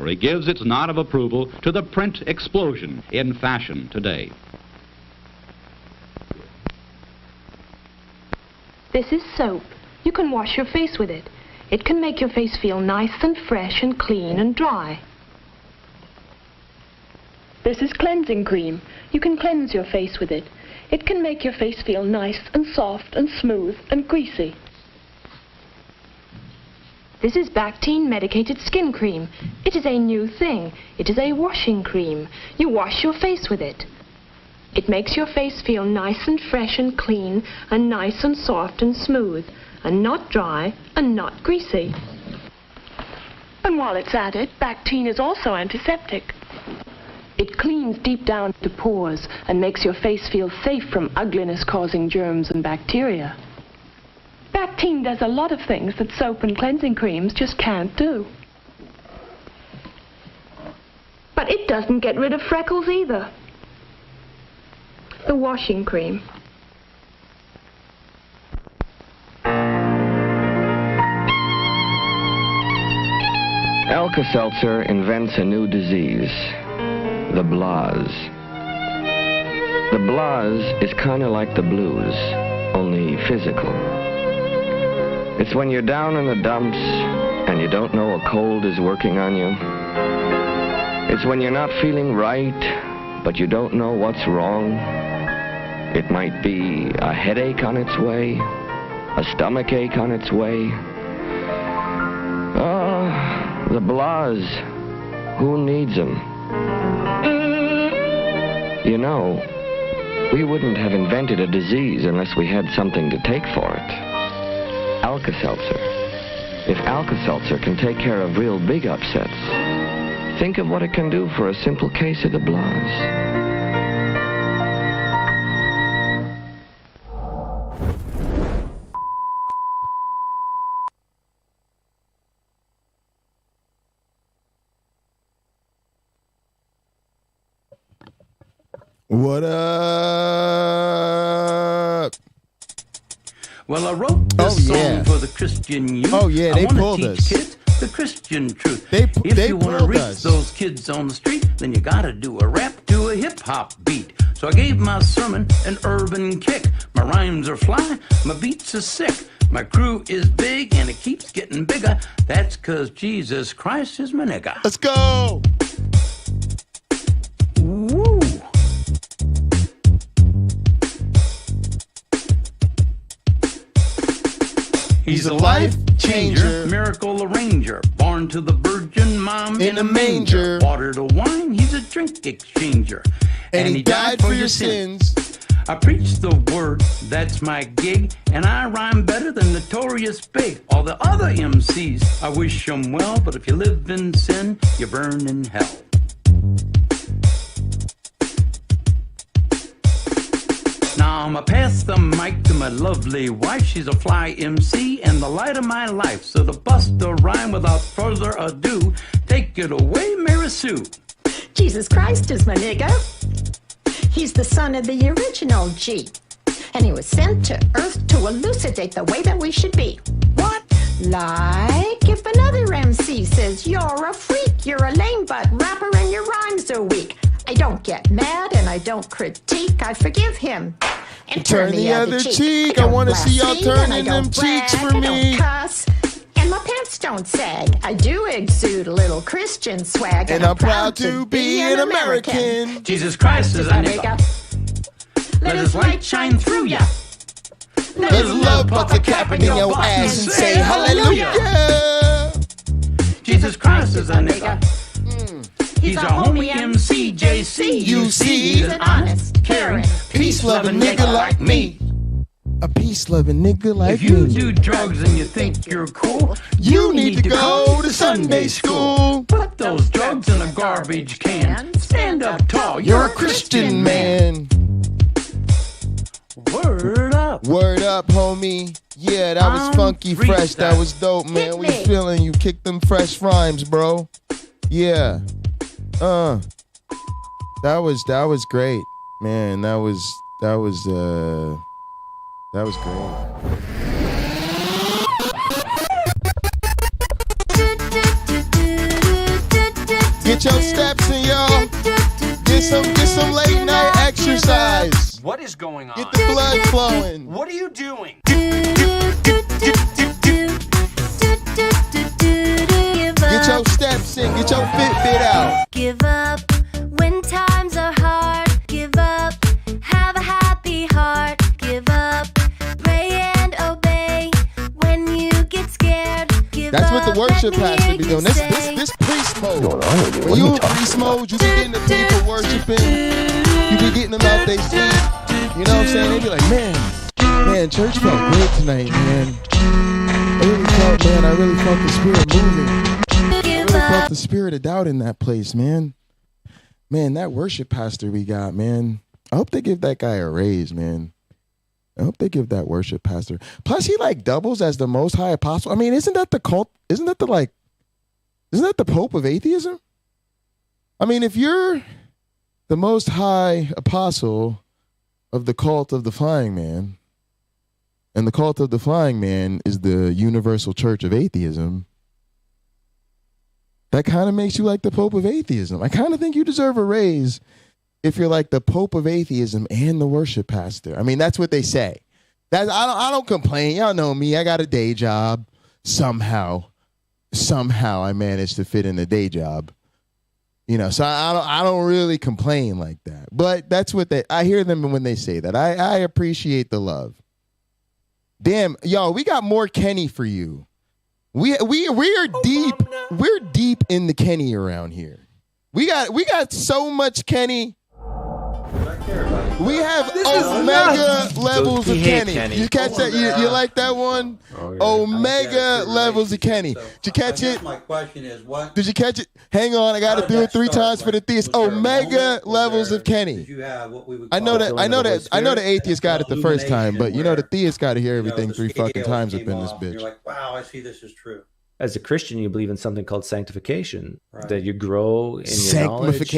He gives its nod of approval to the print explosion in fashion today. This is soap. You can wash your face with it. It can make your face feel nice and fresh and clean and dry. This is cleansing cream. You can cleanse your face with it. It can make your face feel nice and soft and smooth and greasy. This is Bactine medicated skin cream. It is a new thing. It is a washing cream. You wash your face with it. It makes your face feel nice and fresh and clean and nice and soft and smooth and not dry and not greasy. And while it's at it, Bactine is also antiseptic. It cleans deep down to pores and makes your face feel safe from ugliness-causing germs and bacteria. Bactine does a lot of things that soap and cleansing creams just can't do. But it doesn't get rid of freckles either. The washing cream. Alka-Seltzer invents a new disease, the blahs. The blahs is kind of like the blues, only physical. It's when you're down in the dumps and you don't know a cold is working on you. It's when you're not feeling right, but you don't know what's wrong. It might be a headache on its way, a stomach ache on its way. Oh, the blahs, who needs them? You know, we wouldn't have invented a disease unless we had something to take for it. Alka-Seltzer. If Alka-Seltzer can take care of real big upsets, think of what it can do for a simple case of the blahs. What up? Well, I wrote this song for the Christian youth. Oh, yeah, they pulled us. us. Kids the Christian truth. They if you want to pulled reach us. those kids on the street, then you got to do a rap to a hip-hop beat. So I gave my sermon an urban kick. My rhymes are fly, my beats are sick. My crew is big and it keeps getting bigger. That's 'cause Jesus Christ is my nigga. Let's go. Woo! He's a life changer, miracle arranger, born to the virgin mom in a manger. Water to wine, he's a drink exchanger. And he died for your sins. I preach the word, that's my gig, and I rhyme better than Notorious Big. All the other MCs, I wish them well, but if you live in sin, you burn in hell. Now I'ma pass the mic to my lovely wife. She's a fly MC and the light of my life. So to bust the rhyme without further ado, take it away, Mary Sue. Jesus Christ is my nigga. He's the son of the original G. And he was sent to earth to elucidate the way that we should be. What? Like if another MC says you're a freak, you're a lame butt rapper and your rhymes are weak. I don't get mad and I don't critique. I forgive him and Turn the other cheek. I want to see y'all turning them cheeks for me. I don't cuss and my pants don't sag. I do exude a little Christian swag. And I'm proud to be an American. Jesus Christ is a nigga. Let his light shine through ya. Let his love put the cap in your ass and say hallelujah. Jesus Christ is a nigga. He's a homie MC, JC. You see, He's an honest, caring, peace-loving nigga like me. A peace-loving nigga like If you me. do drugs and you think you're cool, You need to go to Sunday school. Put those drugs in a garbage can. Stand up tall, You're a Christian man. Word up. Word up, homie. Yeah, that was funky fresh. That was dope, man. Hit We me. feeling you. Kick them fresh rhymes, bro. Yeah. That was great. Man, that was great. Get your steps in, y'all. Get some late night exercise. What is going on? Get the blood flowing. What are you doing? Get your steps in. Get your Fitbit out. Give up when times are hard. Give up, have a happy heart. Give up, pray and obey. When you get scared, give That's up. what the worship let me pastor hear be you doing. This say. priest mode. When you in priest mode, you be getting the people worshiping. You be getting them out they sleep. You know what I'm saying? They be like, man, church felt great tonight, man. I really felt the spirit moving. I really felt the spirit of doubt in that place, man. Man, that worship pastor we got, man. I hope they give that guy a raise, man. I hope they give that worship pastor. Plus, he like doubles as the most high apostle. I mean, isn't that the cult? Isn't that the Pope of atheism? I mean, if you're the most high apostle of the cult of the flying man, and the cult of the flying man is the universal church of atheism, that kind of makes you like the Pope of atheism. I kind of think you deserve a raise if you're like the Pope of atheism and the worship pastor. I mean, that's what they say. I don't complain. Y'all know me. I got a day job. Somehow I managed to fit in a day job. You know, so I don't really complain like that. But that's what I hear them when they say that. I appreciate the love. Damn, y'all, we got more Kenny for you. We are deep. We're deep in the Kenny around here. We got so much Kenny. We have omega levels of Kenny. You catch that? You like that one? Oh, yeah. Omega levels of Kenny. Did you catch it? My question is, what did you catch it? Hang on, I got to do it 3 times for the theist. Omega levels of Kenny. I know the atheist got it the first time, but you know the theist got to hear everything 3 fucking times up in this bitch. You're like, wow, I see this is true. As a Christian, you believe in something called sanctification, that you grow in your knowledge.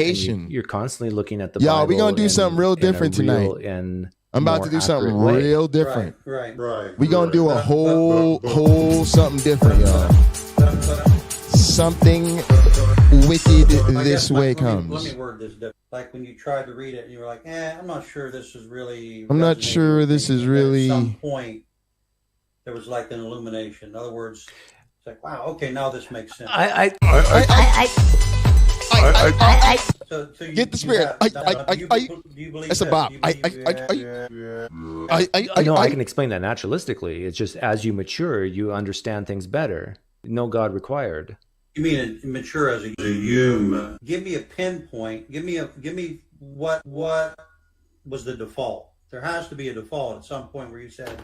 You're constantly looking at the Bible. Y'all, we're going to do something real different tonight. I'm about to do something real different. Right. We're going to do a whole something different, y'all. Something wicked this way comes. Let me word this different. Like when you tried to read it and you were like, I'm not sure this is really... I'm not sure this is really... At some point, there was like an illumination. In other words... It's like, wow, okay, now this makes sense. So get the spirit. Do you believe that's a bop. No, I can explain that naturalistically. It's just as you mature, you understand things better. No God required. You mean mature as a human? Give me a pinpoint. Give me what was the default? There has to be a default at some point where you said,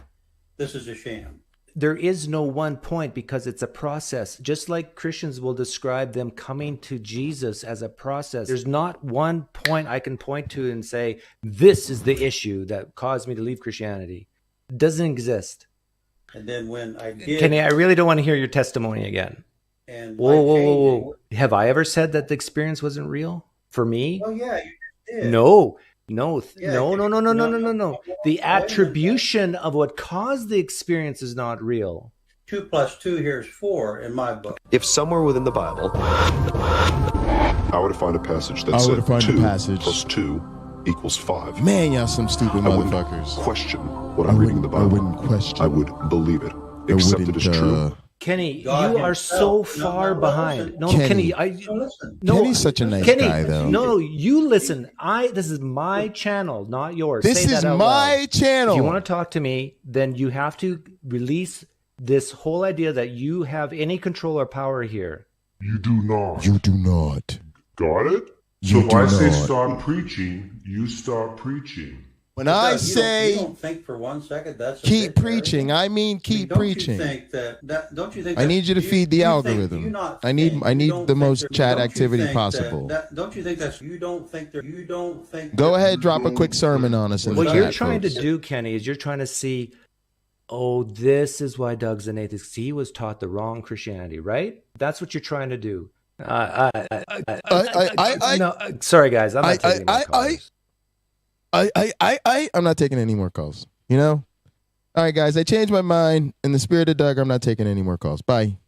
this is a sham. There is no one point because it's a process. Just like Christians will describe them coming to Jesus as a process. There's not one point I can point to and say, this is the issue that caused me to leave Christianity. It doesn't exist. And then when I did... Kenny, I really don't want to hear your testimony again. And whoa. Have I ever said that the experience wasn't real? For me? Oh, yeah, you did. No. Yeah, No. The attribution of what caused the experience is not real. 2 + 2 here is 4 in my book. If somewhere within the Bible, I would find a passage that said 2 + 2 = 5. Man, y'all some stupid motherfuckers. Question what I'm reading in the Bible. I wouldn't question. I would believe it, accept it as true. Kenny, God you are so far behind. No, Kenny, Kenny's such a nice guy, though. No, you listen. This is my channel, not yours. This is my channel. If you want to talk to me, then you have to release this whole idea that you have any control or power here. You do not. You do not. Got it? So if I say stop preaching, you stop preaching. When I say you don't think for 1 second that's keep preaching, I mean keep preaching. Don't you think I need you to feed the algorithm. I need the most chat activity possible. Don't you think that's you don't think. Go ahead, drop a quick sermon on us. What you're trying to do, Kenny, is you're trying to see, this is why Doug's an atheist. He was taught the wrong Christianity, right? That's what you're trying to do. No, sorry guys, I'm not taking any calls. I'm not taking any more calls. You know? All right, guys, I changed my mind. In the spirit of Doug, I'm not taking any more calls. Bye.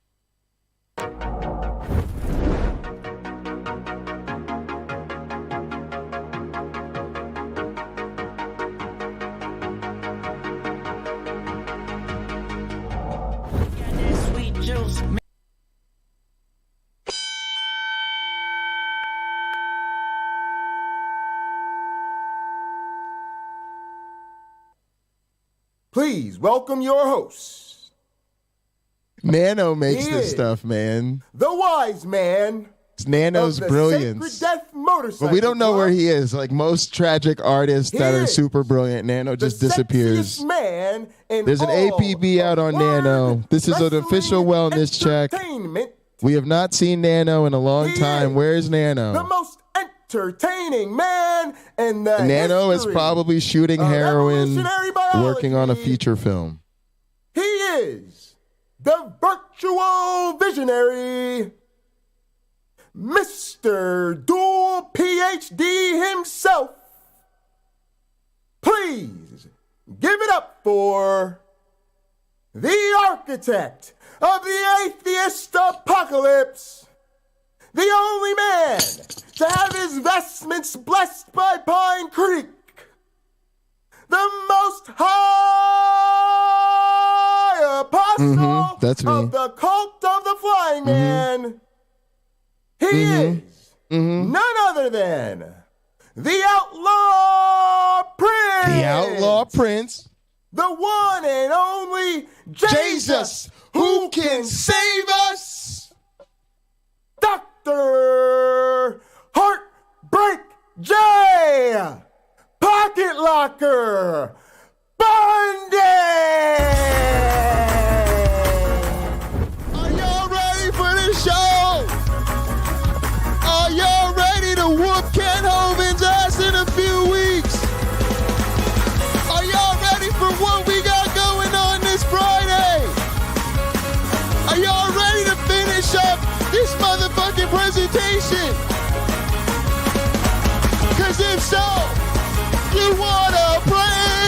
Please welcome your host. Nano makes this stuff, man. The wise man. It's Nano's brilliance. But we don't know where he is. Like most tragic artists that are super brilliant, Nano just disappears. Man There's an APB out on Nano. This is an official wellness check. We have not seen Nano in a long time. Where's Nano? The most entertaining man in the Nano is history probably shooting heroin, working on a feature film. He is the virtual visionary, Mr. Dual PhD himself. Please give it up for the architect of the atheist apocalypse, the only man to have his vestments blessed by Pine Creek, the most high apostle that's me. of the cult of the flying man. He is none other than the Outlaw Prince. The Outlaw Prince. The one and only Jesus, who can save us. Dr. Heartbreak J. Pocket Locker BUNDY. Are y'all ready for the show? Are y'all ready to whoop Ken Hovind's ass in a few weeks? Are y'all ready for what we got going on this Friday? Are y'all ready to finish up this motherfucking presentation? Cause if so, you wanna praise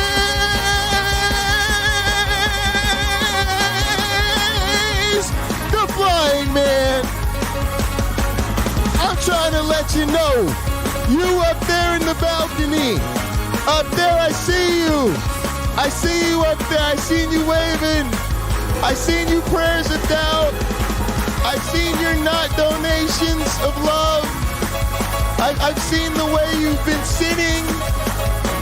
the flying man. I'm trying to let you know, you up there in the balcony, up there I see you. I see you up there, I seen you waving. I seen you prayers of doubt. I've seen your not donations of love. I've seen the way you've been sitting.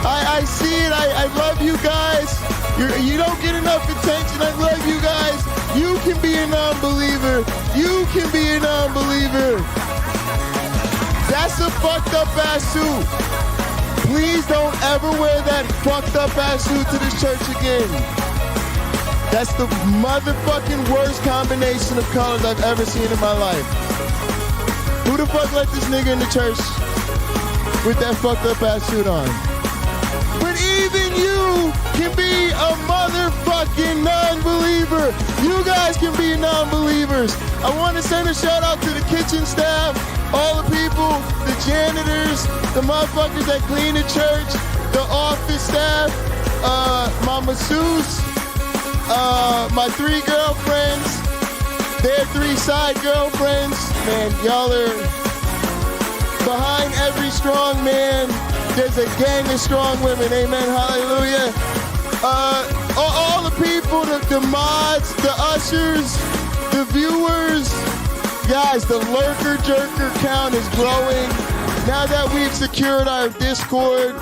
I see it. I love you guys. You don't get enough attention. I love you guys. You can be a non-believer. You can be a non-believer. That's a fucked up ass suit. Please don't ever wear that fucked up ass suit to this church again. That's the motherfucking worst combination of colors I've ever seen in my life. Who the fuck let this nigga in the church with that fucked up ass suit on? But even you can be a motherfucking non-believer. You guys can be non-believers. I want to send a shout out to the kitchen staff, all the people, the janitors, the motherfuckers that clean the church, the office staff, my masseuse, my 3 girlfriends, their 3 side girlfriends. Man, y'all are behind every strong man. There's a gang of strong women. Amen. Hallelujah. All the people, the mods, the ushers, the viewers. Guys, the lurker jerker count is growing. Now that we've secured our Discord,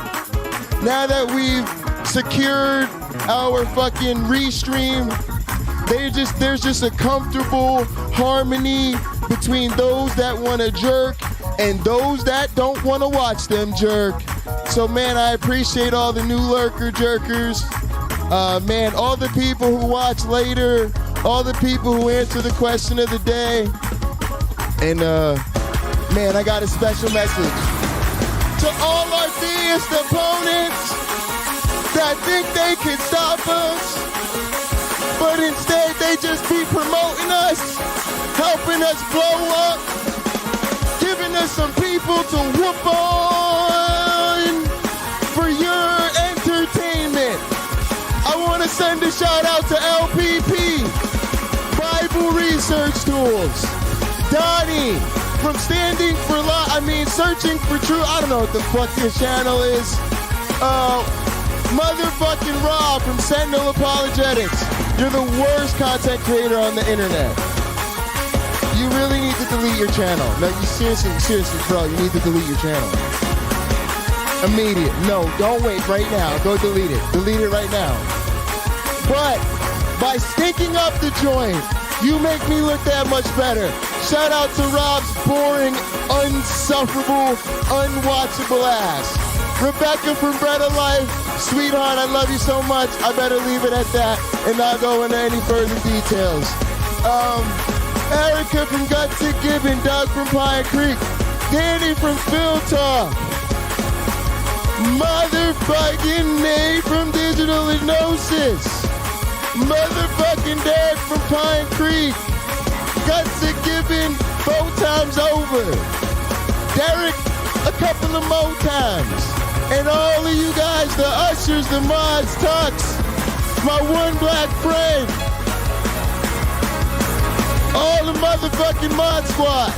now that we've secured our fucking restream, there's just a comfortable harmony between those that want to jerk and those that don't want to watch them jerk. So man, I appreciate all the new lurker jerkers. Man, all the people who watch later, all the people who answer the question of the day. And man, I got a special message to all our theist opponents that think they can stop us, but instead they just be promoting us, helping us blow up, giving us some people to whoop on for your entertainment. I want to send a shout out to LPP, Bible Research Tools, Donnie from Searching for Truth. I don't know what the fuck this channel is. Motherfucking Rob from Counter-Apologetics. You're the worst content creator on the internet. You really need to delete your channel. No, you seriously, bro, you need to delete your channel. Immediate. No, don't wait right now. Go delete it. Delete it right now. But by stinking up the joint, you make me look that much better. Shout out to Rob's boring, unsufferable, unwatchable ass. Rebecca from Bread of Life, sweetheart, I love you so much. I better leave it at that and not go into any further details. Erica from Gut Sick Gibbon, Doug from Pine Creek, Danny from Phil Talk, motherfucking Nate from Digital Hypnosis, motherfucking Derek from Pine Creek, Gut Sick Gibbon 4 times over, Derek a couple of more times. And all of you guys, the ushers, the mods, Tux, my one black friend, all the motherfucking mod squad.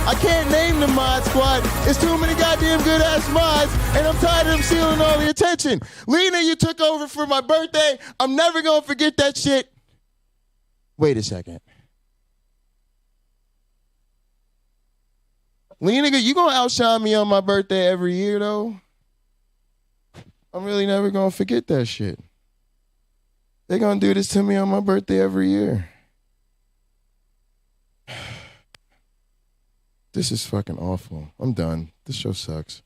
I can't name the mod squad. It's too many goddamn good ass mods, and I'm tired of them stealing all the attention. Lena, you took over for my birthday. I'm never gonna forget that shit. Wait a second. Lena, you gonna outshine me on my birthday every year though? I'm really never gonna forget that shit. They're gonna do this to me on my birthday every year. This is fucking awful. I'm done. This show sucks.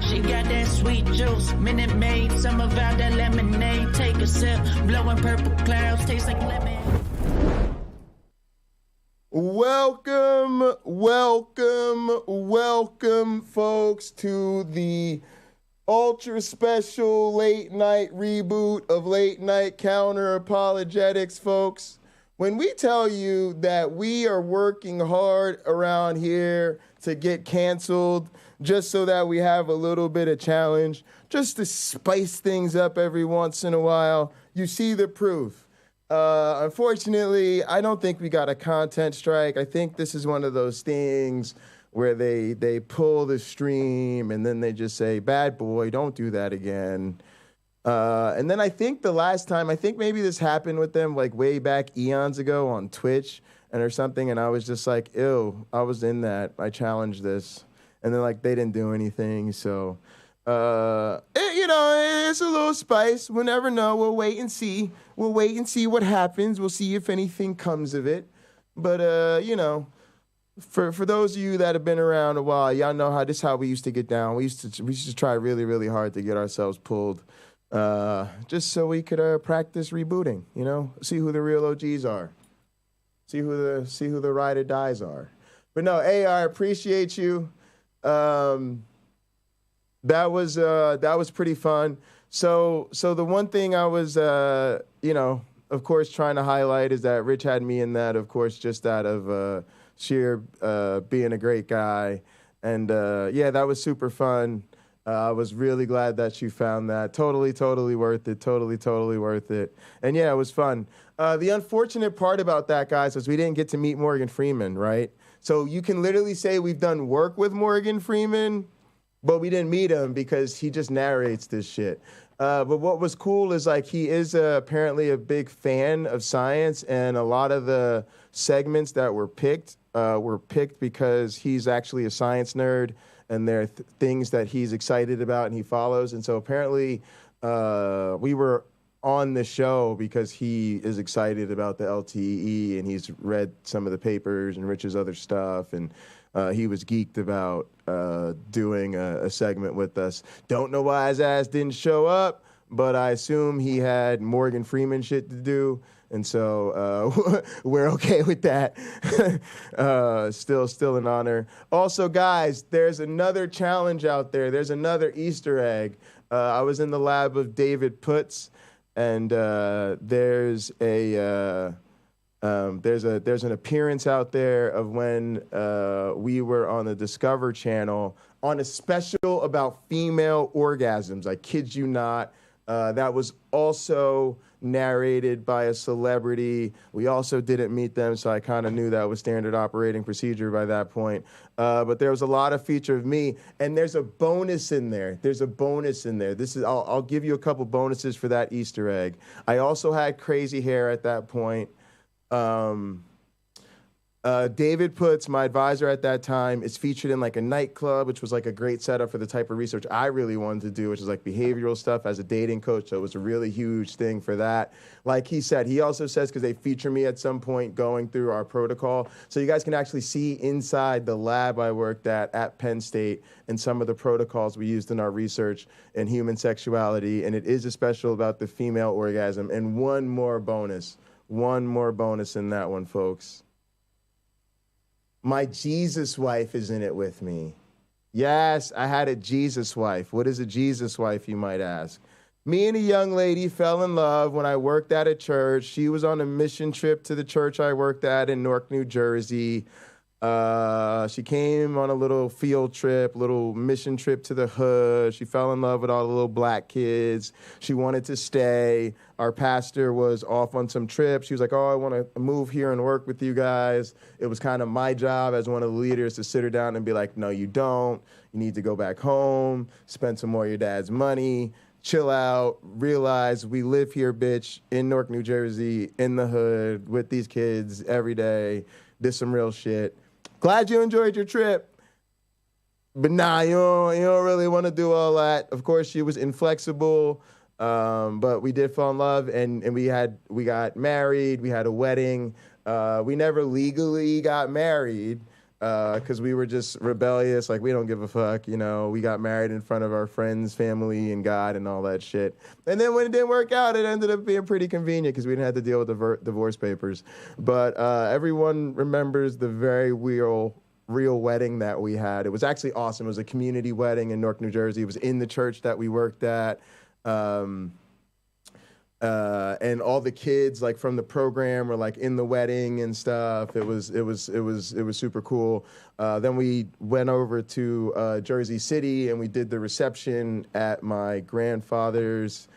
She got that sweet juice, Minute Maid, some of out that lemonade. Take a sip, blowing purple clouds, taste like lemon. Welcome, welcome, welcome, folks, to the ultra special late night reboot of Late Night Counter-Apologetics, folks. When we tell you that we are working hard around here to get canceled just so that we have a little bit of challenge, just to spice things up every once in a while, you see the proof. Unfortunately, I don't think we got a content strike. I think this is one of those things where they pull the stream and then they just say, bad boy, don't do that again. And then I think the last time, I think maybe this happened with them like way back eons ago on Twitch or something, and I was just like, ew, I was in that. I challenged this. And then like they didn't do anything, so... it's a little spice. We'll never know. We'll wait and see. We'll wait and see what happens. We'll see if anything comes of it. But, for those of you that have been around a while, y'all know how we used to get down. We used to try really, really hard to get ourselves pulled, just so we could practice rebooting. See who the real OGs are. See who the ride or dies are. But no, AR, appreciate you. That was pretty fun. So the one thing I was, of course, trying to highlight is that Rich had me in that, of course, just out of sheer being a great guy. And that was super fun. I was really glad that you found that. Totally worth it. Totally worth it. And yeah, it was fun. The unfortunate part about that, guys, is we didn't get to meet Morgan Freeman, right? So you can literally say we've done work with Morgan Freeman, but we didn't meet him because he just narrates this shit. But what was cool is like he is apparently a big fan of science, and a lot of the segments that were picked because he's actually a science nerd, and there are things that he's excited about and he follows. And so apparently we were on the show because he is excited about the LTE, and he's read some of the papers and Rich's other stuff, and he was geeked about doing a segment with us. Don't know why his ass didn't show up, but I assume he had Morgan Freeman shit to do, and so we're okay with that. Still an honor. Also, guys, there's another challenge out there. There's another Easter egg. I was in the lab of David Putz, and there's an appearance out there of when we were on the Discover Channel on a special about female orgasms. I kid you not. That was also narrated by a celebrity. We also didn't meet them, so I kind of knew that was standard operating procedure by that point. But there was a lot of feature of me, and there's a bonus in there. I'll give you a couple bonuses for that Easter egg. I also had crazy hair at that point. David Putz, my advisor at that time, is featured in like a nightclub, which was like a great setup for the type of research I really wanted to do, which is like behavioral stuff as a dating coach. So it was a really huge thing for that. Like he said, he also says, because they feature me at some point going through our protocol. So you guys can actually see inside the lab I worked at Penn State and some of the protocols we used in our research in human sexuality. And it is a special about the female orgasm. And one more bonus in that one, folks. My Jesus wife is in it with me. Yes, I had a Jesus wife. What is a Jesus wife, you might ask? Me and a young lady fell in love when I worked at a church. She was on a mission trip to the church I worked at in Newark, New Jersey. She came on a little field trip, little mission trip to the hood. She fell in love with all the little black kids. She wanted to stay. Our pastor was off on some trip. She was like, oh, I want to move here and work with you guys. It was kind of my job as one of the leaders to sit her down and be like, no, you don't. You need to go back home, spend some more of your dad's money, chill out, realize we live here, bitch, in Newark, New Jersey, in the hood, with these kids every day. This some real shit. Glad you enjoyed your trip. But nah, you don't really want to do all that. Of course, she was inflexible, but we did fall in love, and we got married. We had a wedding. We never legally got married because we were just rebellious. Like, we don't give a fuck, you know. We got married in front of our friends, family, and God and all that shit. And then when it didn't work out, it ended up being pretty convenient because we didn't have to deal with the divorce papers. But everyone remembers the very real wedding that we had. It was actually awesome. It was a community wedding in Newark, New Jersey. It was in the church that we worked at. And all the kids like from the program were like in the wedding and stuff. It was super cool. Then we went over to Jersey City and we did the reception at my grandfather's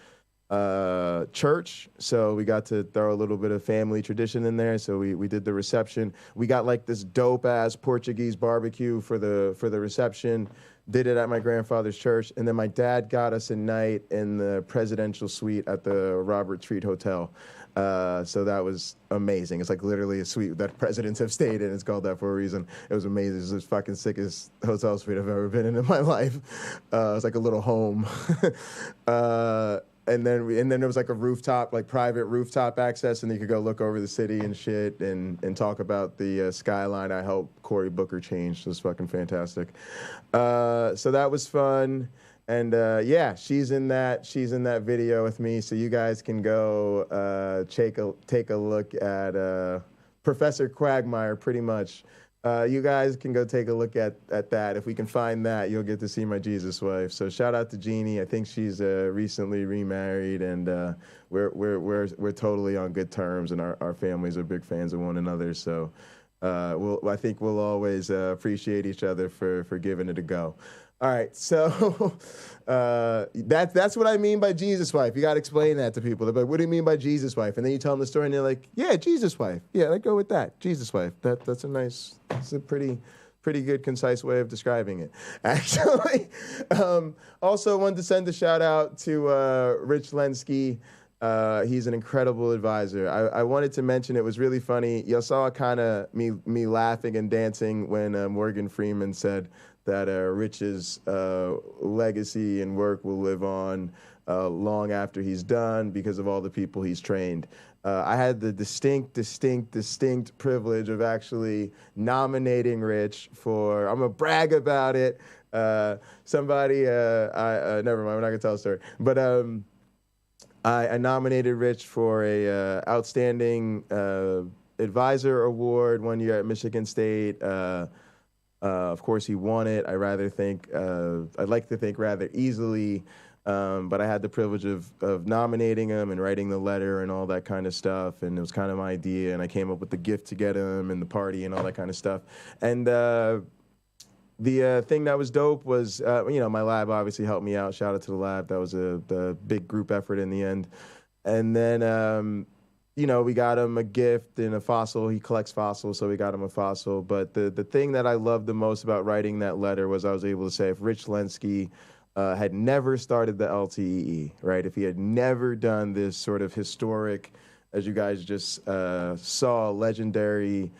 church. So we got to throw a little bit of family tradition in there. So we did the reception. We got like this dope ass Portuguese barbecue for the reception. Did it at my grandfather's church, and then my dad got us a night in the presidential suite at the Robert Treat Hotel. So that was amazing. It's like literally a suite that presidents have stayed in. It's called that for a reason. It was amazing. It was the fucking sickest hotel suite I've ever been in my life. It was like a little home. And then there was like a rooftop, like private rooftop access, and you could go look over the city and shit and talk about the skyline I helped Cory Booker change. It was fucking fantastic. So that was fun. And yeah, she's in that video with me. So you guys can go take a look at Professor Quagmire, pretty much. You guys can go take a look at that. If we can find that, you'll get to see my Jesus wife. So shout out to Jeannie. I think she's recently remarried, and we're totally on good terms, and our families are big fans of one another. So I think we'll always appreciate each other for giving it a go. All right, so that's what I mean by Jesus wife. You got to explain that to people. They're like, what do you mean by Jesus wife? And then you tell them the story, and they're like, yeah, Jesus wife. Yeah, let's go with that, Jesus wife. That's a pretty good, concise way of describing it, actually. Also wanted to send a shout out to Rich Lenski. He's an incredible advisor. I wanted to mention, it was really funny. Y'all saw kind of me laughing and dancing when Morgan Freeman said that Rich's legacy and work will live on long after he's done because of all the people he's trained. I had the distinct privilege of actually nominating Rich for, I'm gonna brag about it. Never mind, we're not gonna tell a story. But I nominated Rich for a outstanding advisor award one year at Michigan State. Of course, he won it. I'd like to think rather easily, but I had the privilege of nominating him and writing the letter and all that kind of stuff, and it was kind of my idea, and I came up with the gift to get him and the party and all that kind of stuff. And the thing that was dope was, my lab obviously helped me out. Shout out to the lab. That was the big group effort in the end. And then, we got him a gift and a fossil. He collects fossils, so we got him a fossil. But the thing that I loved the most about writing that letter was I was able to say, if Rich Lenski had never started the LTEE, right? If he had never done this sort of historic, as you guys just saw, legendary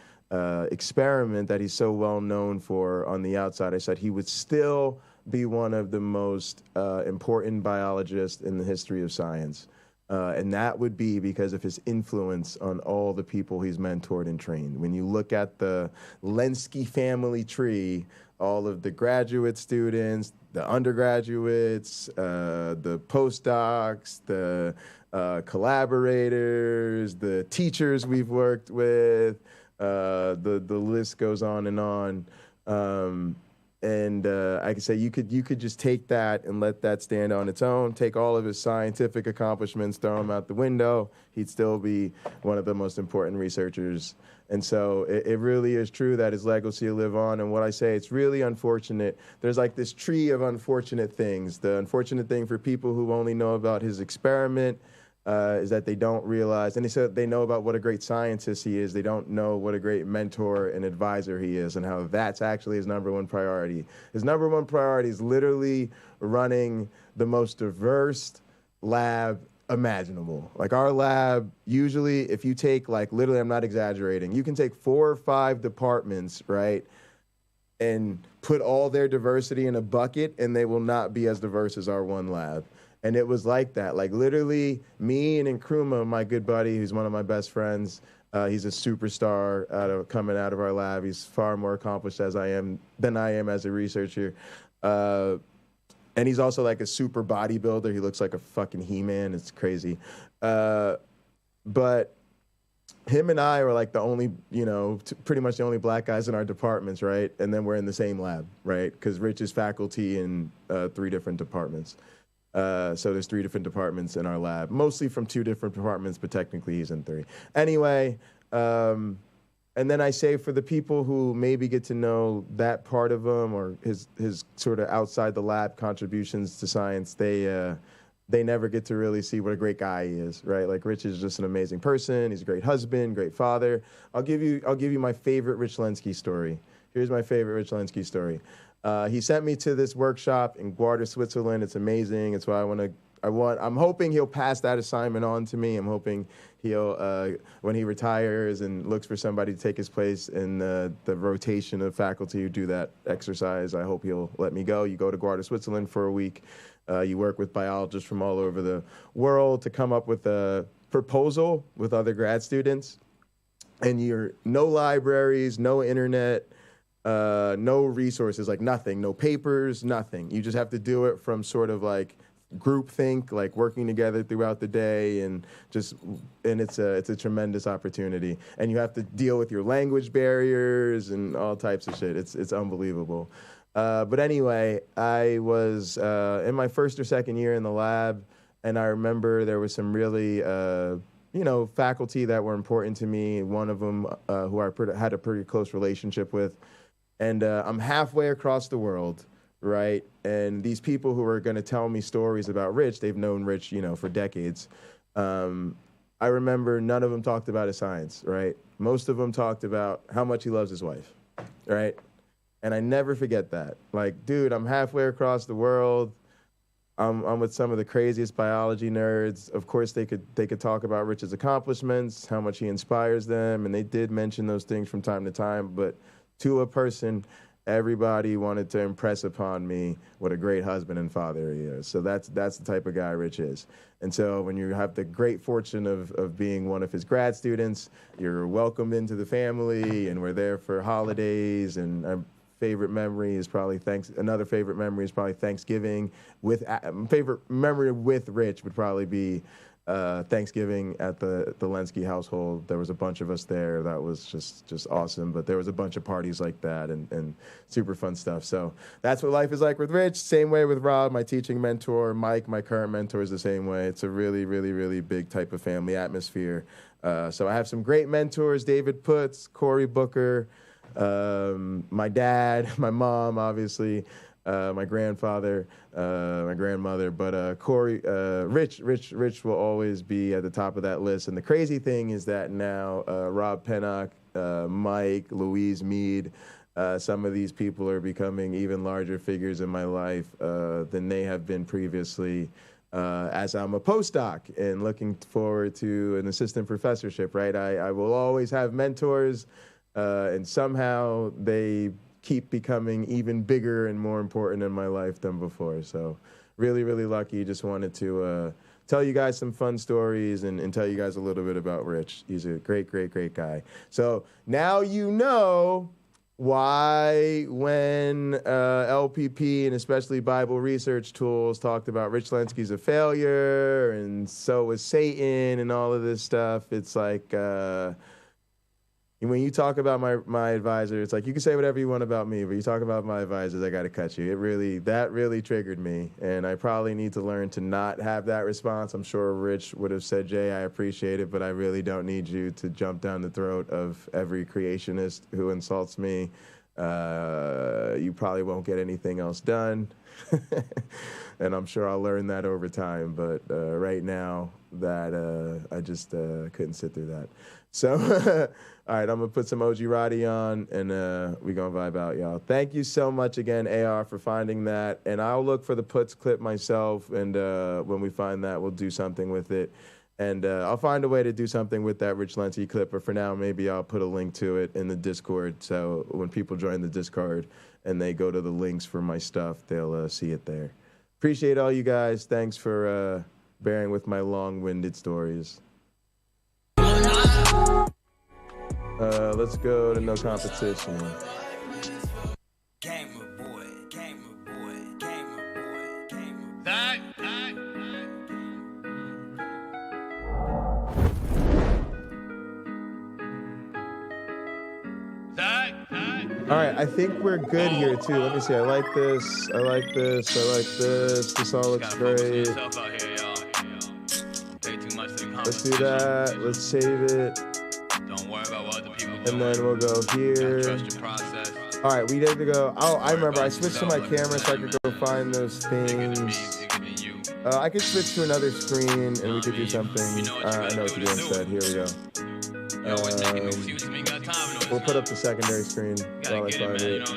experiment that he's so well known for on the outside, I said he would still be one of the most important biologists in the history of science. And that would be because of his influence on all the people he's mentored and trained. When you look at the LNCA family tree, all of the graduate students, the undergraduates, the postdocs, the collaborators, the teachers we've worked with, the list goes on and on. I could say you could just take that and let that stand on its own, take all of his scientific accomplishments, throw them out the window. He'd still be one of the most important researchers. And so it really is true that his legacy will live on. And what I say, it's really unfortunate. There's like this tree of unfortunate things. The unfortunate thing for people who only know about his experiment is that they don't realize, and they said they know about what a great scientist he is, they don't know what a great mentor and advisor he is, and how that's actually his #1 priority. His #1 priority is literally running the most diverse lab imaginable. Like our lab, usually if you take, like, literally, I'm not exaggerating, you can take 4 or 5 departments, right, and put all their diversity in a bucket, and they will not be as diverse as our one lab. And it was like that. Like literally, me and Nkrumah, my good buddy, who's one of my best friends, he's a superstar coming out of our lab. He's far more accomplished than I am as a researcher. And he's also like a super bodybuilder. He looks like a fucking He-Man. It's crazy. But him and I are like the only, pretty much the only black guys in our departments, right? And then we're in the same lab, right? Because Rich is faculty in 3 different departments. So there's 3 different departments in our lab, mostly from 2 different departments, but technically he's in 3. Anyway, and then I say for the people who maybe get to know that part of him or his sort of outside the lab contributions to science, they never get to really see what a great guy he is, right? Like Rich is just an amazing person. He's a great husband, great father. I'll give you my favorite Rich Lenski story. Here's my favorite Rich Lenski story. He sent me to this workshop in Guarda, Switzerland. It's amazing. It's why I'm hoping he'll pass that assignment on to me. I'm hoping he'll, when he retires and looks for somebody to take his place in the rotation of faculty who do that exercise, I hope he'll let me go. You go to Guarda, Switzerland for a week. You work with biologists from all over the world to come up with a proposal with other grad students. And you're no libraries, no internet, no resources, like nothing, no papers, nothing. You just have to do it from sort of like groupthink, like working together throughout the day, and it's a tremendous opportunity. And you have to deal with your language barriers and all types of shit. It's unbelievable. But anyway, I was in my first or second year in the lab, and I remember there was some really faculty that were important to me. One of them who I had a pretty close relationship with. And I'm halfway across the world, right? And these people who are going to tell me stories about Rich, they've known Rich, for decades. I remember none of them talked about his science, right? Most of them talked about how much he loves his wife, right? And I never forget that. Like, dude, I'm halfway across the world. I'm with some of the craziest biology nerds. Of course, they could talk about Rich's accomplishments, how much he inspires them, and they did mention those things from time to time, but to a person, everybody wanted to impress upon me what a great husband and father he is. So that's the type of guy Rich is. And so when you have the great fortune of being one of his grad students, you're welcomed into the family, and we're there for holidays. And our favorite memory is probably Thanksgiving. Favorite memory with Rich would probably be Thanksgiving at the LNCA household. There was a bunch of us there. That was just awesome. But there was a bunch of parties like that and super fun stuff. So that's what life is like with Rich. Same way with Rob, my teaching mentor. Mike, my current mentor, is the same way. It's a really, really, really big type of family atmosphere. So I have some great mentors: David Putz, Cory Booker, my dad, my mom, obviously. My grandfather, my grandmother, but Rich will always be at the top of that list. And the crazy thing is that now Rob Pennock, Mike, Louise Mead, some of these people are becoming even larger figures in my life than they have been previously, as I'm a postdoc and looking forward to an assistant professorship, right? I will always have mentors and somehow they keep becoming even bigger and more important in my life than before. So really, really lucky. Just wanted to tell you guys some fun stories and tell you guys a little bit about Rich. He's a great, great, great guy. So now you know why when LPP and especially Bible Research Tools talked about Rich Lenski's a failure and so was Satan and all of this stuff, it's like when you talk about my advisor, it's like you can say whatever you want about me, but you talk about my advisors, I got to cut you. That really triggered me, and I probably need to learn to not have that response. I'm sure Rich would have said, Jay, I appreciate it, but I really don't need you to jump down the throat of every creationist who insults me. You probably won't get anything else done, and I'm sure I'll learn that over time, but right now that I just couldn't sit through that. So, all right, I'm going to put some OG Roddy on, and we're going to vibe out, y'all. Thank you so much again, AR, for finding that. And I'll look for the Puts clip myself, and when we find that, we'll do something with it. And I'll find a way to do something with that Rich Lenski clip, but for now, maybe I'll put a link to it in the Discord, so when people join the Discord and they go to the links for my stuff, they'll see it there. Appreciate all you guys. Thanks for bearing with my long-winded stories. Let's go to No Competition. All right, I think we're good here too. Let me see. I like this. I like this. I like this. This all looks great. Let's do that. Let's save it. And then we'll go here. All right, we need to go. Oh, I remember. I switched to my camera so I could go find those things. I could switch to another screen and we could do something. I know what to do instead. Here we go. We'll put up the secondary screen while I find it.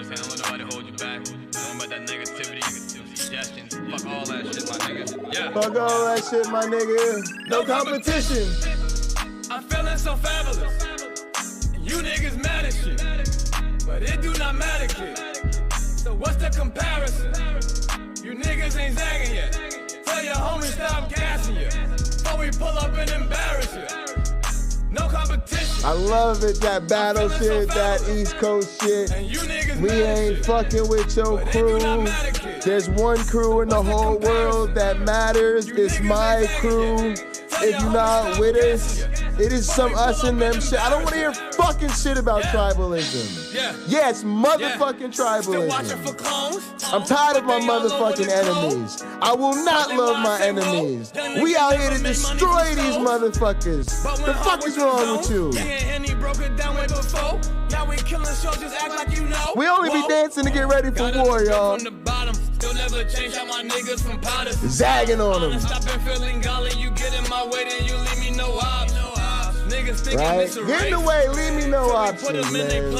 Fuck all that shit, my nigga. No competition. I'm feeling so fabulous. You niggas mad as shit, but it do not matter, kid. So what's the comparison? You niggas ain't zagging yet. Tell your homies stop gassing you before we pull up and embarrass you. No competition. I love it, that battle shit, that East Coast shit. We ain't fucking with your crew. There's one crew in the whole world that matters. It's my crew. If you're not with us, it is some us and them shit. I don't want to hear fucking shit about tribalism. Yeah, it's motherfucking tribalism. I'm tired of my motherfucking enemies. I will not love my enemies. We out here to destroy these motherfuckers. The fuck is wrong with you? We only be dancing to get ready for war, y'all. Zagging on them. Right? Get in the way, leave me no options, man.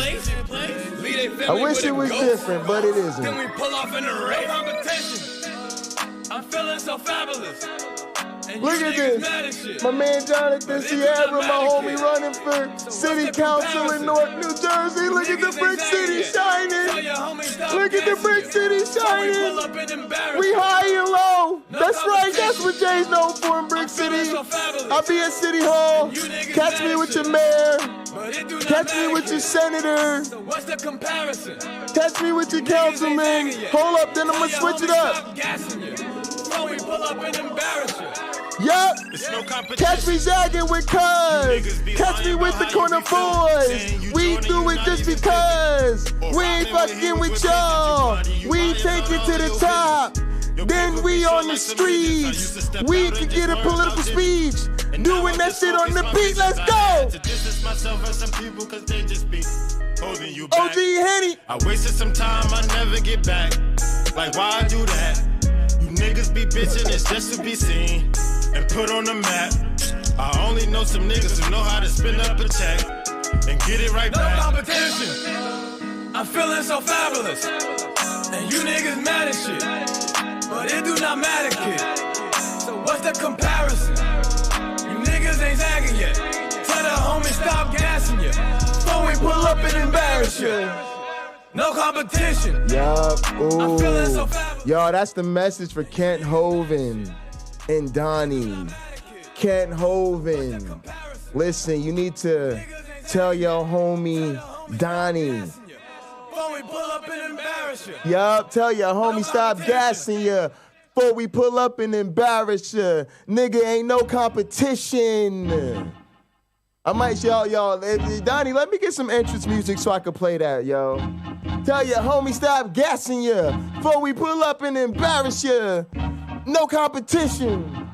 I wish it was different, but it isn't. Then we pull off in a race competition. I'm feeling so fabulous. Look at this. My man Jonathan Sierra, my homie running for city council in North New Jersey. Look at the brick city shining. Look at the brick city shining. We high and low. That's right. That's what Jay's known for in Brick City. I'll be at City Hall. Catch me with your mayor. Catch me with your senator. What's the comparison? Catch me with your councilman. Hold up, then I'm gonna switch it up. We pull up and embarrass you. Yup. Catch me zagging with cuz. Catch me with the corner boys. We do it just because. We ain't fucking with y'all. We take it to the top. Then we on the streets. We can get a political speech. Doing that shit on the beat. Let's go. OG Henny. I wasted some time, I never get back. Like, why I do that? You niggas be bitching, it's just to be seen and put on the map. I only know some niggas who know how to spin up a check and get it right back. No competition. I'm feeling so fabulous. And you niggas mad as shit, but it do not matter, kid. So what's the comparison? You niggas ain't zagging yet. Tell the homies stop gassing you before we pull up and embarrass you. No competition. Yup. I'm feeling so Ooh. fabulous. Yo, that's the message for Kent Hovind and Donnie. Kent Hovind. Listen, you need to tell your homie Donnie. Before we pull up and embarrass you. Yup, tell your homie stop gassing you before we pull up and embarrass you. Nigga, ain't no competition. I might y'all, Donnie, let me get some entrance music so I can play that, yo. Tell your homie stop gassing you before we pull up and embarrass you. No competition.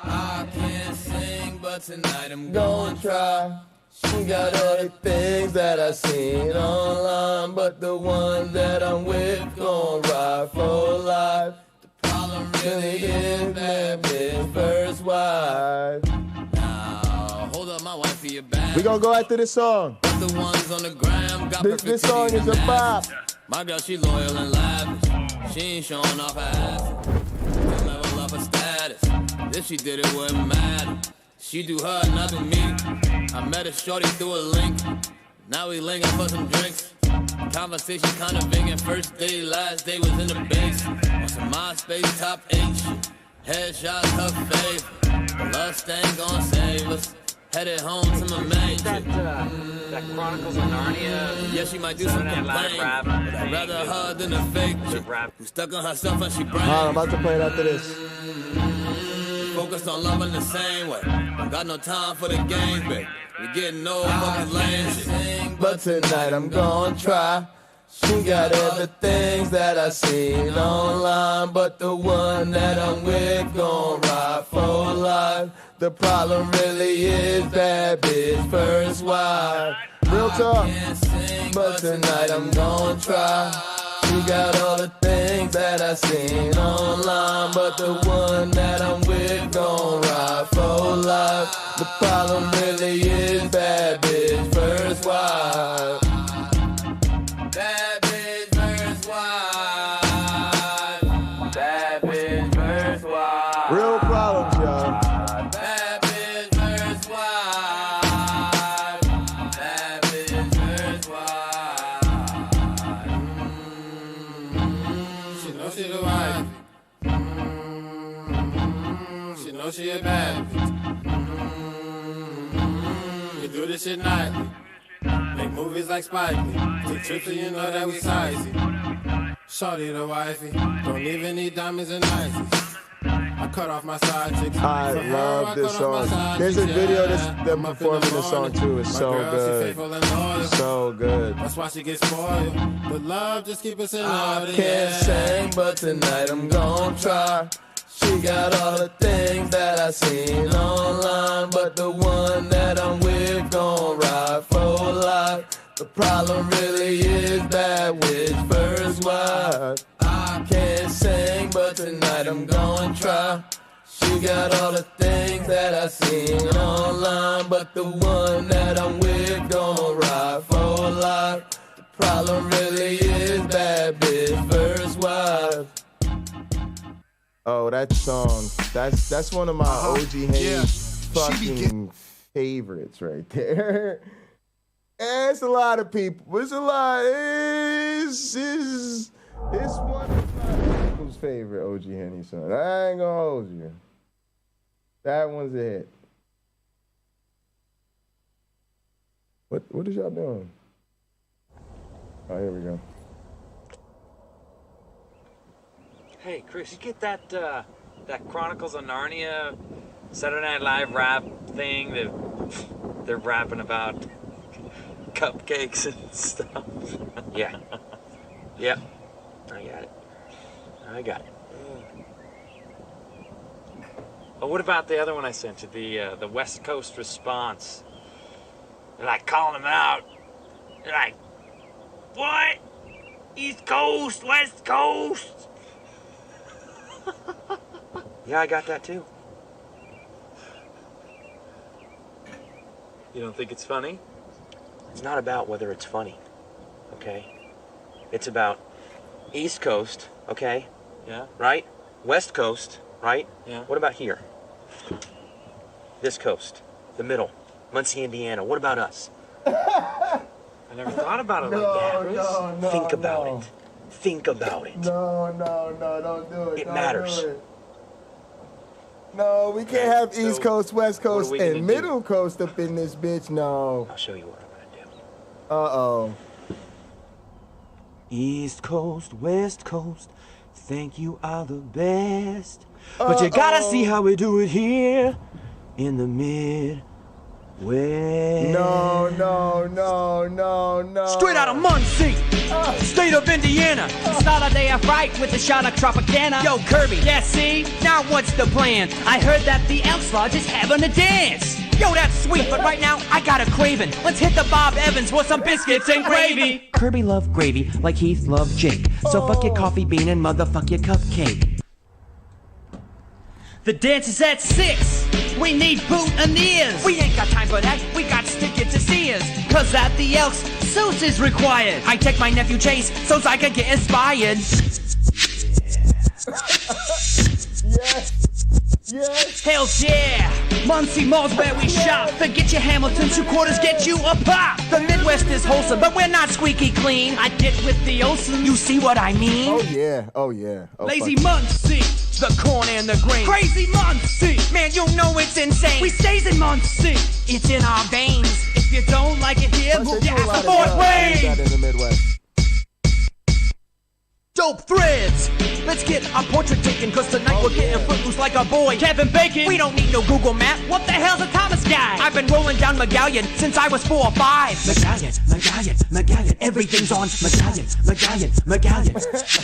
I can't sing, but tonight I'm gonna try. She got all the things that I seen online, but the one that I'm with gon' ride for life. The problem really is that bitch first wife. Now, hold up my wife for your back. We gonna go after this song. The ones on the gram got This song is a bop. My girl, she loyal and lavish. She ain't showing off her ass. She'll never love her status. If she did, it wouldn't matter. She do her, not do me. I met a shorty through a link. Now we linking for some drinks. Conversation kinda vingin'. First day, last day was in the base. On some MySpace top 8 shit. Headshots her favorite. The lust ain't gon' save us. Headed home to my main chick. That Chronicles of Narnia. Yeah, she might do some complaining, but I'd rather her than a fake chick who stuck on herself and she brain. I'm about to play it after this. Focused on loving the same way. Don't got no time for the games, babe. We getting no fucking lame shit. But tonight I'm gonna try. She got all the things that I seen online, but the one that I'm with gon' ride for life. The problem really is that bitch first wife. Real talk. But tonight I'm gonna try. She got all the things that I seen online, but the one that I'm with gon' ride for life. The problem really is bad bitch first wife. Bad bitch first wife. Bad bitch first wife. Real problems, y'all. Bad bitch first wife. Bad bitch first wife. She know she the wife. She know she a bad bitch. We do this shit nightly. Make movies like Spike Lee. Take trips so you know that we sightsee. Shorty the wifey. Don't even need diamonds and ices. I cut off my side chicks. I love this song. There's a video of them performing this song too. It's so good. So good. That's why she gets spoiled. But love just keep us in order. I can't sing, but tonight I'm gon' try. She got all the things that I seen online, but the one that I'm with gon' ride for life. The problem really is bad with first wife. I can't sing, but tonight I'm gon' try. She got all the things that I seen online, but the one that I'm with gon' ride for life. The problem really is bad bitch first wife. Oh, that song. That's one of my OG Henny fucking favorites right there. And it's a lot of people. It's a lot. It's one of my people's favorite OG Henny song. I ain't gonna hold you. That one's a hit. What is y'all doing? Oh, here we go. Hey, Chris, you get that Chronicles of Narnia Saturday Night Live rap thing that they're rapping about cupcakes and stuff? Yeah. Yep. I got it. Oh, what about the other one I sent you, the West Coast response? They're like calling them out. They're like, what? East Coast, West Coast? Yeah, I got that too. You don't think it's funny? It's not about whether it's funny, okay? It's about East Coast, okay? Yeah. Right? West Coast, right? Yeah. What about here? This coast, the middle, Muncie, Indiana. What about us? I never thought about it like that, Chris. No, Think about it. Think about it. No, don't do it. It matters. Do it. No, we can't have East Coast, West Coast, and Middle Coast up in this bitch. No. I'll show you what I'm gonna do. Uh-oh. East Coast, West Coast, think you are the best. But you gotta see how we do it here in the Midwest. No. Straight out of Muncie, state of Indiana. Start a day of fright with a shot of Tropicana. Yo, Kirby, yeah, see? Now what's the plan? I heard that the Elks Lodge is having a dance. Yo, that's sweet, but right now I got a craving. Let's hit the Bob Evans for some biscuits and gravy. Kirby loved gravy like Heath loved Jake. So fuck your coffee bean and motherfuck your cupcake. The dance is at 6. We need boutonnieres. We ain't got time for that. We got to get to Sears. Cause at the Elks, suits is required. I take my nephew Chase so's I can get inspired. Yes. Hells yeah. Muncie Mall's where we shop. Forget your Hamilton, 2 quarters, get you a pop. The Midwest is wholesome, but we're not squeaky clean. I get with the Olsen, you see what I mean? Oh yeah. Lazy Muncie, the corn and the grain. Crazy Muncie, man, you know it's insane. We stays in Muncie, it's in our veins. If you don't like it here, move your ass to Fort Wayne. In the Midwest. Dope threads. Let's get our portrait taken, cause tonight we're getting footloose like our boy Kevin Bacon. We don't need no Google map. What the hell's a Thomas guy? I've been rolling down Medallion since I was 4 or 5. Medallion. Everything's on Medallion.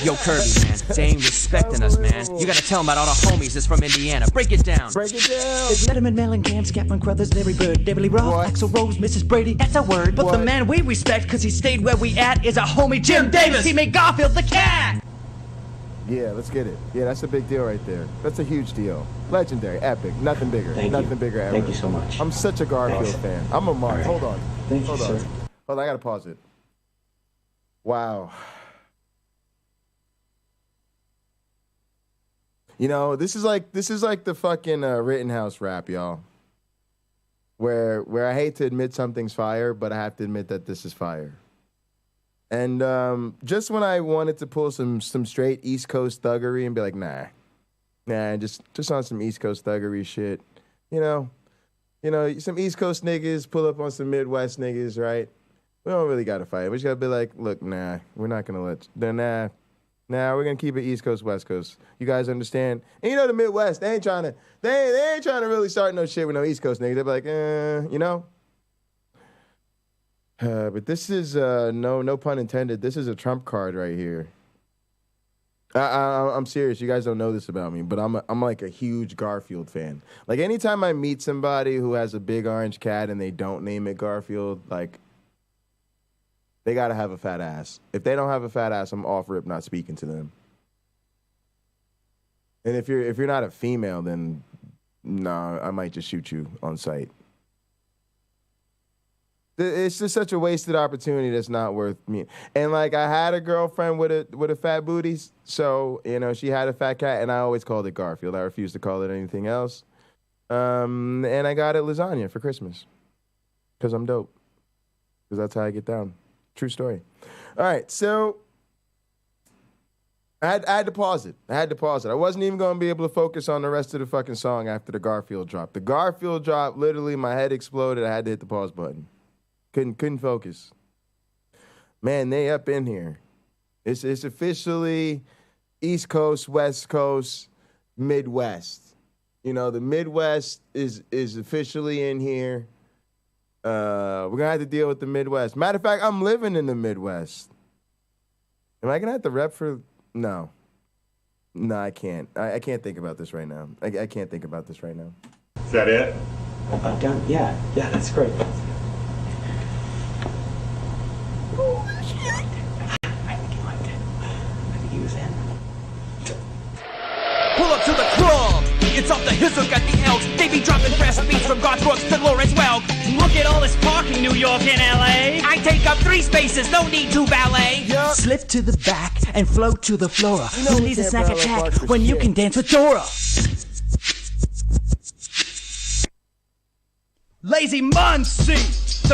Yo, Kirby, man, they ain't respecting us, man. You gotta tell them about all the homies that's from Indiana. Break it down. It's Letterman, Mellencamp, Scatman, Crothers, Larry Bird, Beverly Roth, Axl Rose, Mrs. Brady. That's a word. But the man we respect, cause he stayed where we at, is a homie Jim Davis. He made Garfield the cat. Yeah, let's get it. Yeah, that's a big deal right there. That's a huge deal. Legendary, epic, nothing bigger. Nothing bigger ever. Thank you so much. I'm such a Garfield fan. I'm a Mark. Right. Hold on. Thank you, sir. Hold on, I gotta pause it. Wow. You know, this is like the fucking Rittenhouse rap, y'all. Where I hate to admit something's fire, but I have to admit that this is fire. And just when I wanted to pull some straight East Coast thuggery and be like, nah, just on some East Coast thuggery shit, you know, some East Coast niggas pull up on some Midwest niggas, right? We don't really gotta fight. We just gotta be like, look, nah, we're not gonna let you. Nah, we're gonna keep it East Coast, West Coast. You guys understand? And you know the Midwest, they ain't trying to really start no shit with no East Coast niggas. They'll be like, you know. But this is no pun intended. This is a trump card right here. I'm serious. You guys don't know this about me, but I'm like a huge Garfield fan. Like anytime I meet somebody who has a big orange cat and they don't name it Garfield, like they gotta have a fat ass. If they don't have a fat ass, I'm off rip not speaking to them. And if you're not a female, then nah, I might just shoot you on sight. It's just such a wasted opportunity that's not worth me. And like I had a girlfriend with a fat booty, so you know she had a fat cat, and I always called it Garfield. I refused to call it anything else. And I got it lasagna for Christmas because I'm dope. Because that's how I get down. True story. All right, so I had to pause it. I wasn't even going to be able to focus on the rest of the fucking song after the Garfield drop. The Garfield drop, literally, my head exploded. I had to hit the pause button. Couldn't focus. Man, they up in here. It's officially East Coast, West Coast, Midwest. You know, the Midwest is officially in here. We're gonna have to deal with the Midwest. Matter of fact, I'm living in the Midwest. Am I gonna have to rep for? No, I can't. I can't think about this right now. I can't think about this right now. Is that it? Yeah, that's great. Pull up to the club. It's off the Hizzle at the Elks. They be dropping fresh beats from Garth Brooks to Lawrence Welk. Look at all this parking, New York and LA. I take up 3 spaces, no need to valet. Yep. Slip to the back and float to the flora. Who needs a snack attack when you can dance with Dora? Lazy Muncie,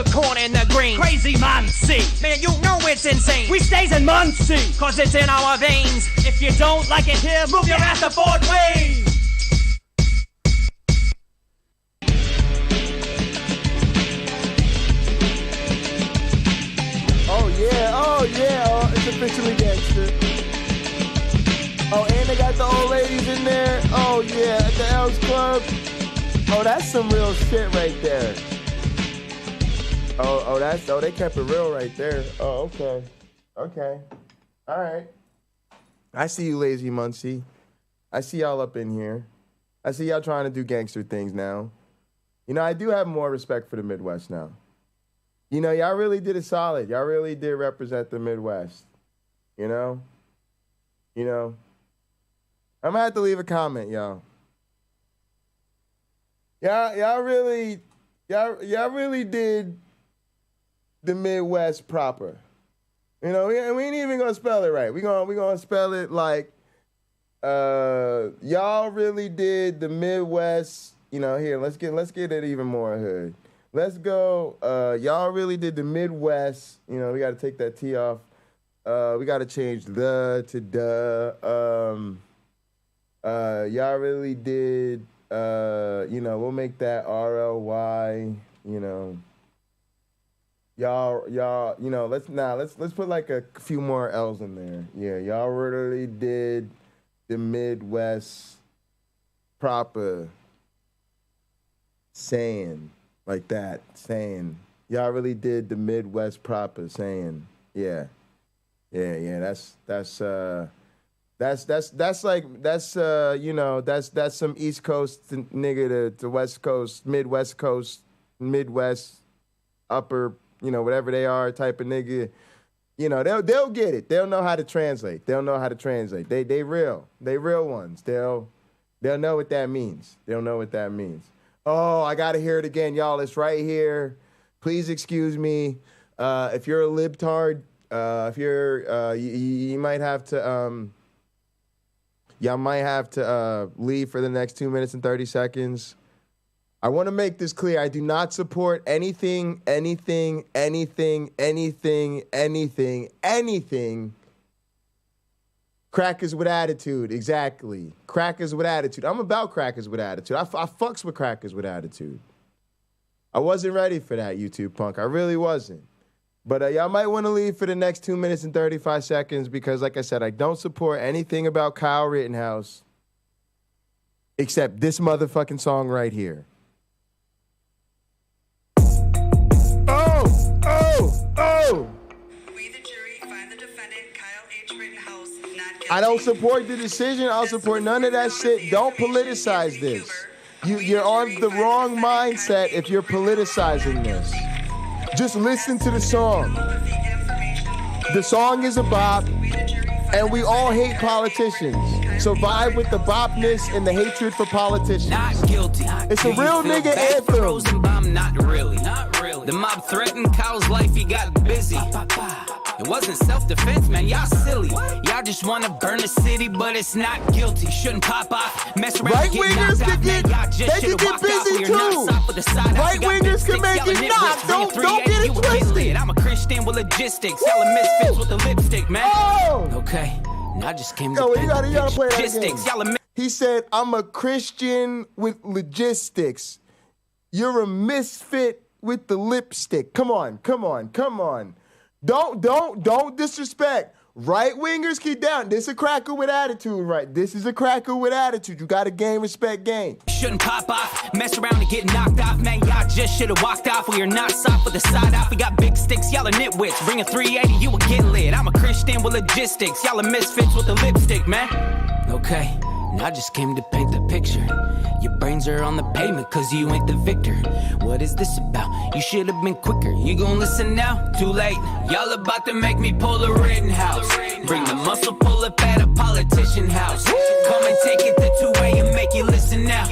the corn and the green. Crazy Muncie. Man, you know it's insane. We stays in Muncie, cause it's in our veins. If you don't like it here, move your ass to Fort Wayne. Oh yeah, it's officially gangster. Oh, and they got the old ladies in there. Oh yeah, at the Elks Club. Oh, that's some real shit right there. Oh, they kept it real right there. Oh, okay. All right. I see you, Lazy Muncie. I see y'all up in here. I see y'all trying to do gangster things now. You know, I do have more respect for the Midwest now. You know, y'all really did it solid. Y'all really did represent the Midwest. You know? I'm gonna have to leave a comment, y'all. Y'all really did the Midwest proper. You know, we ain't even gonna spell it right. We gonna spell it like y'all really did the Midwest. You know, here, let's get it even more hood. Let's go. Y'all really did the Midwest. You know, we got to take that T off. We got to change the to duh. Y'all really did. You know, we'll make that RLY. You know. Y'all. You know, let's put like a few more L's in there. Yeah, y'all really did the Midwest proper. Saying. Like that, saying, y'all really did the Midwest proper, saying, yeah, that's you know, that's some East Coast nigga to West Coast, Midwest, upper, you know, whatever they are type of nigga. You know, they'll get it. They'll know how to translate. They real ones. They'll know what that means. Oh, I got to hear it again, y'all. It's right here. Please excuse me. If you're a libtard, if you're, you might have to, y'all might have to leave for the next 2 minutes and 30 seconds. I want to make this clear. I do not support anything crackers with attitude, exactly. Crackers with attitude. I'm about crackers with attitude. I fucks with crackers with attitude. I wasn't ready for that, YouTube punk. I really wasn't. But y'all might want to leave for the next 2 minutes and 35 seconds because, like I said, I don't support anything about Kyle Rittenhouse except this motherfucking song right here. Oh! I don't support the decision. I don't support none of that shit. Don't politicize this. You're on the wrong mindset if you're politicizing this. Just listen to the song. The song is a bop, and we all hate politicians. So vibe with the bopness and the hatred for politicians. Not guilty. It's a real nigga anthem. Rosenbaum, not really. The mob threatened Kyle's life, he got busy. It wasn't self-defense, man, y'all silly. Y'all just want to burn the city, but it's not guilty. Shouldn't pop off, mess around and get knocked out, man. Y'all just should have walked out for your knocks off with the side. Right-wingers can make you knock. Don't get it twisted. I'm a Christian with logistics. Y'all are misfits with the lipstick, man. Oh! Okay, I just came to you gotta play that again. He said, I'm a Christian with logistics. You're a misfit with the lipstick. Come on. Don't disrespect. Right-wingers keep down. This is a cracker with attitude, right? This is a cracker with attitude. You gotta gain respect, Shouldn't pop off, mess around and get knocked off, man. Y'all just should have walked off when you're not soft with the side off. We got big sticks, y'all are nitwits. Bring a 380, you will get lit. I'm a Christian with logistics. Y'all are misfits with the lipstick, man. Okay, and I just came to paint the picture. Your brains are on the pavement cause you ain't the victor. What is this about? You should have been quicker. You gon' listen now? Too late. Y'all about to make me pull a Rittenhouse. Bring the muscle, pull up at a politician house. Come and take it the 2-way and make you listen now.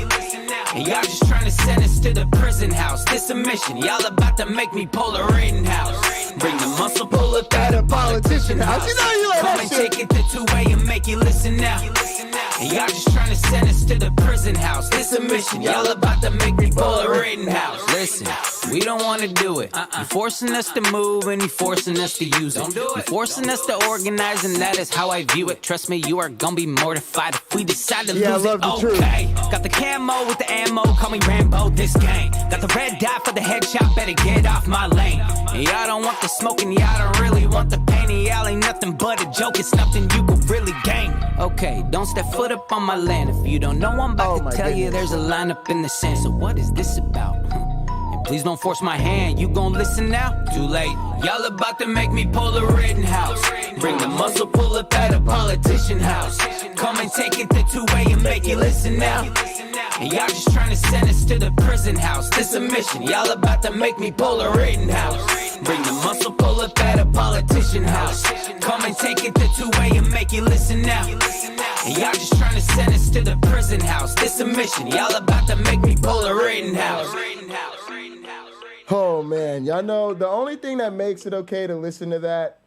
And y'all just trying to send us to the prison house. This a mission. Y'all about to make me pull a Rittenhouse. Bring the muscle, pull up at a politician house. You know you like Come that and shit. take it the 2-way and make you listen now. And y'all just trying to send us to the prison house. This a mission. Y'all about to make me pull a Rittenhouse. Listen, We don't wanna do it. You're forcing us to move and you're forcing us to use it. You're forcing us to organize, and that is how I view it. Trust me, you are gonna be mortified if we decide to lose it. Okay, got the camo with the ammo, call me Rambo this game. Got the red dot for the headshot, better get off my lane. And y'all don't want the smoke and y'all don't really want the pain. And y'all ain't nothing but a joke, it's nothing you can really gain. Okay, don't step foot up on my land. If you don't know, I'm about to tell you there's a line up in the sand. So what is this about? And please don't force my hand, you gon' listen now? Too late, y'all about to make me pull a Rittenhouse. Bring the muscle, pull up at a politician house. Come and take it the two-way and make you listen now. And y'all just trying to send us to the prison house. This a mission, y'all about to make me pull a Rittenhouse. Bring the muscle, pull up at a politician house. Come and take it the two-way and make you listen now. And y'all just trying to send us to the prison house. This a mission, y'all about to make me pull a Rittenhouse. Oh man, y'all know the only thing that makes it okay to listen to that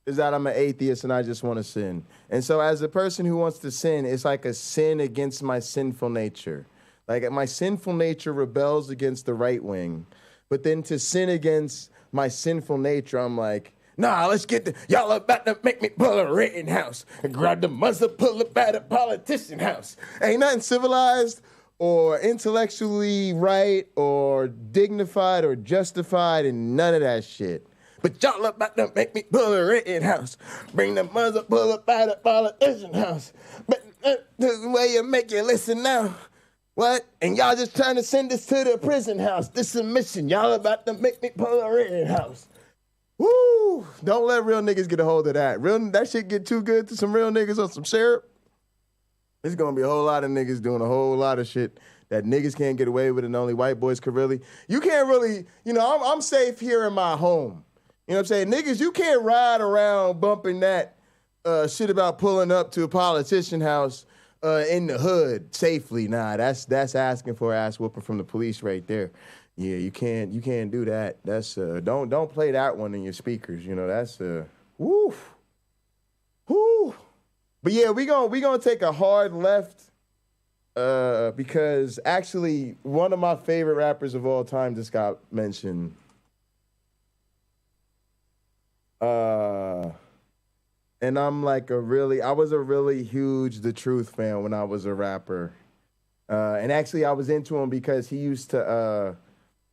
is that I'm an atheist and I just want to sin. And so as a person who wants to sin, it's like a sin against my sinful nature. Like my sinful nature rebels against the right wing. But then to sin against my sinful nature, I'm like, nah, let's get the, y'all about to make me pull a Rittenhouse and grab the muzzle, pull it at a politician house. Ain't nothing civilized or intellectually right or dignified or justified and none of that shit. But y'all about to make me pull a Rittenhouse. Bring the muzzle, pull up at a politician house. But the way you make you listen now. What? And y'all just trying to send us to the prison house. This is a mission. Y'all about to make me pull a Rittenhouse. Woo! Don't let real niggas get a hold of that. That shit get too good to some real niggas on some syrup. There's gonna be a whole lot of niggas doing a whole lot of shit that niggas can't get away with and only white boys could really. You can't really, you know, I'm safe here in my home. You know what I'm saying? Niggas, you can't ride around bumping that shit about pulling up to a politician house in the hood safely. Nah, that's asking for ass whooping from the police right there. Yeah, you can't do that. That's don't play that one in your speakers. You know, that's woo. But yeah, we gonna take a hard left because actually one of my favorite rappers of all time just got mentioned. And I'm like I was a really huge The Truth fan when I was a rapper. And actually I was into him because he used to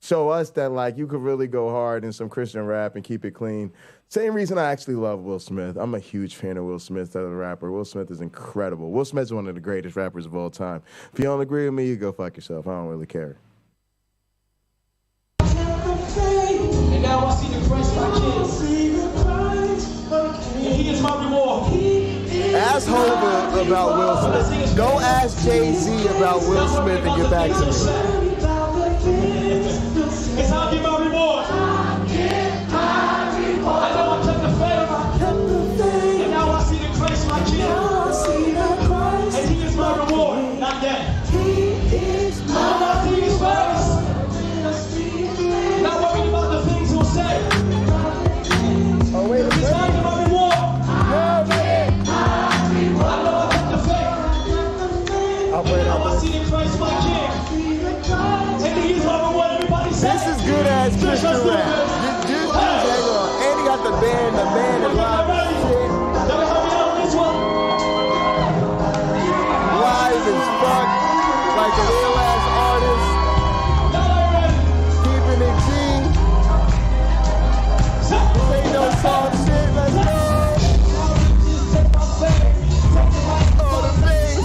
show us that like you could really go hard in some Christian rap and keep it clean. Same reason I actually love Will Smith. I'm a huge fan of Will Smith as a rapper. Will Smith is incredible. Will Smith is one of the greatest rappers of all time. If you don't agree with me, you go fuck yourself. I don't really care. And now I see the Christ my kids. And he is my reward. Ask Hova about Will Smith. Go ask Jay-Z about Will Smith and get back to me. It's how I get my reward. I know I took the faith. And now I see the Christ my king. And he is my reward. Not that. I'm not seeing his face. Not worried about the things he'll say. Oh, wait a minute. It's how I get my reward. I know I took the faith. And now I see the Christ my king. And he is my reward. Everybody say. This is good ass Christian rap. And he got the band is live as shit. Live as fuck. Like a real ass artist. Keeping it clean. This ain't no soft shit. Let's go. Oh, the bass.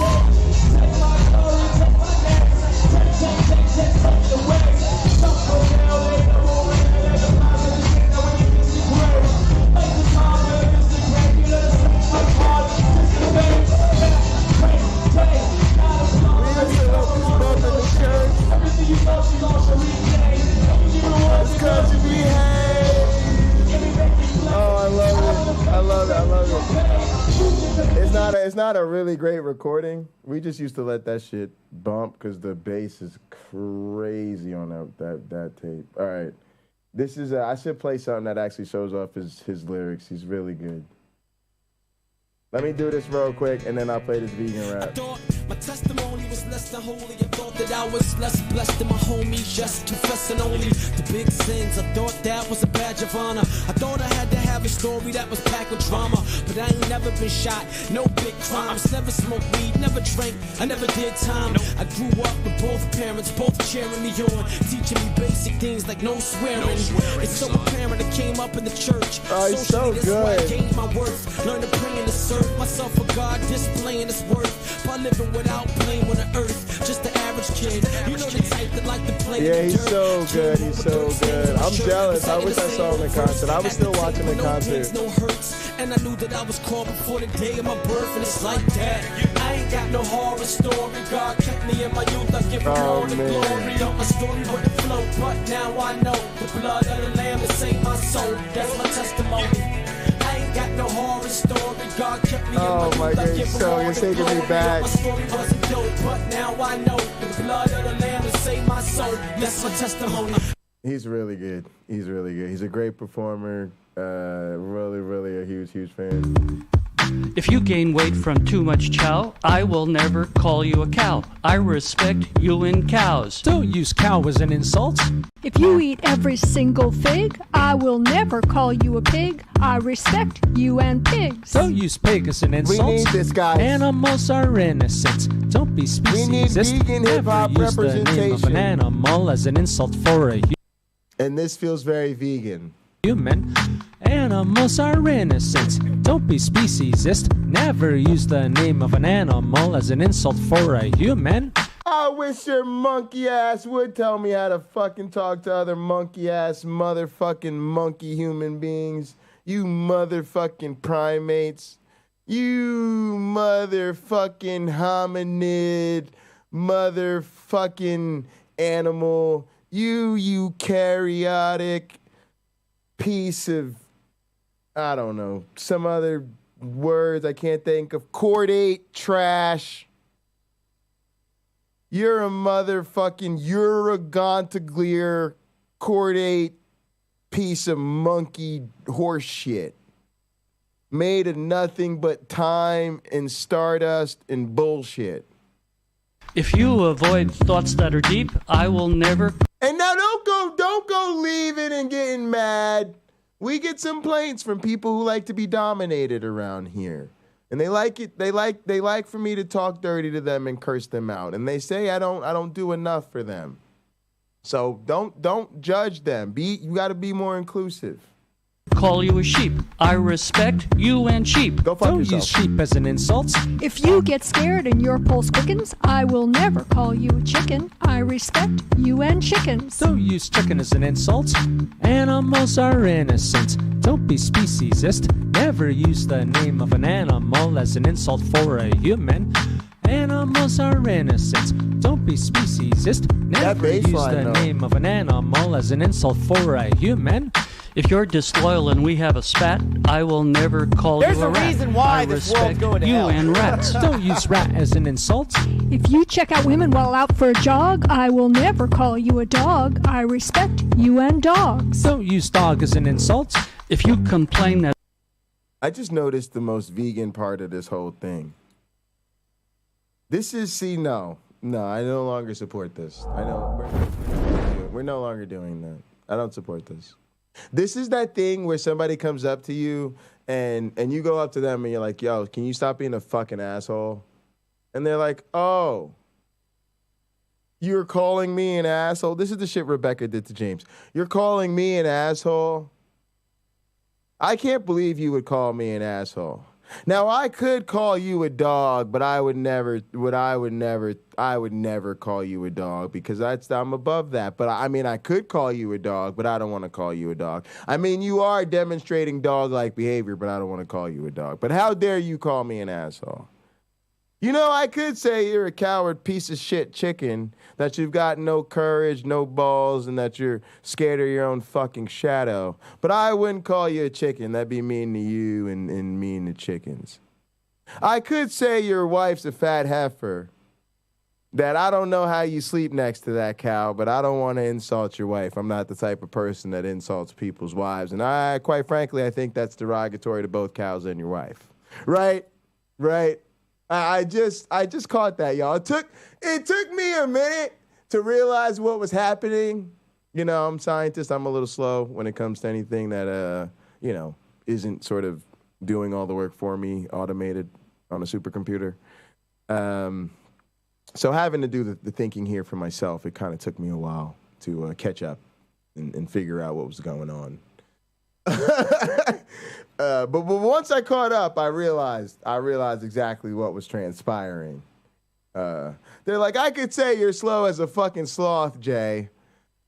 It's not a really great recording. We just used to let that shit bump because the bass is crazy on that tape. All right, this is I should play something that actually shows off his lyrics. He's really good. Let me do this real quick, and then I'll play this vegan rap. My testimony was less than holy. I thought that I was less blessed than my homies, just confessing only the big sins. I thought that was a badge of honor. I thought I had to have a story that was packed with drama, but I ain't never been shot, no big crimes. Never smoked weed, never drank, I never did time. I grew up with both parents, both cheering me on, teaching me basic things like no swearing. It's so apparent I came up in the church. Oh, he's so That's where I good. gained my worth. Learn to pray and to serve myself for God, displaying His worth. By living without blame on the earth, just the average kid. You know the type that like to play. Yeah, in the he's dirt. so good. He's so good. I'm jealous. I wish I saw him in concert. I was still watching the concert. No hurts, and I knew that I was called before the day of my birth, and it's like that. I ain't got no horror story. God kept me in my youth. I give Him all the glory. Thought my story wouldn't flow, but now I know the blood of the Lamb has saved my soul. That's my testimony. I ain't got no horror story. God kept me in my youth. my God, so you're taking me back. My story wasn't dope, but now I know the blood of the Lamb has saved my soul. That's my testimony. He's really good. He's really good. He's a great performer. Really, really a huge, huge fan. If you gain weight from too much chow, I will never call you a cow. I respect you and cows. Don't use cow as an insult. If you eat every single fig, I will never call you a pig. I respect you and pigs. Don't use pig as an insult. We need this, guys. Animals are innocent. Don't be speciesist. We need vegan hip-hop Never use the name of representation. an animal as an insult for a And this feels very vegan. human. Animals are innocent. Don't be speciesist. Never use the name of an animal as an insult for a human. I wish your monkey ass would tell me how to fucking talk to other monkey ass motherfucking monkey human beings. You motherfucking primates. You motherfucking hominid. Motherfucking animal. You eukaryotic piece of, I don't know, some other words I can't think of. Chordate trash. You're a motherfucking urogontaglier chordate piece of monkey horse shit. Made of nothing but time and stardust and bullshit. If you avoid thoughts that are deep, I will never. And now don't go leaving and getting mad. We get some complaints from people who like to be dominated around here. And they like it. They like for me to talk dirty to them and curse them out. And they say I don't do enough for them. So don't judge them. You got to be more inclusive. Call you a sheep. I respect you and sheep. Go fuck Don't yourself. use sheep as an insult. If you get scared and your pulse quickens, I will never call you a chicken. I respect you and chickens. Don't use chicken as an insult. Animals are innocent. Don't be speciesist. Never use the name of an animal as an insult for a human. Animals are innocent. Don't be speciesist. Never use the name of an animal as an insult for a human. If you're disloyal and we have a spat, I will never call There's you a a rat. reason why I this respect world's going to you hell. and rats. Don't use rat as an insult. If you check out women while out for a jog, I will never call you a dog. I respect you and dogs. Don't use dog as an insult. If you complain that I just noticed the most vegan part of this whole thing. This is, no, I no longer support this. I know, we're no longer doing that. I don't support this. This is that thing where somebody comes up to you and you go up to them and you're like, yo, can you stop being a fucking asshole? And they're like, oh, you're calling me an asshole? This is the shit Rebecca did to James. You're calling me an asshole? I can't believe you would call me an asshole. Now I could call you a dog, but I would never call you a dog because I'm above that. But I mean, I could call you a dog, but I don't want to call you a dog. I mean, you are demonstrating dog-like behavior, but I don't want to call you a dog. But how dare you call me an asshole? You know, I could say you're a coward piece of shit chicken, that you've got no courage, no balls, and that you're scared of your own fucking shadow. But I wouldn't call you a chicken. That'd be mean to you and mean to chickens. I could say your wife's a fat heifer, that I don't know how you sleep next to that cow, but I don't want to insult your wife. I'm not the type of person that insults people's wives. And quite frankly, I think that's derogatory to both cows and your wife. Right? I just caught that, y'all. It took me a minute to realize what was happening. You know, I'm a scientist. I'm a little slow when it comes to anything that, you know, isn't sort of doing all the work for me, automated on a supercomputer. So having to do the thinking here for myself, it kind of took me a while to catch up and figure out what was going on. But once I caught up, I realized exactly what was transpiring. They're like, I could say you're slow as a fucking sloth, Jay.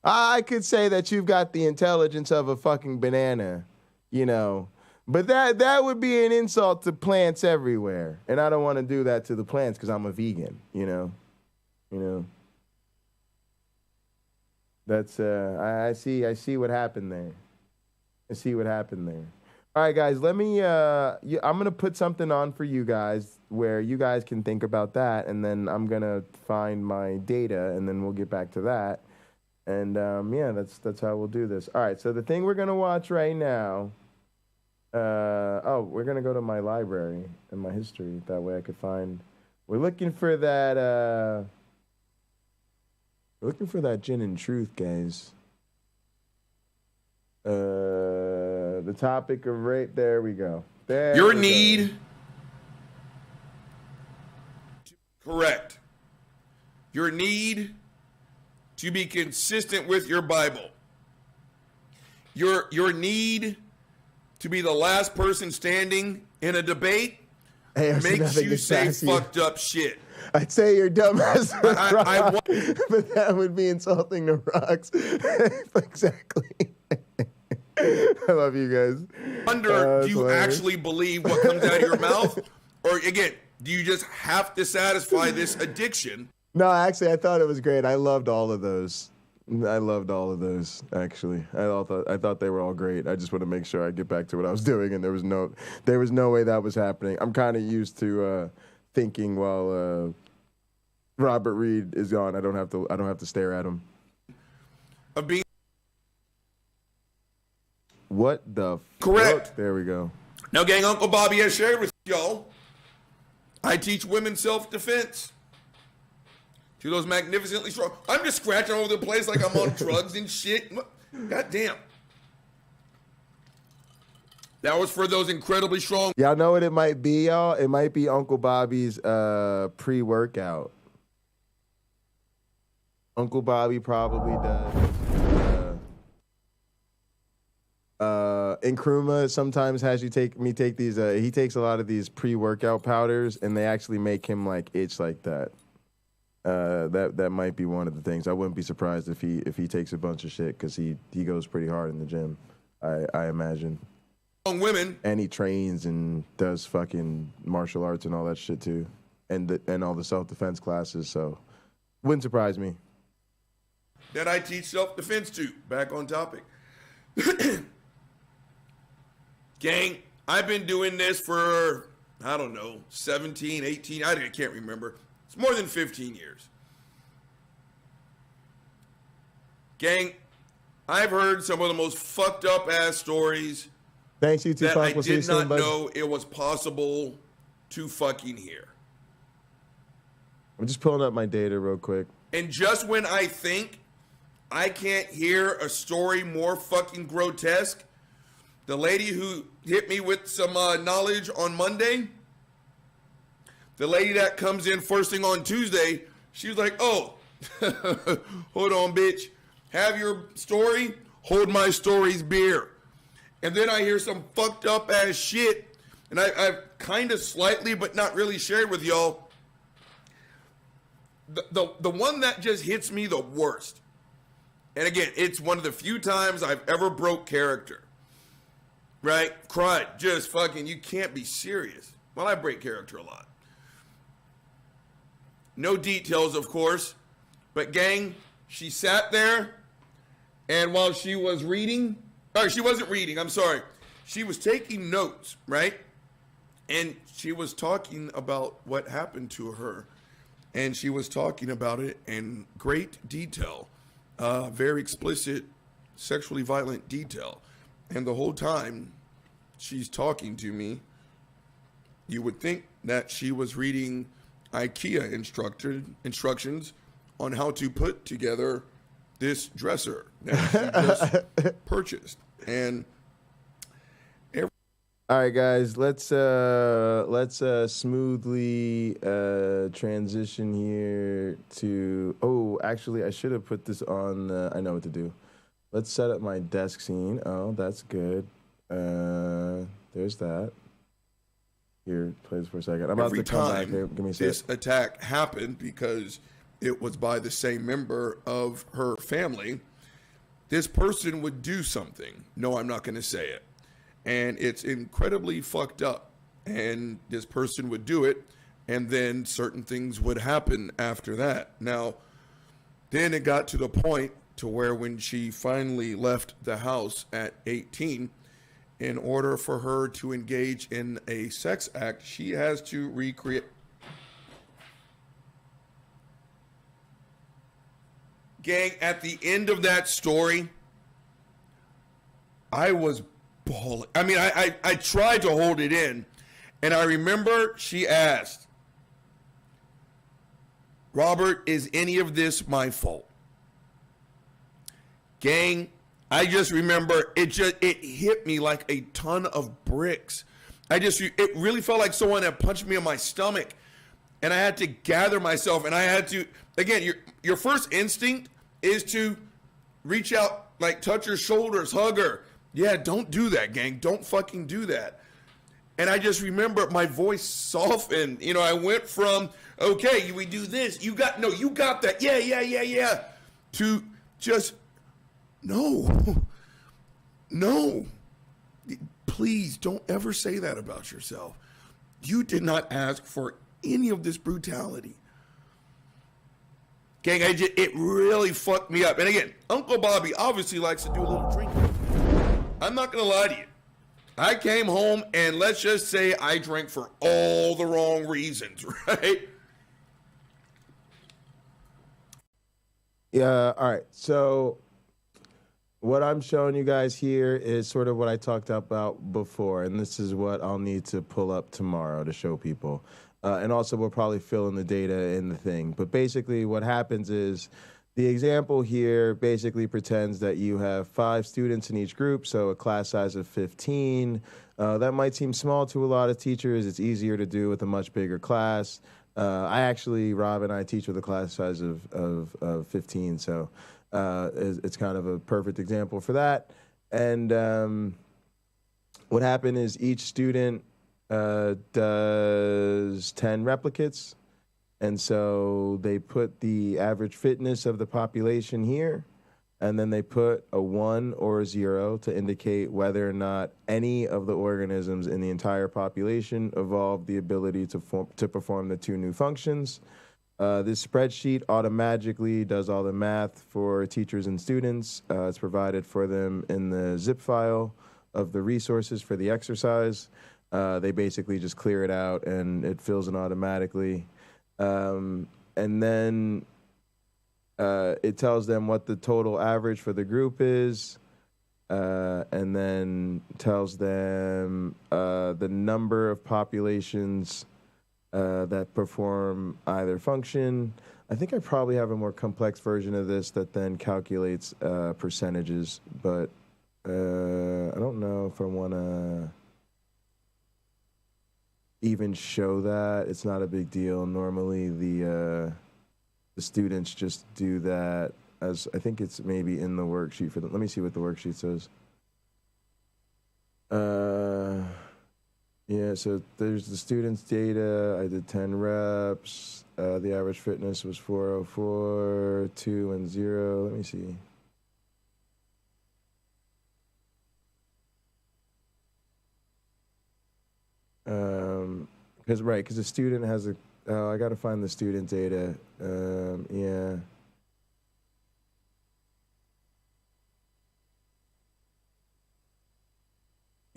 I could say that you've got the intelligence of a fucking banana, you know. But that would be an insult to plants everywhere. And I don't want to do that to the plants because I'm a vegan, you know. That's I see what happened there. All right, guys, let me I'm going to put something on for you guys where you guys can think about that, and then I'm going to find my data, and then we'll get back to that. And yeah, that's how we'll do this. All right, so the thing we're going to watch right now, we're going to go to my library and my history. That way I could find, we're looking for that gin and truth, guys. The topic of rape, there we go. Your need, correct. Your need to be consistent with your Bible. Your need to be the last person standing in a debate makes you say fucked up shit. I'd say you're dumb as a rock, but that would be insulting to rocks. Exactly. I love you guys. Do you actually believe what comes out of your mouth? Or again, do you just have to satisfy this addiction? No, actually, I thought it was great. I loved all of those. Actually. I thought they were all great. I just want to make sure I get back to what I was doing, and there was no way that was happening. I'm kind of used to thinking while Robert Reed is gone. I don't have to stare at him. What the correct? Fuck? There we go. Now, gang, Uncle Bobby has shared with y'all. I teach women self-defense. To those magnificently strong. I'm just scratching all over the place like I'm on drugs and shit. God damn. That was for those incredibly strong. Y'all know what it might be, y'all? It might be Uncle Bobby's pre-workout. Uncle Bobby probably does. Nkrumah sometimes has you take these. He takes a lot of these pre-workout powders, and they actually make him like itch like that. That might be one of the things. I wouldn't be surprised if he takes a bunch of shit because he goes pretty hard in the gym. I imagine. Women. And he trains and does fucking martial arts and all that shit too, and all the self-defense classes. So, wouldn't surprise me. That I teach self-defense to. Back on topic. Gang, I've been doing this for, I don't know, 17, 18, I can't remember. It's more than 15 years. Gang, I've heard some of the most fucked up ass stories. Thanks, you too. That I did not know it was possible to fucking hear. I'm just pulling up my data real quick. And just when I think I can't hear a story more fucking grotesque, the lady who hit me with some knowledge on Monday, the lady that comes in first thing on Tuesday, she was like, oh, hold on, bitch. Have your story, hold my story's beer. And then I hear some fucked up ass shit, and I've kind of slightly but not really shared with y'all. The one that just hits me the worst, and again, it's one of the few times I've ever broke character. Right? Cried. Just fucking, you can't be serious. Well, I break character a lot. No details, of course. But gang, she sat there, and while she was reading, she wasn't reading, I'm sorry. She was taking notes, right? And she was talking about what happened to her. And she was talking about it in great detail. Very explicit, sexually violent detail. And the whole time she's talking to me, you would think that she was reading IKEA instructions on how to put together this dresser that she just purchased. And all right, guys, let's smoothly transition here to. Oh, actually, I should have put this on. I know what to do. Let's set up my desk scene. Oh, that's good. There's that. Here, play this for a second. I'm about to come back. Here, give me a second. This attack happened because it was by the same member of her family. This person would do something. No, I'm not going to say it. And it's incredibly fucked up. And this person would do it, and then certain things would happen after that. Now, then it got to the point to where when she finally left the house at 18, in order for her to engage in a sex act, she has to recreate. Gang, at the end of that story, I was bawling. I mean, I tried to hold it in, and I remember she asked, Robert, is any of this my fault? Gang, I just remember it hit me like a ton of bricks. It really felt like someone had punched me in my stomach, and I had to gather myself, and I had to, again, your first instinct is to reach out, like touch her shoulders, hug her. Yeah, don't do that, gang. Don't fucking do that. And I just remember my voice softened. You know, I went from, okay, we do this. You got that. Yeah. To just, no. Please don't ever say that about yourself. You did not ask for any of this brutality. Gang, it really fucked me up. And again, Uncle Bobby obviously likes to do a little drinking. I'm not going to lie to you. I came home and let's just say I drank for all the wrong reasons, right? Yeah, all right. So what I'm showing you guys here is sort of what I talked about before, and this is what I'll need to pull up tomorrow to show people. And also we'll probably fill in the data in the thing. But basically what happens is the example here basically pretends that you have 5 students in each group, so a class size of 15. That might seem small to a lot of teachers. It's easier to do with a much bigger class. Rob and I teach with a class size of 15, so it's kind of a perfect example for that. And what happened is each student does 10 replicates. And so they put the average fitness of the population here, and then they put a 1 or a 0 to indicate whether or not any of the organisms in the entire population evolved the ability to perform the 2 new functions. This spreadsheet automatically does all the math for teachers and students. It's provided for them in the zip file of the resources for the exercise. They basically just clear it out, and it fills in automatically. And then it tells them what the total average for the group is, and then tells them the number of populations that perform either function. I think I probably have a more complex version of this that then calculates percentages, but I don't know if I want to even show that. It's not a big deal. Normally the students just do that as, I think it's maybe in the worksheet for them. Let me see what the worksheet says. Yeah, so there's the students' data. I did 10 reps. The average fitness was 404, 2 and 0. Let me see. Because the student has a, I got to find the student data. Yeah.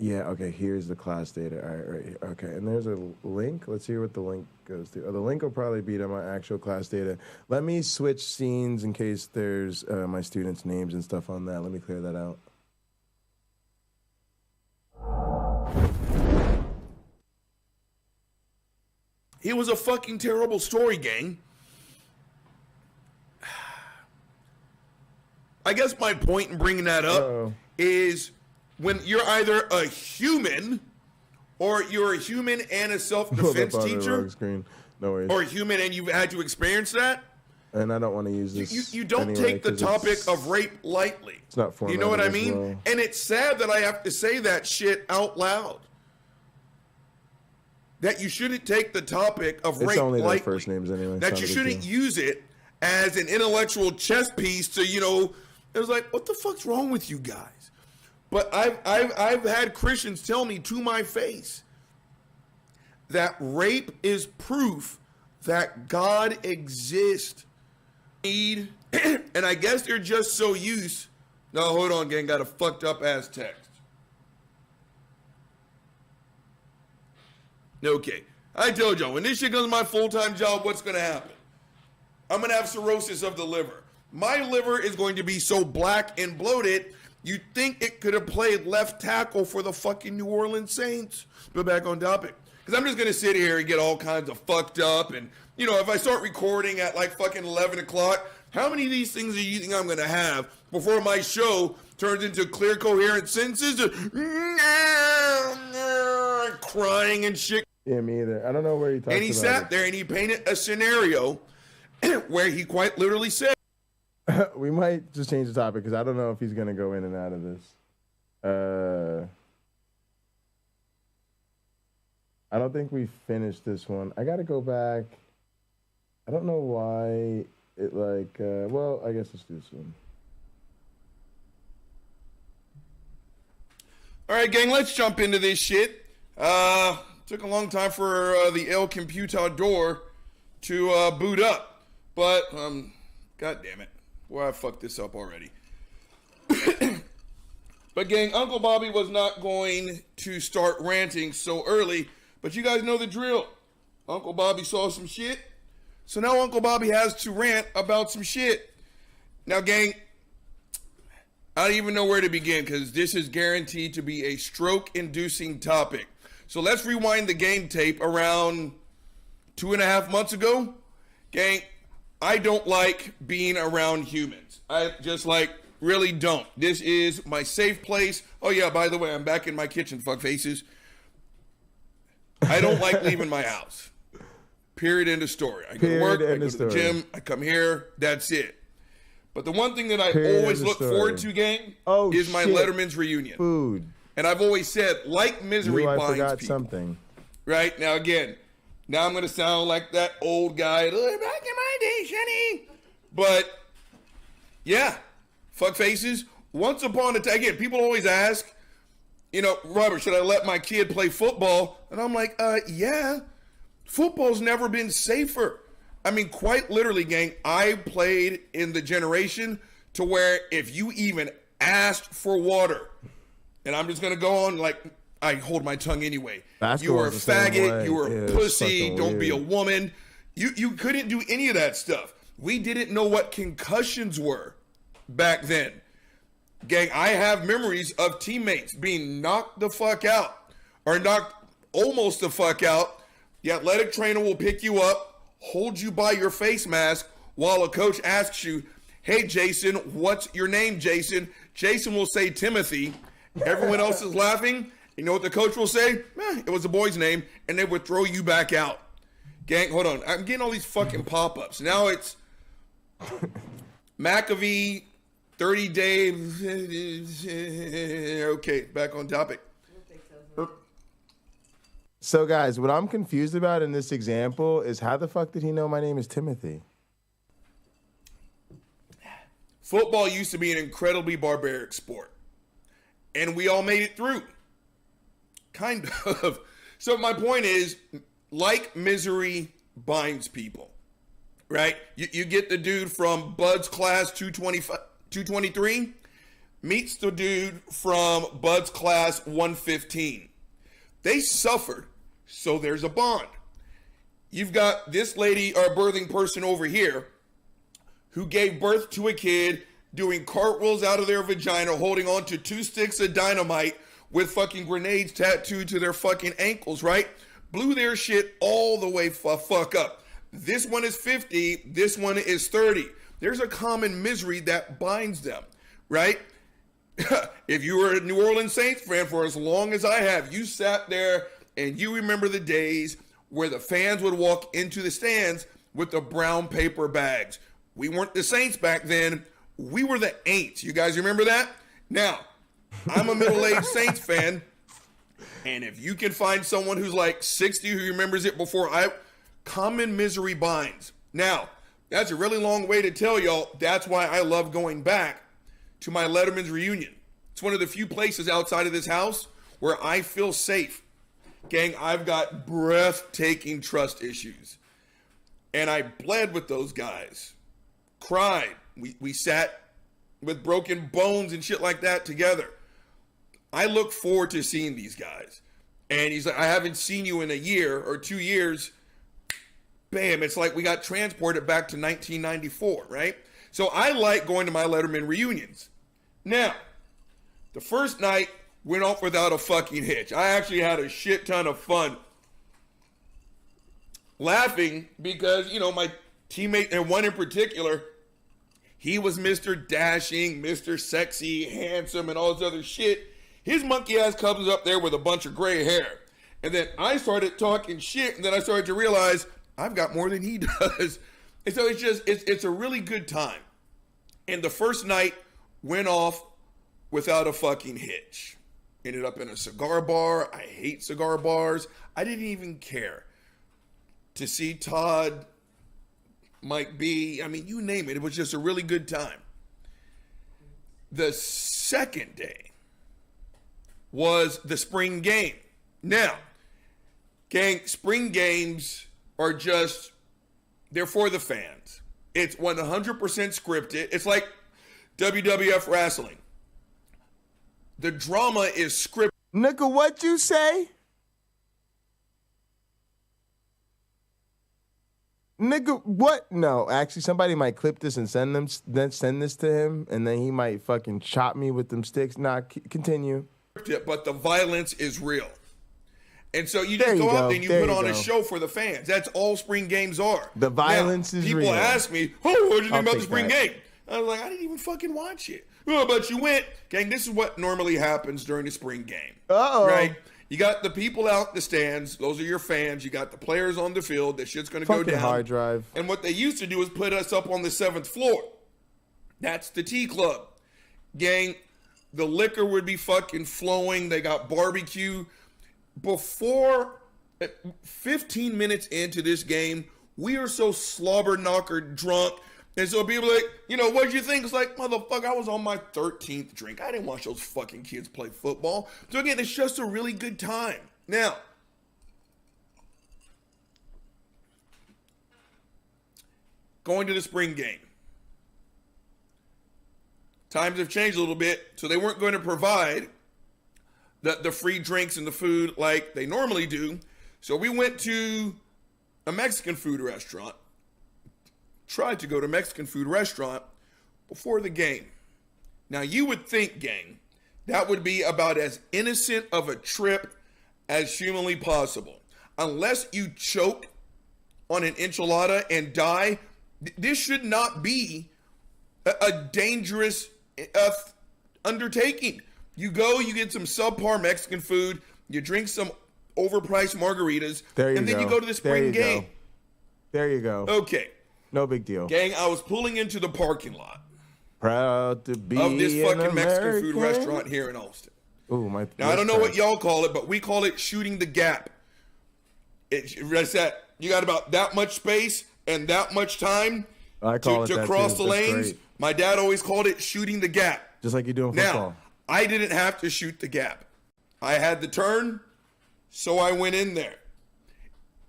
Yeah, okay, here's the class data. All right, okay, and there's a link. Let's see what the link goes to. The link will probably be to my actual class data. Let me switch scenes in case there's my students' names and stuff on that. Let me clear that out. It was a fucking terrible story, gang. I guess my point in bringing that up is when you're either a human or you're a human and a self-defense teacher, no worries, or a human and you've had to experience that. And I don't want to use this. You don't take the topic of rape lightly. It's not formatted. You know what I mean? Well. And it's sad that I have to say that shit out loud. That you shouldn't take the topic of rape only lightly. their first names anyway. That you shouldn't use it as an intellectual chess piece to, you know, it was like, what the fuck's wrong with you guys? But I've had Christians tell me to my face that rape is proof that God exists. And I guess they're just so used. No, hold on, gang. Got a fucked up ass text. Okay. I told y'all, when this shit comes to my full-time job, what's going to happen? I'm going to have cirrhosis of the liver. My liver is going to be so black and bloated, you'd think it could have played left tackle for the fucking New Orleans Saints. But back on topic. Because I'm just going to sit here and get all kinds of fucked up. And, you know, if I start recording at like fucking 11 o'clock, how many of these things are you think I'm going to have before my show turns into clear, coherent sentences? Crying and shit. Yeah, me either. I don't know where he talks about it. And he sat there and he painted a scenario where he quite literally said, we might just change the topic because I don't know if he's going to go in and out of this. I don't think we finished this one. I got to go back. I don't know why it like, well, I guess let's do this one. All right, gang, let's jump into this shit. Took a long time for the El Computador to boot up. But, god damn it. Boy, I fucked this up already. But, gang, Uncle Bobby was not going to start ranting so early. But you guys know the drill. Uncle Bobby saw some shit. So now Uncle Bobby has to rant about some shit. Now, gang, I don't even know where to begin because this is guaranteed to be a stroke-inducing topic. So let's rewind the game tape around 2.5 months ago. Gang, I don't like being around humans. I just really don't. This is my safe place. Oh yeah, by the way, I'm back in my kitchen, fuck faces. I don't like leaving my house. Period, end of story. I go to work, I go to the gym, I come here, that's it. But the one thing that I always look forward to, gang, is my Letterman's reunion. Food. And I've always said, like misery binds people. I forgot something. Right? Now, again, now I'm going to sound like that old guy. Back in my day, Shani. But, yeah. Fuck faces. Once upon a time, again, people always ask, you know, Robert, should I let my kid play football? And I'm like, yeah. Football's never been safer. I mean, quite literally, gang, I played in the generation to where if you even asked for water, and I'm just going to go on like I hold my tongue anyway. You were a faggot, you were a pussy, don't be a woman. You couldn't do any of that stuff. We didn't know what concussions were back then. Gang, I have memories of teammates being knocked the fuck out or knocked almost the fuck out. The athletic trainer will pick you up, hold you by your face mask while a coach asks you, hey, Jason, what's your name, Jason? Jason will say Timothy. Everyone else is laughing. You know what the coach will say? It was a boy's name, and they would throw you back out. Gang, hold on. I'm getting all these fucking pop-ups. Now it's McAfee, 30 days. Okay, back on topic. So, guys, what I'm confused about in this example is how the fuck did he know my name is Timothy? Football used to be an incredibly barbaric sport. And we all made it through. Kind of. So my point is, like misery binds people, right? You get the dude from Bud's class 223, meets the dude from Bud's class 115. They suffered, so there's a bond. You've got this lady or birthing person over here who gave birth to a kid doing cartwheels out of their vagina, holding on to 2 sticks of dynamite with fucking grenades tattooed to their fucking ankles, right? blew their shit all the way fuck up. This one is 50, this one is 30. There's a common misery that binds them, right? If you were a New Orleans Saints fan for as long as I have, you sat there and you remember the days where the fans would walk into the stands with the brown paper bags. We weren't the Saints back then. We were the Aints. You guys remember that? Now, I'm a middle-aged Saints fan, and if you can find someone who's like 60 who remembers it before common misery binds. Now, that's a really long way to tell y'all that's why I love going back to my Letterman's reunion. It's one of the few places outside of this house where I feel safe. Gang, I've got breathtaking trust issues. And I bled with those guys. Cried. We sat with broken bones and shit like that together. I look forward to seeing these guys. And he's like, I haven't seen you in a year or 2 years. Bam, it's like we got transported back to 1994, right? So I like going to my Letterman reunions. Now, the first night went off without a fucking hitch. I actually had a shit ton of fun laughing because, you know, my teammate, and one in particular, he was Mr. Dashing, Mr. Sexy, handsome, and all this other shit. His monkey ass comes up there with a bunch of gray hair. And then I started talking shit, and then I started to realize I've got more than he does. And so it's a really good time. And the first night went off without a fucking hitch. Ended up in a cigar bar. I hate cigar bars. I didn't even care. To see Todd, Mike B, I mean, you name it. It was just a really good time. The second day was the spring game. Now, gang, spring games are just, they're for the fans. It's 100% scripted. It's like WWF wrestling. The drama is scripted. Nigga, what you say? Nigga, what? No, actually, somebody might clip this and send this to him, and then he might fucking chop me with them sticks. Nah, continue. But the violence is real. And so you just go out there and you put on a show for the fans. That's all spring games are. The violence is real. People ask me, oh, what did you think about the spring game? I was like, I didn't even fucking watch it. Oh, but you went. Gang, this is what normally happens during the spring game. Uh-oh. Right? You got the people out in the stands. Those are your fans. You got the players on the field. That shit's going to go down. Hard drive. And what they used to do is put us up on the 7th floor. That's the Tea Club. Gang, the liquor would be fucking flowing. They got barbecue. Before 15 minutes into this game, we are so slobber knocker drunk. And so people are like, you know, what'd you think? It's like, motherfucker, I was on my 13th drink. I didn't watch those fucking kids play football. So again, it's just a really good time. Now, going to the spring game. Times have changed a little bit, so they weren't going to provide the free drinks and the food like they normally do. So we went to a Mexican food restaurant. Tried to go to a Mexican food restaurant before the game. Now you would think, gang, that would be about as innocent of a trip as humanly possible. Unless you choke on an enchilada and die, this should not be a dangerous undertaking. You go, you get some subpar Mexican food, you drink some overpriced margaritas, and then you go to the spring game. There you go. Okay. No big deal. Gang, I was pulling into the parking lot. Proud to be of this fucking Mexican food American restaurant here in Austin. Ooh, my. Now, I don't know what y'all call it, but we call it shooting the gap. It's that you got about that much space and that much time to cross the lanes. My dad always called it shooting the gap. Just like you do in football. Now, I didn't have to shoot the gap. I had the turn, so I went in there.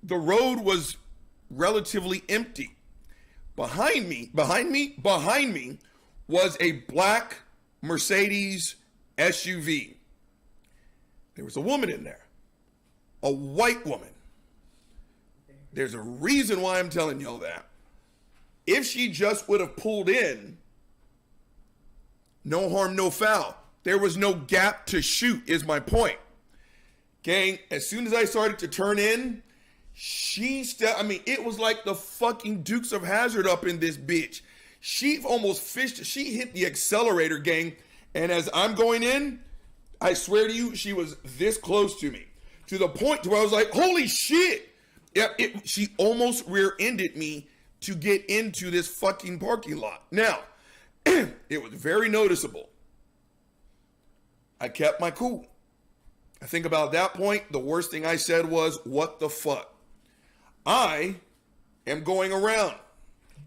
The road was relatively empty. Behind me was a black Mercedes SUV. There was a woman in there, a white woman. There's a reason why I'm telling y'all that. If she just would have pulled in, no harm, no foul. There was no gap to shoot, is my point. Gang, as soon as I started to turn in, it was like the fucking Dukes of Hazzard up in this bitch. She almost fished, she hit the accelerator, gang. And as I'm going in, I swear to you, she was this close to me. To the point where I was like, holy shit. Yeah, she almost rear-ended me to get into this fucking parking lot. Now, it was very noticeable. I kept my cool. I think about that point, the worst thing I said was, what the fuck? I am going around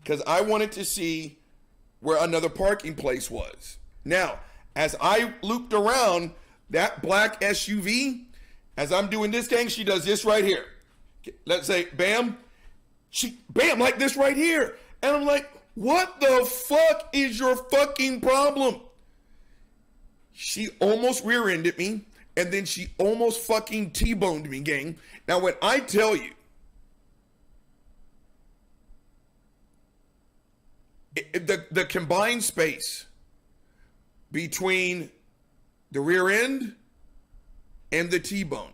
because I wanted to see where another parking place was. Now, as I looped around that black SUV, as I'm doing this, gang, she does this right here. Let's say, bam, bam, like this right here. And I'm like, what the fuck is your fucking problem? She almost rear-ended me, and then she almost fucking T-boned me, gang. Now, when I tell you, the combined space between the rear end and the T-bone.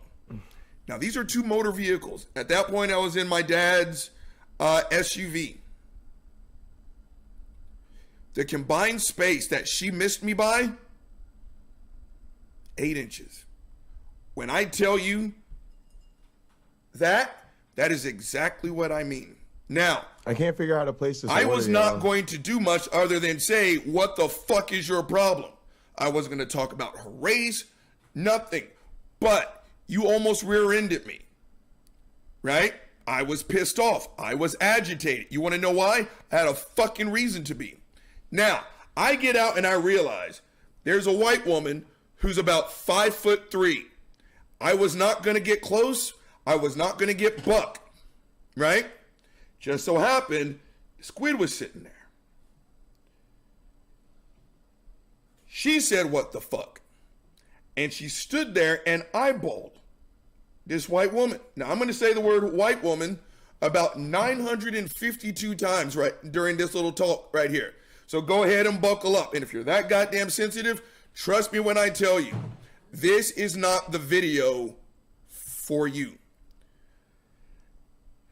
Now, these are two motor vehicles. At that point, I was in my dad's SUV. The combined space that she missed me by, 8 inches. When I tell you that is exactly what I mean. Now, I can't figure out how to place this. I was not going to do much other than say, what the fuck is your problem? I wasn't going to talk about her race, nothing. But you almost rear-ended me, right? I was pissed off. I was agitated. You want to know why? I had a fucking reason to be. Now, I get out and I realize there's a white woman who's about 5'3". I was not going to get close. I was not going to get buck, right? Just so happened, Squid was sitting there. She said, what the fuck? And she stood there and eyeballed this white woman. Now, I'm going to say the word white woman about 952 times right during this little talk right here. So go ahead and buckle up. And if you're that goddamn sensitive, trust me when I tell you, this is not the video for you.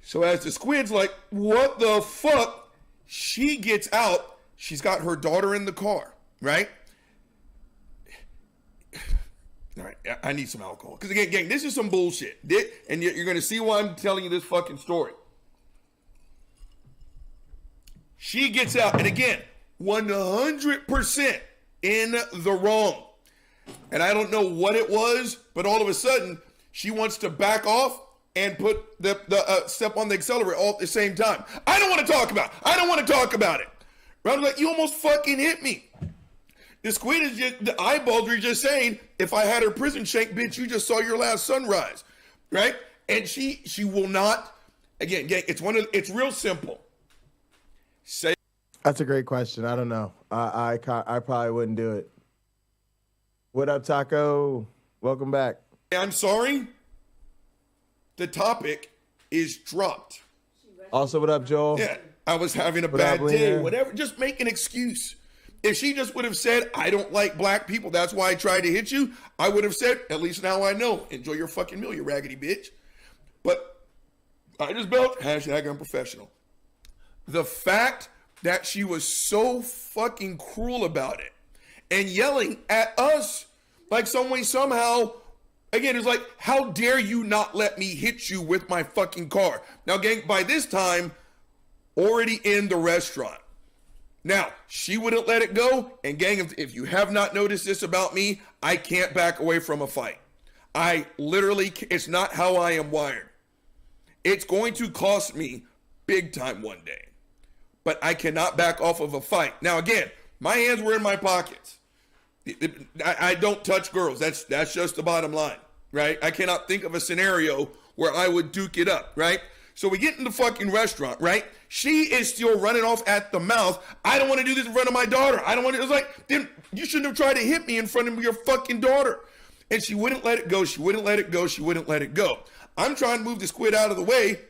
So as the Squid's like, what the fuck? She gets out. She's got her daughter in the car, right? All right, I need some alcohol. Because again, gang, this is some bullshit. And you're going to see why I'm telling you this fucking story. She gets out. And again, 100% in the wrong. And I don't know what it was, but all of a sudden, she wants to back off and put the step on the accelerator all at the same time. I don't want to talk about it. I don't want to talk about it. But I'm like, you almost fucking hit me. The Squid is just, the eyeballs are just saying, if I had her prison shank, bitch, you just saw your last sunrise, right? And she will not, again, it's real simple. Say. That's a great question. I don't know. I probably wouldn't do it. What up, Taco? Welcome back. I'm sorry. The topic is dropped. Also, what up, Joel? Yeah, I was having a What bad up, day, Leanne? whatever. Just make an excuse. If she just would have said, I don't like black people, that's why I tried to hit you, I would have said, at least now I know. Enjoy your fucking meal, you raggedy bitch. But I just built, hashtag unprofessional. The fact that she was so fucking cruel about it and yelling at us like some way, somehow, again, it's like, how dare you not let me hit you with my fucking car? Now, gang, by this time, already in the restaurant. Now, she wouldn't let it go. And gang, if you have not noticed this about me, I can't back away from a fight. I literally, it's not how I am wired. It's going to cost me big time one day. But I cannot back off of a fight. Now, again, my hands were in my pockets. I don't touch girls. That's just the bottom line, right? I cannot think of a scenario where I would duke it up, right? So we get in the fucking restaurant, right? She is still running off at the mouth. I don't want to do this in front of my daughter. I don't want to. It was like, then you shouldn't have tried to hit me in front of your fucking daughter. And she wouldn't let it go. She wouldn't let it go. She wouldn't let it go. I'm trying to move the Squid out of the way,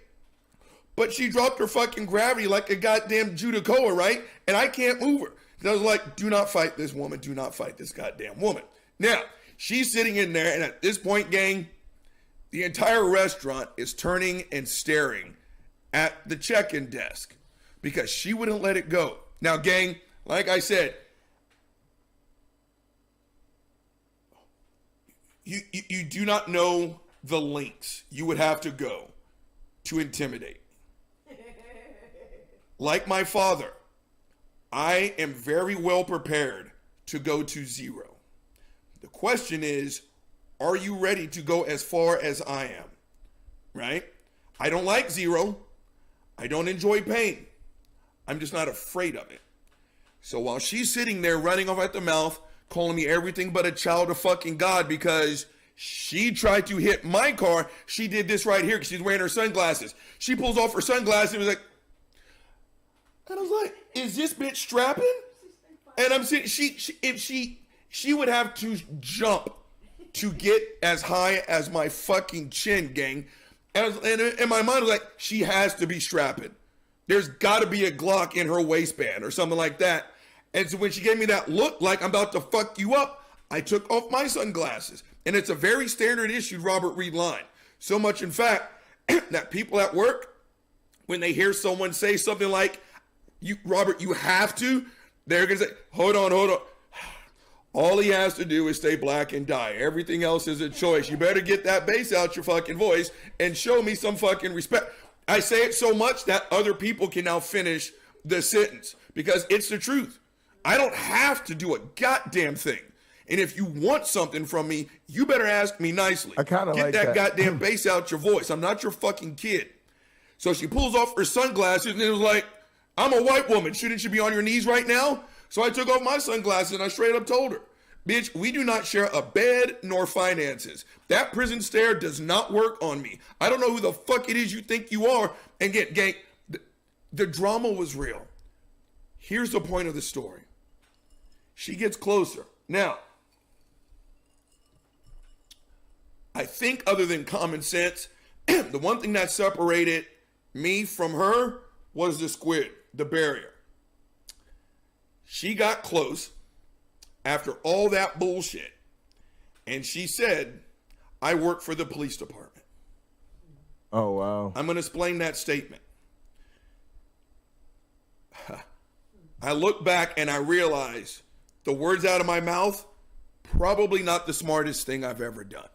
but she dropped her fucking gravity like a goddamn judoka, right? And I can't move her. I was like, do not fight this woman. Do not fight this goddamn woman. Now, she's sitting in there, and at this point, gang, The entire restaurant is turning and staring at the check-in desk because she wouldn't let it go. Now, gang, like I said, you do not know the lengths you would have to go to intimidate. Like my father, I am very well prepared to go to zero. The question is, are you ready to go as far as I am? Right? I don't like zero. I don't enjoy pain. I'm just not afraid of it. So while she's sitting there running off at the mouth, calling me everything but a child of fucking God because she tried to hit my car, she did this right here because she's wearing her sunglasses. She pulls off her sunglasses and was like, and I was like, is this bitch strapping? And I'm saying, she would have to jump to get as high as my fucking chin, gang. And in my mind, I was like, she has to be strapping. There's got to be a Glock in her waistband or something like that. And so when she gave me that look like I'm about to fuck you up, I took off my sunglasses. And it's a very standard issued Robert Reed line. So much, in fact, that people at work, when they hear someone say something like, Robert, you have to, they're going to say, hold on. All he has to do is stay black and die. Everything else is a choice. You better get that bass out your fucking voice and show me some fucking respect. I say it so much that other people can now finish the sentence because it's the truth. I don't have to do a goddamn thing. And if you want something from me, you better ask me nicely. I kind of like that. Get that goddamn Mm. bass out your voice. I'm not your fucking kid. So she pulls off her sunglasses and it was like, I'm a white woman. Shouldn't you be on your knees right now? So I took off my sunglasses and I straight up told her, bitch, we do not share a bed nor finances. That prison stare does not work on me. I don't know who the fuck it is you think you are. And get gang, the drama was real. Here's the point of the story. She gets closer. Now, I think other than common sense, the one thing that separated me from her was the squid, the barrier. She got close after all that bullshit, and she said, I work for the police department. Oh, wow. I'm going to explain that statement. I look back and I realize the words out of my mouth, probably not the smartest thing I've ever done.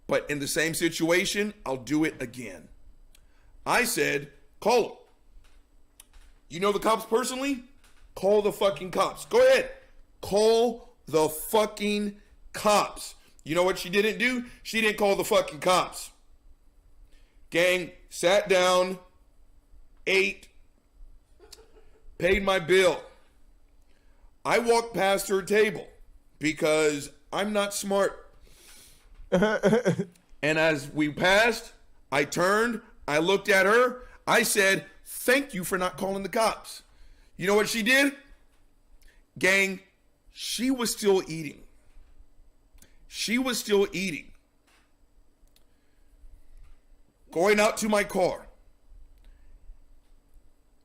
But in the same situation, I'll do it again. I said, call them. You know the cops personally? Call the fucking cops. Go ahead. Call the fucking cops. You know what she didn't do? She didn't call the fucking cops. Gang, sat down, ate, paid my bill. I walked past her table because I'm not smart. And as we passed, I turned, I looked at her, I said, thank you for not calling the cops. You know what she did? Gang, she was still eating. She was still eating. Going out to my car.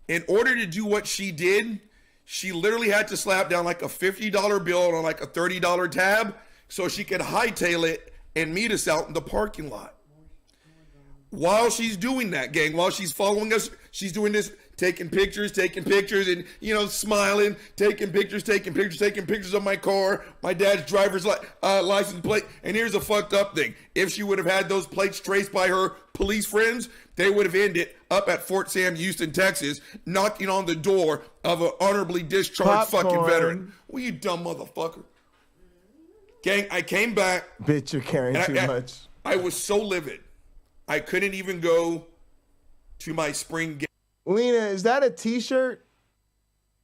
In order to do what she did, she literally had to slap down like a $50 bill on like a $30 tab so she could hightail it and meet us out in the parking lot. While she's doing that, gang, while she's following us, she's doing this, taking pictures, and, you know, smiling, taking pictures of my car, my dad's driver's license plate. And here's a fucked up thing. If she would have had those plates traced by her police friends, they would have ended up at Fort Sam, Houston, Texas, knocking on the door of an honorably discharged fucking veteran. Well, you dumb motherfucker. Gang, I came back. Bitch, you're carrying too much. I was so livid. I couldn't even go to my spring game. Lena, is that a t-shirt?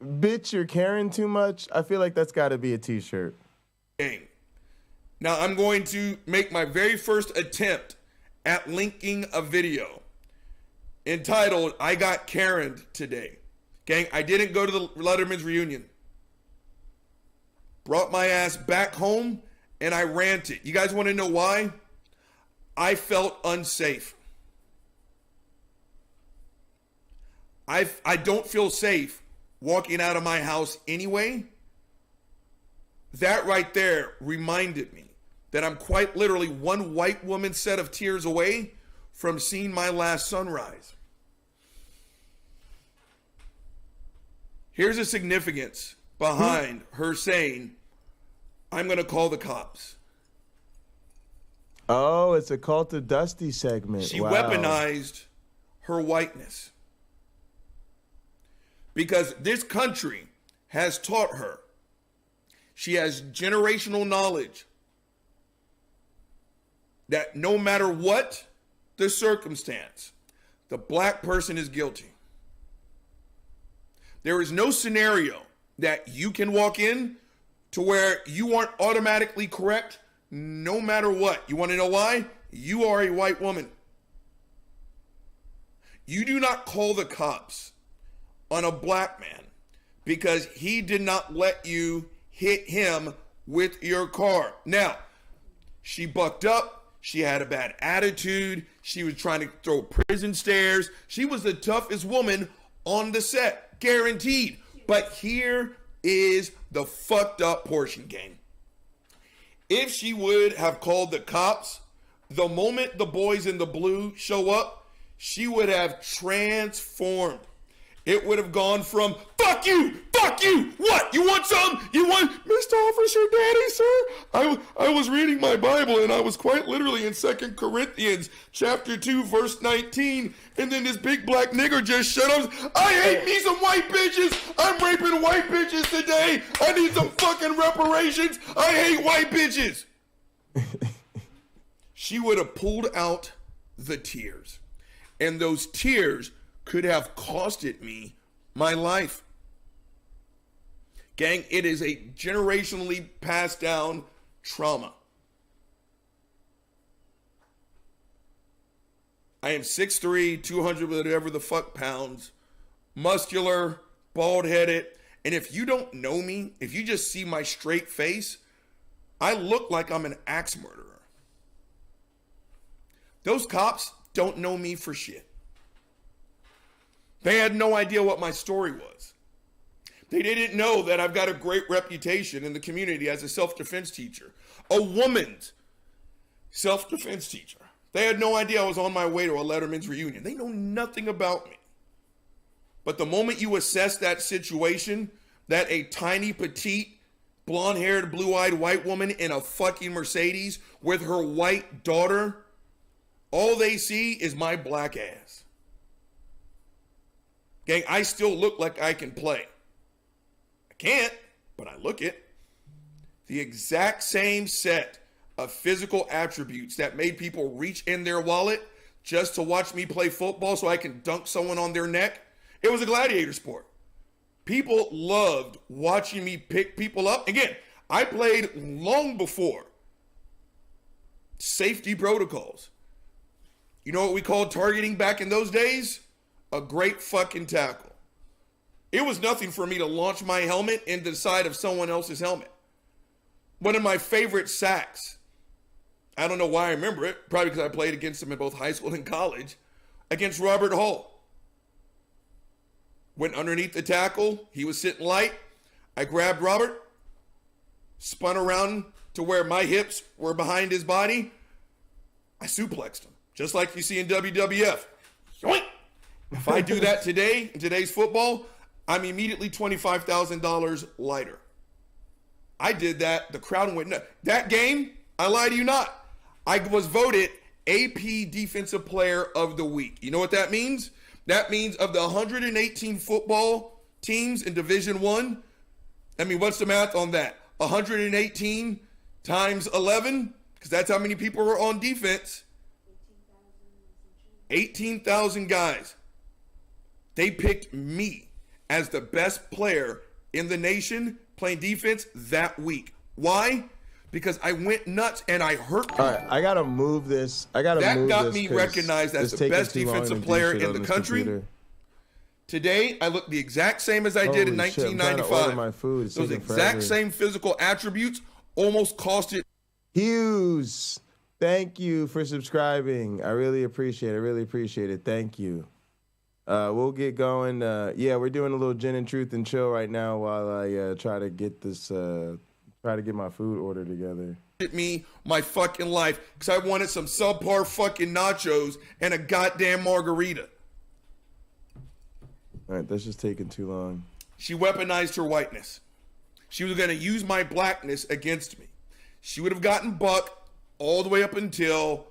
Bitch, you're carrying too much? I feel like that's got to be a t-shirt. Now, I'm going to make my very first attempt at linking a video entitled, I Got Karen'd Today. Gang, I didn't go to the Letterman's reunion. Brought my ass back home and I ranted. You guys want to know why? I felt unsafe. I don't feel safe walking out of my house anyway. That right there reminded me that I'm quite literally one white woman set of tears away from seeing my last sunrise. Here's the significance behind her saying, I'm going to call the cops. Oh, it's a Cult of Dusty segment. She Wow. weaponized her whiteness. Because this country has taught her. She has generational knowledge that no matter what the circumstance, the black person is guilty. There is no scenario that you can walk in to where you aren't automatically correct no matter what. You want to know why? You are a white woman. You do not call the cops on a black man because he did not let you hit him with your car. Now, she bucked up. She had a bad attitude. She was trying to throw prison stares. She was the toughest woman on the set, guaranteed. But here is the fucked up portion, gang. If she would have called the cops, the moment the boys in the blue show up, she would have transformed. It would have gone from, fuck you, what, you want some? You want, Mr. Officer Daddy, sir? I was reading my Bible and I was quite literally in 2 Corinthians chapter 2, verse 19, and then this big black nigger just shut up. I hate me some white bitches. I'm raping white bitches today. I need some fucking reparations. I hate white bitches. She would have pulled out the tears, and those tears could have costed me my life. Gang, it is a generationally passed down trauma. I am 6'3", 200 whatever the fuck pounds, muscular, bald-headed, and if you don't know me, if you just see my straight face, I look like I'm an axe murderer. Those cops don't know me for shit. They had no idea what my story was. They didn't know that I've got a great reputation in the community as a self-defense teacher, a woman's self-defense teacher. They had no idea I was on my way to a Letterman's reunion. They know nothing about me. But the moment you assess that situation, that a tiny, petite, blonde-haired, blue-eyed white woman in a fucking Mercedes with her white daughter, all they see is my black ass. Gang, I still look like I can play. I can't, but I look it. The exact same set of physical attributes that made people reach in their wallet just to watch me play football so I can dunk someone on their neck. It was a gladiator sport. People loved watching me pick people up. Again, I played long before safety protocols. You know what we called targeting back in those days? A great fucking tackle. It was nothing for me to launch my helmet into the side of someone else's helmet. One of my favorite sacks, I don't know why I remember it, probably because I played against him in both high school and college, against Robert Hall. Went underneath the tackle. He was sitting light. I grabbed Robert, spun around to where my hips were behind his body. I suplexed him, just like you see in WWF. Yoink! If I do that today, in today's football, I'm immediately $25,000 lighter. I did that. The crowd went nuts. That game, I lie to you not, I was voted AP Defensive Player of the Week. You know what that means? That means of the 118 football teams in Division I, I mean, what's the math on that? 118 times 11, because that's how many people were on defense. 18,000 guys. They picked me as the best player in the nation playing defense that week. Why? Because I went nuts and I hurt people. All right, I gotta move this. That got me recognized as the best defensive player in the country. Computer. Today, I look the exact same as I did in Holy shit, I'm trying to 1995. order my food. It's Those taking exact forever. same physical attributes almost cost it. Hughes, thank you for subscribing. I really appreciate it. Thank you. We'll get going. Yeah, we're doing a little gin and truth and chill right now while I try to get this Try to get my food order together. Me my fucking life because I wanted some subpar fucking nachos and a goddamn margarita. All right, that's just taking too long. She weaponized her whiteness. She was going to use my blackness against me. She would have gotten Buck all the way up until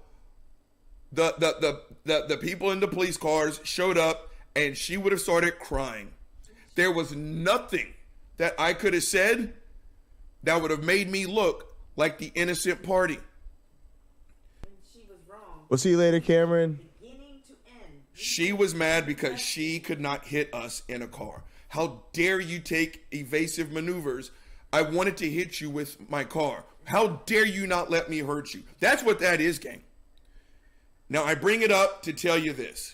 the people in the police cars showed up, and she would have started crying. There was nothing that I could have said that would have made me look like the innocent party. We'll see you later, Cameron. She was mad because she could not hit us in a car. How dare you take evasive maneuvers? I wanted to hit you with my car. How dare you not let me hurt you? That's what that is, gang. Now, I bring it up to tell you this.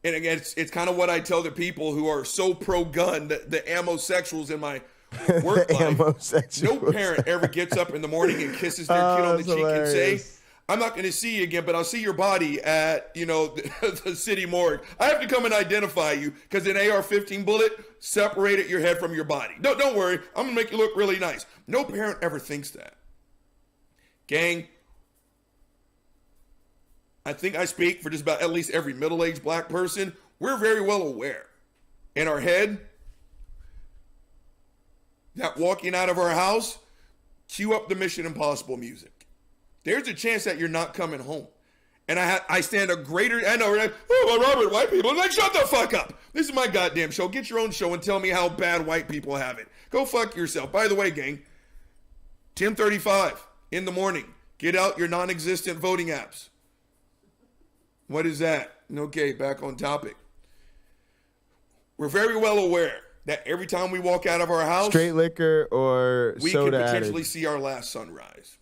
And again, it's kind of what I tell the people who are so pro-gun, the ammosexuals in my work life. No parent ever gets up in the morning and kisses their kid on the cheek and say, I'm not going to see you again, but I'll see your body at, the city morgue. I have to come and identify you because an AR-15 bullet separated your head from your body. Don't worry. I'm going to make you look really nice. No parent ever thinks that. Gang, I think I speak for just about at least every middle-aged black person. We're very well aware in our head that walking out of our house, cue up the Mission Impossible music. There's a chance that you're not coming home. And I stand a greater, I know, right? Oh, well, Robert, white people. I'm like, shut the fuck up. This is my goddamn show. Get your own show and tell me how bad white people have it. Go fuck yourself. By the way, gang, 10:35 in the morning. Get out your non-existent voting apps. What is that? Okay, back on topic. We're very well aware that every time we walk out of our house, straight liquor or we soda could potentially added. see our last sunrise.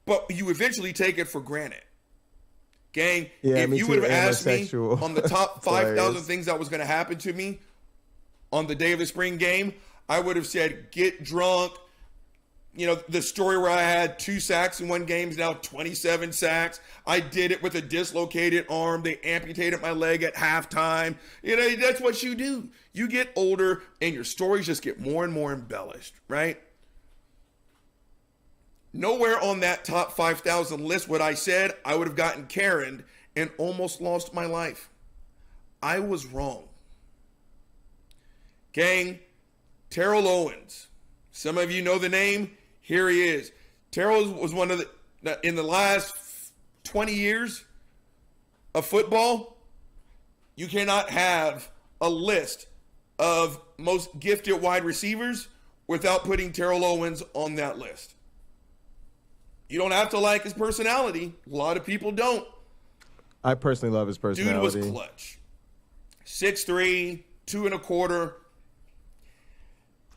But you eventually take it for granted. Gang, if you would have asked me on the top 5,000 things that was going to happen to me on the day of the spring game, I would have said, get drunk. The story where I had 2 sacks in one game is now 27 sacks. I did it with a dislocated arm. They amputated my leg at halftime. That's what you do. You get older and your stories just get more and more embellished, right? Nowhere on that top 5,000 list what I said, I would have gotten Karen'd and almost lost my life. I was wrong. Gang, Terrell Owens. Some of you know the name. Here he is. Terrell was one of in the last 20 years of football, you cannot have a list of most gifted wide receivers without putting Terrell Owens on that list. You don't have to like his personality. A lot of people don't. I personally love his personality. Dude was clutch. 6'3", 2.25.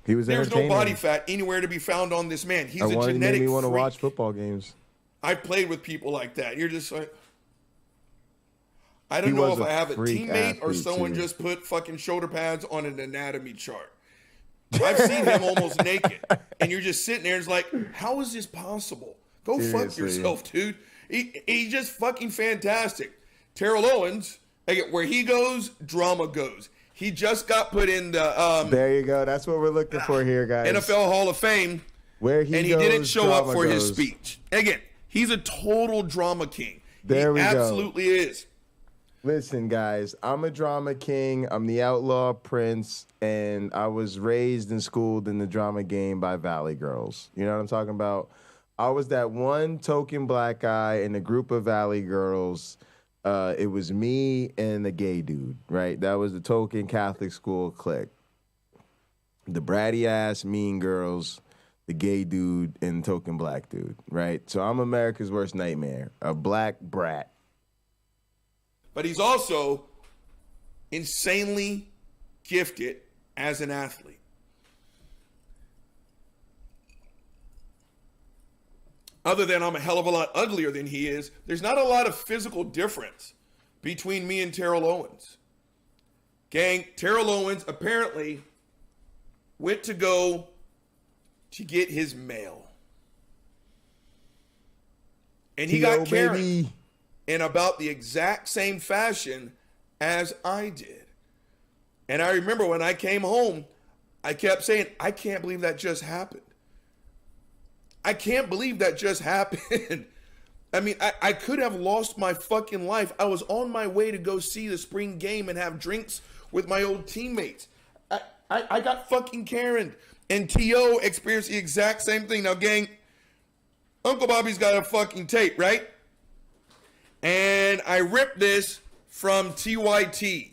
He was There's no entertaining. body fat anywhere to be found on this man. He's a genetic made me want to freak. watch football games. I've played with people like that. You're just like, I don't know if I have a teammate or someone just put fucking shoulder pads on an anatomy chart. I've seen him almost naked, and you're just sitting there. And it's like, how is this possible? Go fuck yourself, dude. He's just fucking fantastic. Terrell Owens, where he goes, drama goes. He just got put in the there you go. That's what we're looking for here, guys. NFL Hall of Fame. Where he and he goes, didn't show up for goes. his speech. Again, he's a total drama king. There we absolutely go. is. Listen, guys, I'm a drama king. I'm the outlaw prince, and I was raised and schooled in the drama game by Valley Girls. You know what I'm talking about? I was that one token black guy in a group of Valley Girls. It was me and the gay dude, right? That was the token Catholic school clique. The bratty ass mean girls, the gay dude, and token black dude, right? So I'm America's worst nightmare, a black brat. But he's also insanely gifted as an athlete. Other than I'm a hell of a lot uglier than he is, there's not a lot of physical difference between me and Terrell Owens. Gang, Terrell Owens apparently went to go to get his mail. And he got Karen in about the exact same fashion as I did. And I remember when I came home, I kept saying, I can't believe that just happened. I can't believe that just happened. I mean, I could have lost my fucking life. I was on my way to go see the spring game and have drinks with my old teammates. I got fucking Karen. And T.O. experienced the exact same thing. Now, gang, Uncle Bobby's got a fucking tape, right? And I ripped this from TYT.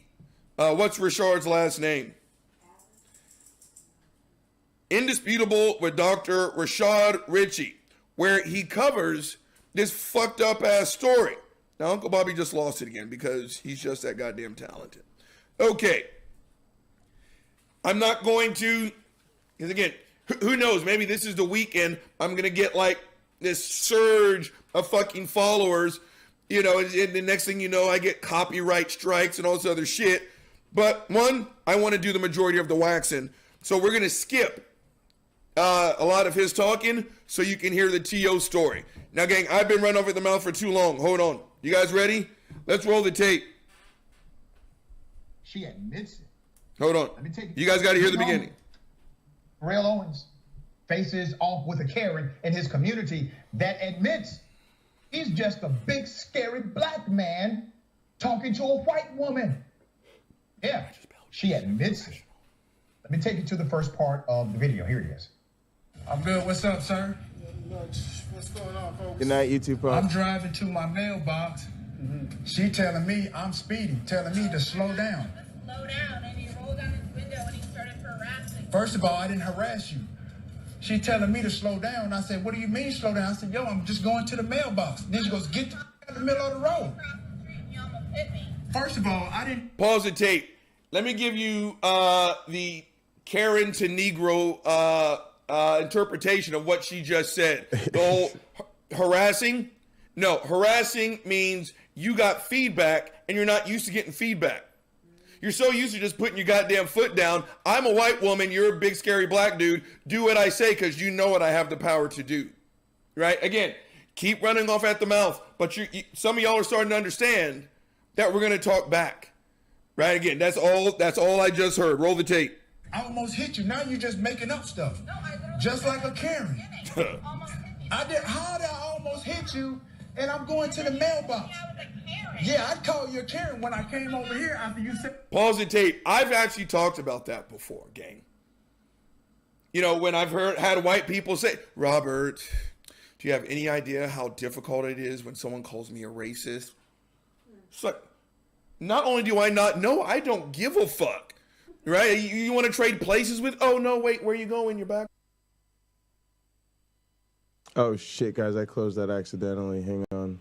What's Richard's last name? Indisputable with Dr. Rashad Ritchie, where he covers this fucked up ass story. Now, Uncle Bobby just lost it again because he's just that goddamn talented. Okay. I'm not going to, because again, who knows? Maybe this is the weekend. I'm going to get like this surge of fucking followers, you know, and the next thing you know, I get copyright strikes and all this other shit. But one, I want to do the majority of the waxing. So we're going to skip a lot of his talking so you can hear the T.O. story. Now, gang, I've been running over the mouth for too long. Hold on. You guys ready? Let's roll the tape. She admits it. Hold on. You guys got to hear the beginning. Terrell Owens faces off with a Karen in his community that admits he's just a big, scary black man talking to a white woman. Yeah, she admits it. Let me take you to the first part of the video. Here it is. I'm good. What's up, sir? What's going on, folks? Good night, YouTube. I'm driving to my mailbox. She telling me I'm speeding, telling me to slow down. Slow down, and he rolled down his window and he started harassing. First of all, I didn't harass you. She telling me to slow down. I said, what do you mean slow down? I said, yo, I'm just going to the mailbox. Then she goes, get in the middle of the road. First of all, I didn't... Pause the tape. Let me give you the Karen to Negro interpretation of what she just said. The whole harassing? No, harassing means you got feedback and you're not used to getting feedback. You're so used to just putting your goddamn foot down. I'm a white woman. You're a big, scary black dude. Do what I say because you know what I have the power to do. Right? Again, keep running off at the mouth. But some of y'all are starting to understand that we're going to talk back. Right? Again, that's all I just heard. Roll the tape. I almost hit you. Now you're just making up stuff. No, just like a Karen. How did I almost hit you and I'm going to the mailbox? Yeah, I'd call you a Karen when I came over here after you said... Pause the tape. I've actually talked about that before, gang. You know, when I've had white people say, Robert, do you have any idea how difficult it is when someone calls me a racist? It's like, not only do I not know, I don't give a fuck. Right? You want to trade places with? Oh, no, wait, where you going? You're back. Oh, shit, guys. I closed that accidentally. Hang on.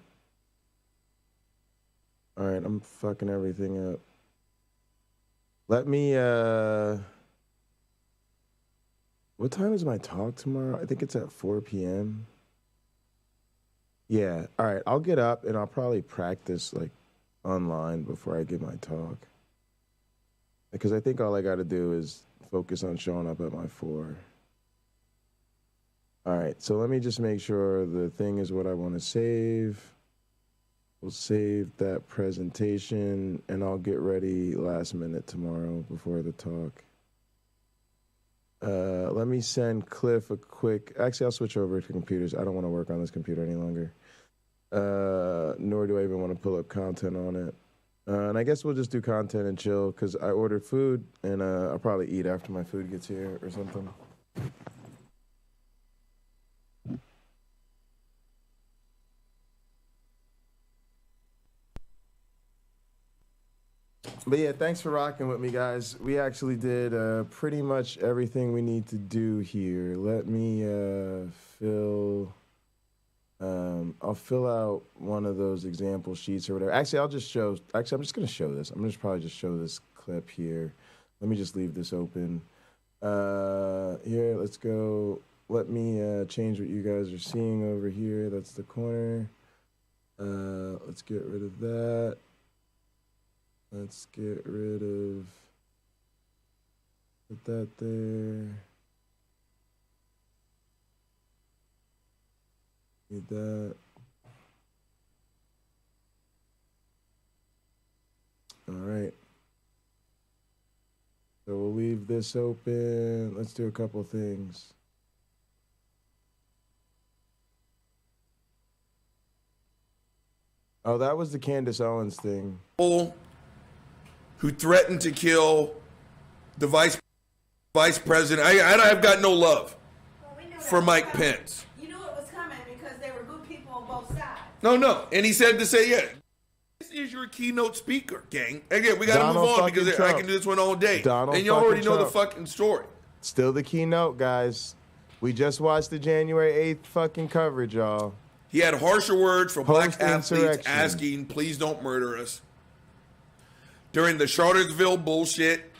All right, I'm fucking everything up. Let me, what time is my talk tomorrow? I think it's at 4 p.m. Yeah, all right, I'll get up and I'll probably practice, like, online before I give my talk. Because I think all I got to do is focus on showing up at my 4. All right, so let me just make sure the thing is what I want to save. We'll save that presentation, and I'll get ready last minute tomorrow before the talk. Let me send Cliff a quick... Actually, I'll switch over to computers. I don't want to work on this computer any longer. Nor do I even want to pull up content on it. And I guess we'll just do content and chill, because I ordered food, and I'll probably eat after my food gets here or something. But yeah, thanks for rocking with me, guys. We actually did pretty much everything we need to do here. Let me I'll fill out one of those example sheets or whatever. Actually, I'm just going to show this. I'm just probably just show this clip here. Let me just leave this open. Here, let's go. Let me change what you guys are seeing over here. That's the corner. Let's get rid of that. Let's get rid of, put that there. Need that. All right. So we'll leave this open. Let's do a couple things. Oh, that was the Candace Owens thing. Who threatened to kill the vice president. I've got no love for Mike Pence. You knew it was coming because there were good people on both sides. No. And he said to say, yeah, this is your keynote speaker, gang. Again, we got to move on because I can do this one all day. And you already know the fucking story. Still the keynote, guys. We just watched the January 8th fucking coverage, y'all. He had harsher words for black athletes asking, please don't murder us. During the Charlottesville bullshit,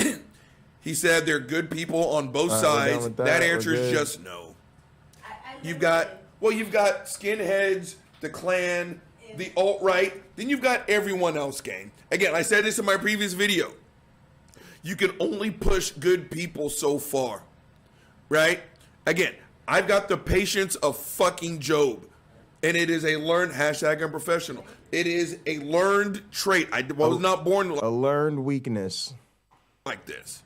he said they're good people on both sides. That answer is just no. You've got skinheads, the Klan, the alt-right. Then you've got everyone else, gang. Again, I said this in my previous video. You can only push good people so far, right? Again, I've got the patience of fucking Job. And it is a learned, #unprofessional. It is a learned trait. I was not born a learned weakness like this.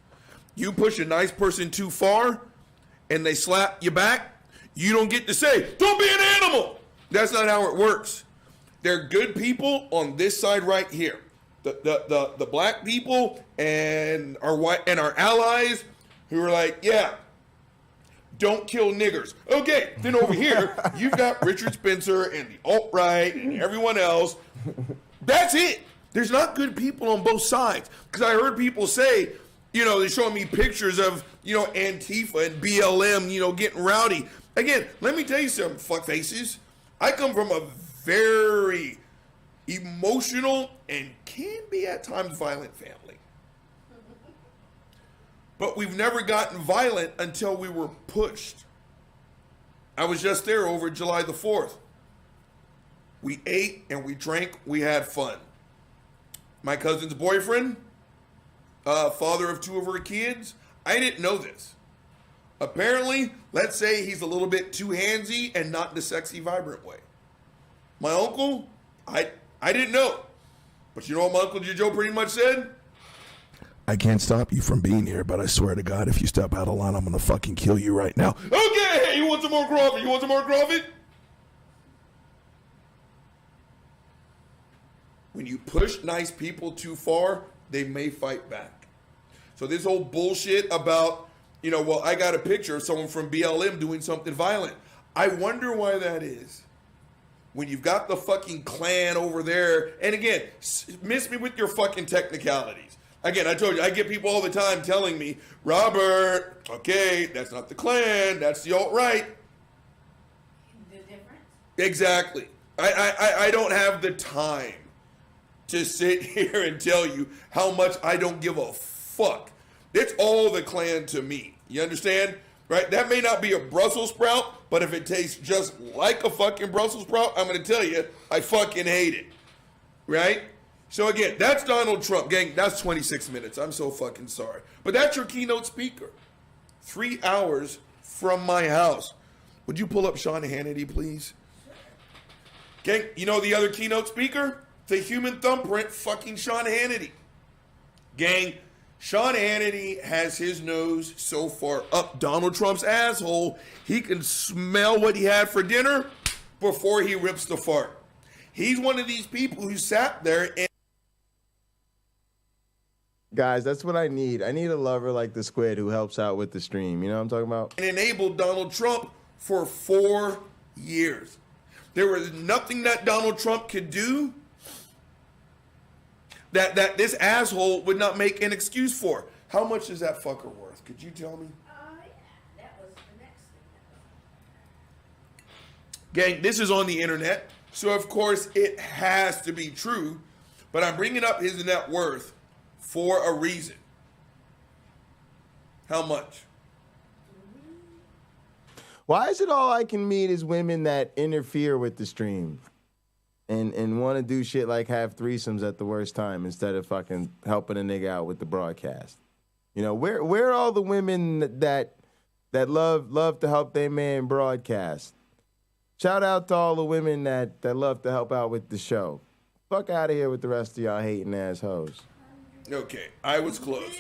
You push a nice person too far and they slap you back, you don't get to say, don't be an animal. That's not how it works. They're good people on this side right here. The black people and our white and our allies who are like, yeah, don't kill niggers. Okay, then over here, you've got Richard Spencer and the alt-right and everyone else. That's it. There's not good people on both sides. Because I heard people say, they're showing me pictures of, Antifa and BLM, getting rowdy. Again, let me tell you something, fuckfaces. I come from a very emotional and can be at times violent family. But we've never gotten violent until we were pushed. I was just there over July the 4th. We ate and we drank, we had fun. My cousin's boyfriend, father of 2 of her kids, I didn't know this. Apparently, let's say he's a little bit too handsy and not in a sexy, vibrant way. My uncle, I didn't know. But you know what my Uncle Joe pretty much said? I can't stop you from being here, but I swear to God, if you step out of line, I'm gonna fucking kill you right now. Okay, you want some more Crawford? You want some more Crawford? When you push nice people too far, they may fight back. So this whole bullshit about, I got a picture of someone from BLM doing something violent. I wonder why that is. When you've got the fucking Klan over there, and again, miss me with your fucking technicalities. Again, I told you, I get people all the time telling me, Robert, okay, that's not the Klan, that's the alt-right. The difference? Exactly. I don't have the time to sit here and tell you how much I don't give a fuck. It's all the Klan to me. You understand? Right? That may not be a Brussels sprout, but if it tastes just like a fucking Brussels sprout, I'm going to tell you, I fucking hate it. Right? So again, that's Donald Trump. Gang, that's 26 minutes. I'm so fucking sorry. But that's your keynote speaker. 3 hours from my house. Would you pull up Sean Hannity, please? Gang, you know the other keynote speaker? The human thumbprint, fucking Sean Hannity. Gang, Sean Hannity has his nose so far up Donald Trump's asshole, he can smell what he had for dinner before he rips the fart. He's one of these people who sat there and... Guys, that's what I need. I need a lover like the Squid who helps out with the stream. You know what I'm talking about? And enabled Donald Trump for 4 years. There was nothing that Donald Trump could do that this asshole would not make an excuse for. How much is that fucker worth? Could you tell me? That was the next thing. Gang, this is on the internet, so of course it has to be true, but I'm bringing up his net worth for a reason. How much? Why is it all I can meet is women that interfere with the stream and want to do shit like have threesomes at the worst time instead of fucking helping a nigga out with the broadcast? You know, where are all the women that love to help their man broadcast? Shout out to all the women that love to help out with the show. Fuck out of here with the rest of y'all hating ass hoes. Okay, I was close.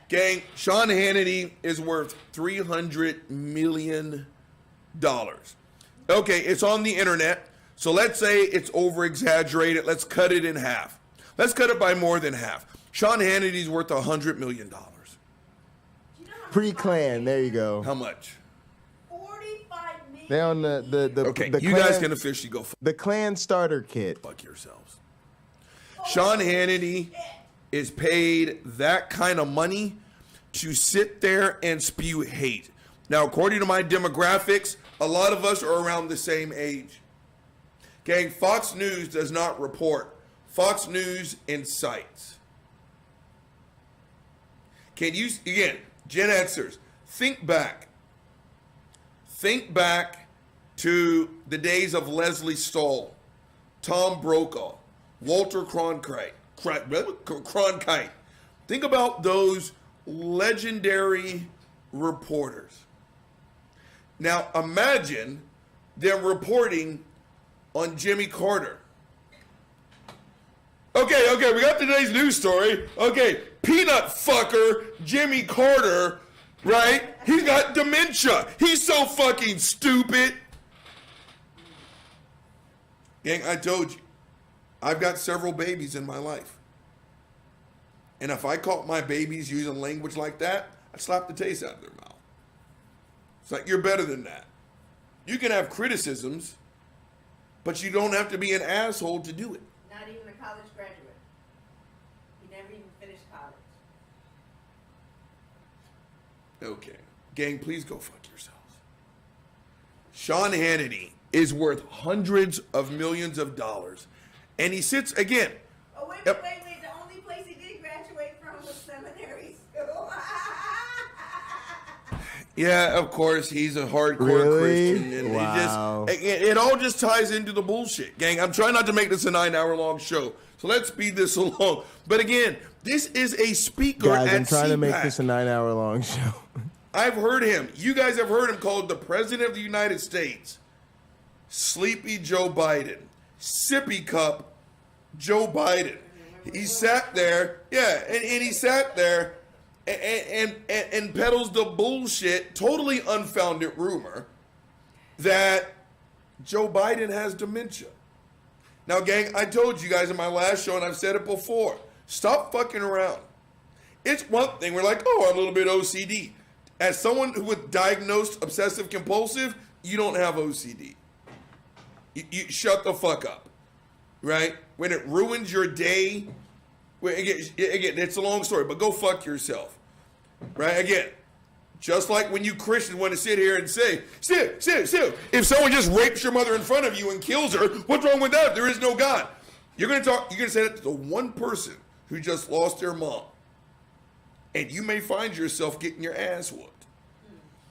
Gang, Sean Hannity is worth $300 million. Okay, it's on the internet. So let's say it's over-exaggerated. Let's cut it in half. Let's cut it by more than half. Sean Hannity's worth $100 million. Pre-Klan, there you go. How much? They're on the okay, the you Klan, guys can officially go. The Klan starter kit. Fuck yourselves. Sean Hannity is paid that kind of money to sit there and spew hate. Now, according to my demographics, a lot of us are around the same age. Gang, Fox News does not report. Fox News incites. Can you, again, Gen Xers, think back. Think back to the days of Leslie Stahl, Tom Brokaw, Walter Cronkite. Think about those legendary reporters. Now imagine them reporting on Jimmy Carter. Okay, we got today's news story. Okay, peanut fucker Jimmy Carter, right? He's got dementia. He's so fucking stupid. Gang, I told you, I've got several babies in my life. And if I caught my babies using language like that, I'd slap the taste out of their mouth. It's like, you're better than that. You can have criticisms, but you don't have to be an asshole to do it. Not even a college graduate. He never even finished college. Okay. Gang, please go fuck yourselves. Sean Hannity is worth hundreds of millions of dollars. And he sits, again. Oh, wait. The only place he did graduate from was seminary school. Yeah, of course, he's a hardcore Really? Christian. And Wow. it all just ties into the bullshit. Gang, I'm trying not to make this a 9-hour-long show. So let's speed this along. But again, this is a speaker Guys, at I'm trying to make CPAC. this a 9-hour-long show. I've heard him. You guys have heard him called the President of the United States. Sleepy Joe Biden. Sippy cup Joe Biden. He sat there, and he sat there and peddles the bullshit, totally unfounded rumor that Joe Biden has dementia. Now, gang, I told you guys in my last show, and I've said it before, stop fucking around. It's one thing, we're like, oh, I'm a little bit OCD. As someone who was diagnosed obsessive compulsive, you don't have OCD. You shut the fuck up, right? When it ruins your day, again, it's a long story, but go fuck yourself, right? Again, just like when you Christians want to sit here and say, Stu, if someone just rapes your mother in front of you and kills her, what's wrong with that? There is no God. You're going to say that to the one person who just lost their mom. And you may find yourself getting your ass whooped.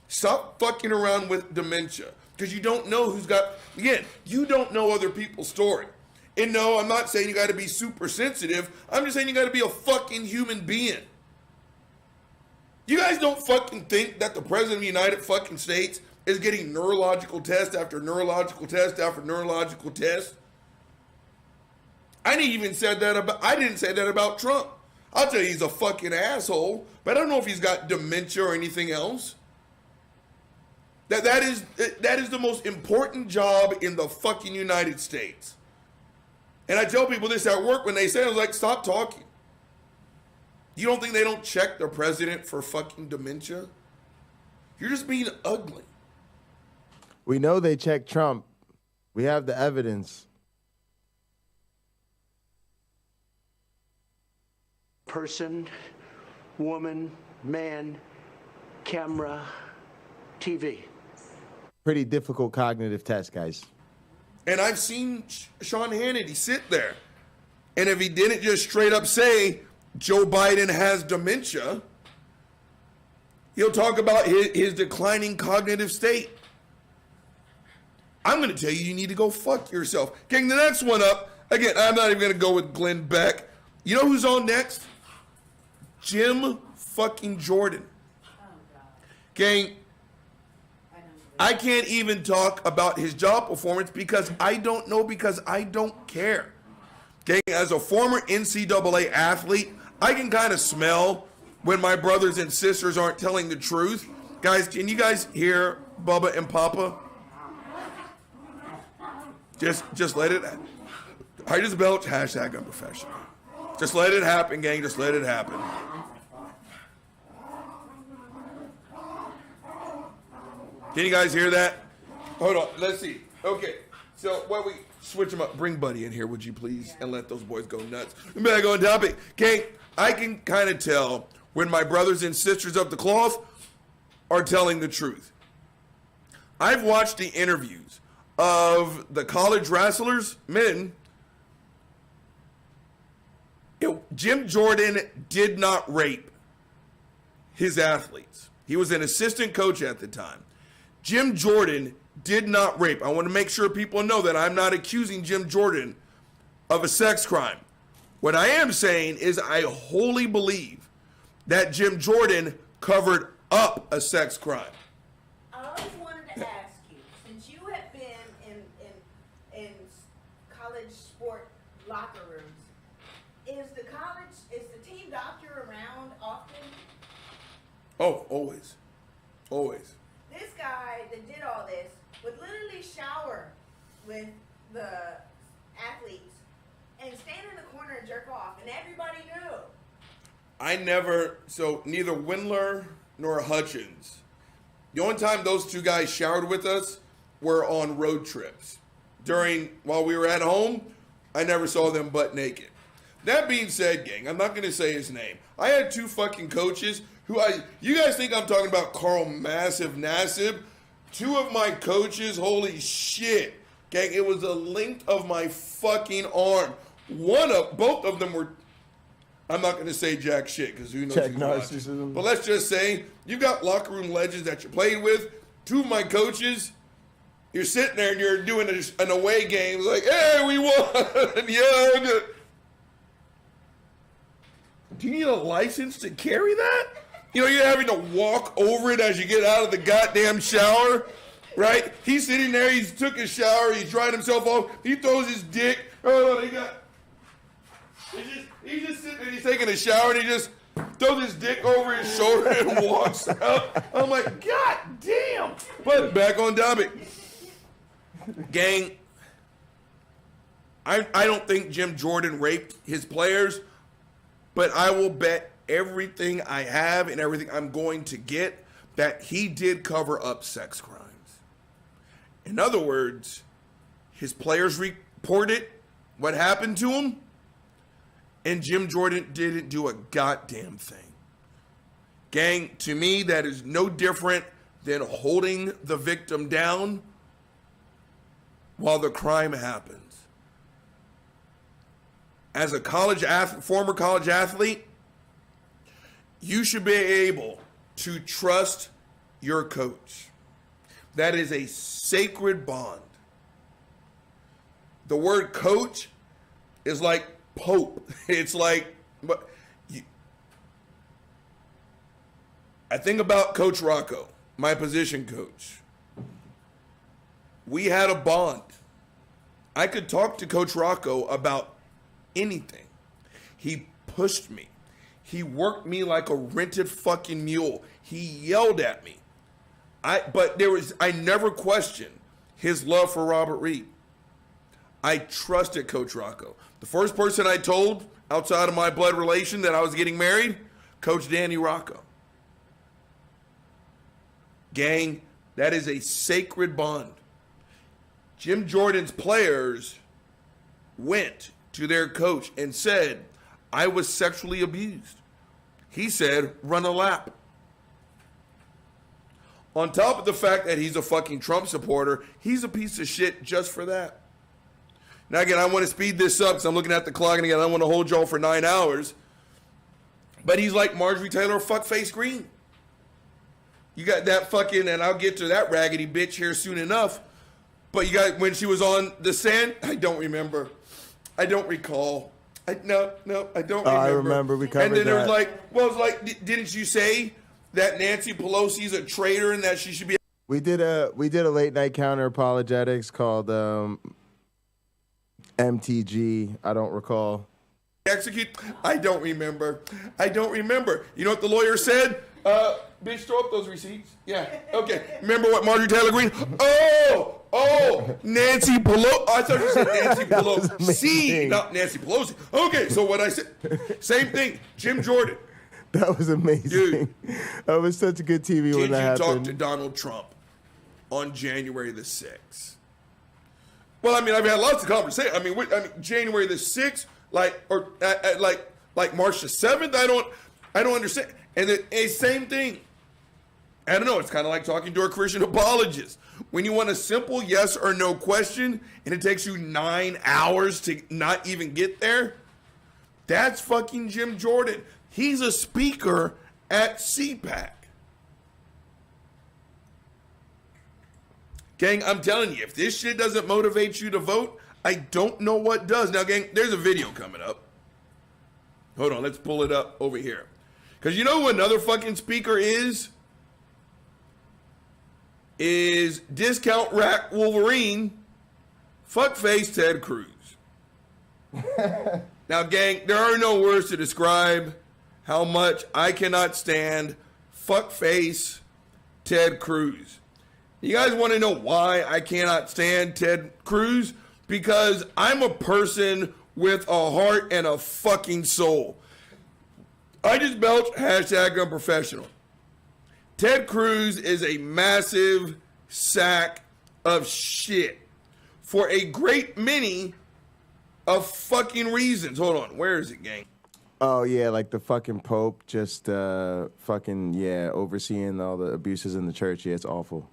Stop fucking around with dementia. Because you don't know who's got, again, you don't know other people's story. And no, I'm not saying you got to be super sensitive. I'm just saying you got to be a fucking human being. You guys don't fucking think that the President of the United fucking States is getting neurological test after neurological test after neurological test? I didn't say that about Trump. I'll tell you he's a fucking asshole, but I don't know if he's got dementia or anything else. That is the most important job in the fucking United States. And I tell people this at work when they say it, I was like, stop talking. You don't think they don't check the president for fucking dementia? You're just being ugly. We know they checked Trump. We have the evidence. Person, woman, man, camera, TV. Pretty difficult cognitive test, guys. And I've seen Sean Hannity sit there. And if he didn't just straight up say Joe Biden has dementia, he'll talk about his declining cognitive state. I'm going to tell you, you need to go fuck yourself. Gang, the next one up, again, I'm not even going to go with Glenn Beck. You know who's on next? Jim fucking Jordan. Gang, I can't even talk about his job performance because I don't know, because I don't care. Okay, as a former NCAA athlete, I can kind of smell when my brothers and sisters aren't telling the truth. Guys, can you guys hear Bubba and Papa? Just let it. I just belch. Hashtag unprofessional. Just let it happen, gang. Just let it happen. Can you guys hear that? Hold on. Let's see. Okay. So while we switch them up, bring Buddy in here, would you please, and let those boys go nuts. Back on topic. Gang, I can kind of tell when my brothers and sisters of the cloth are telling the truth. I've watched the interviews of the college wrestlers, men. Jim Jordan did not rape his athletes. He was an assistant coach at the time. Jim Jordan did not rape. I want to make sure people know that I'm not accusing Jim Jordan of a sex crime. What I am saying is I wholly believe that Jim Jordan covered up a sex crime. I always wanted to ask you, since you have been in college sport locker rooms, is the team doctor around often? Oh, always. Always. This guy that did all this would literally shower with the athletes and stand in the corner and jerk off, and everybody knew. Neither Windler nor Hutchins. The only time those two guys showered with us were on road trips. While we were at home, I never saw them butt naked. That being said, gang, I'm not going to say his name. I had two fucking coaches you guys think I'm talking about Carl Massive Nassib? Two of my coaches, holy shit. Gang, it was the length of my fucking arm. Both of them were, I'm not going to say jack shit because who knows Check who's watching. narcissism. But let's just say, you've got locker room legends that you played with. Two of my coaches, you're sitting there and you're doing an away game. Like, hey, we won. Yeah. Do you need a license to carry that? You know, you're having to walk over it as you get out of the goddamn shower, right? He's sitting there, he's took his shower, he's dried himself off, he throws his dick. He's just sitting there, he's taking a shower, and he just throws his dick over his shoulder and walks out. I'm like, God damn. But back on topic. Gang, I don't think Jim Jordan raped his players, but I will bet everything I have and everything I'm going to get that he did cover up sex crimes. In other words, his players reported what happened to him, and Jim Jordan didn't do a goddamn thing. Gang, to me, that is no different than holding the victim down while the crime happens. As a former college athlete, you should be able to trust your coach. That is a sacred bond. The word coach is like pope. It's like, I think about Coach Rocco, my position coach. We had a bond. I could talk to Coach Rocco about anything. He pushed me. He worked me like a rented fucking mule. He yelled at me. I never questioned his love for Robert Reed. I trusted Coach Rocco. The first person I told outside of my blood relation that I was getting married, Coach Danny Rocco. Gang, that is a sacred bond. Jim Jordan's players went to their coach and said, I was sexually abused. He said, run a lap. On top of the fact that he's a fucking Trump supporter, he's a piece of shit just for that. Now, again, I want to speed this up because I'm looking at the clock, and again, I don't want to hold y'all for 9 hours. But he's like Marjorie Taylor Fuckface Green. You got that fucking, and I'll get to that raggedy bitch here soon enough. But you got, when she was on the sand, I don't remember. I don't recall. I don't remember. I remember, we covered that. And then there was like, well, it was like, didn't you say that Nancy Pelosi's a traitor and that she should be... We did a late night Counter-Apologetics called MTG. I don't recall. execute? I don't remember. You know what the lawyer said? Bitch, throw up those receipts. Yeah. Okay. Remember what Marjorie Taylor Greene? Oh, Nancy Pelosi. I thought you said Nancy Pelosi. Not Nancy Pelosi. Okay, so what I said, same thing. Jim Jordan. That was amazing. Dude. That was such a good TV when that Did you happened. talk to Donald Trump on January the 6th? Well, I mean, I've had lots of conversations. I mean, January the 6th, like March the 7th. I don't understand. And the same thing. I don't know. It's kind of like talking to a Christian apologist. When you want a simple yes or no question and it takes you 9 hours to not even get there, that's fucking Jim Jordan. He's a speaker at CPAC. Gang, I'm telling you, if this shit doesn't motivate you to vote, I don't know what does. Now, gang, there's a video coming up. Hold on, let's pull it up over here. Because you know who another fucking speaker is? Is Discount Rack Wolverine, fuckface Ted Cruz. Now, gang, there are no words to describe how much I cannot stand fuckface Ted Cruz. You guys want to know why I cannot stand Ted Cruz? Because I'm a person with a heart and a fucking soul. I just belched, hashtag unprofessional. Ted Cruz is a massive sack of shit for a great many of fucking reasons. Hold on, where is it, gang? Oh, yeah, like the fucking Pope just overseeing all the abuses in the church. Yeah, it's awful.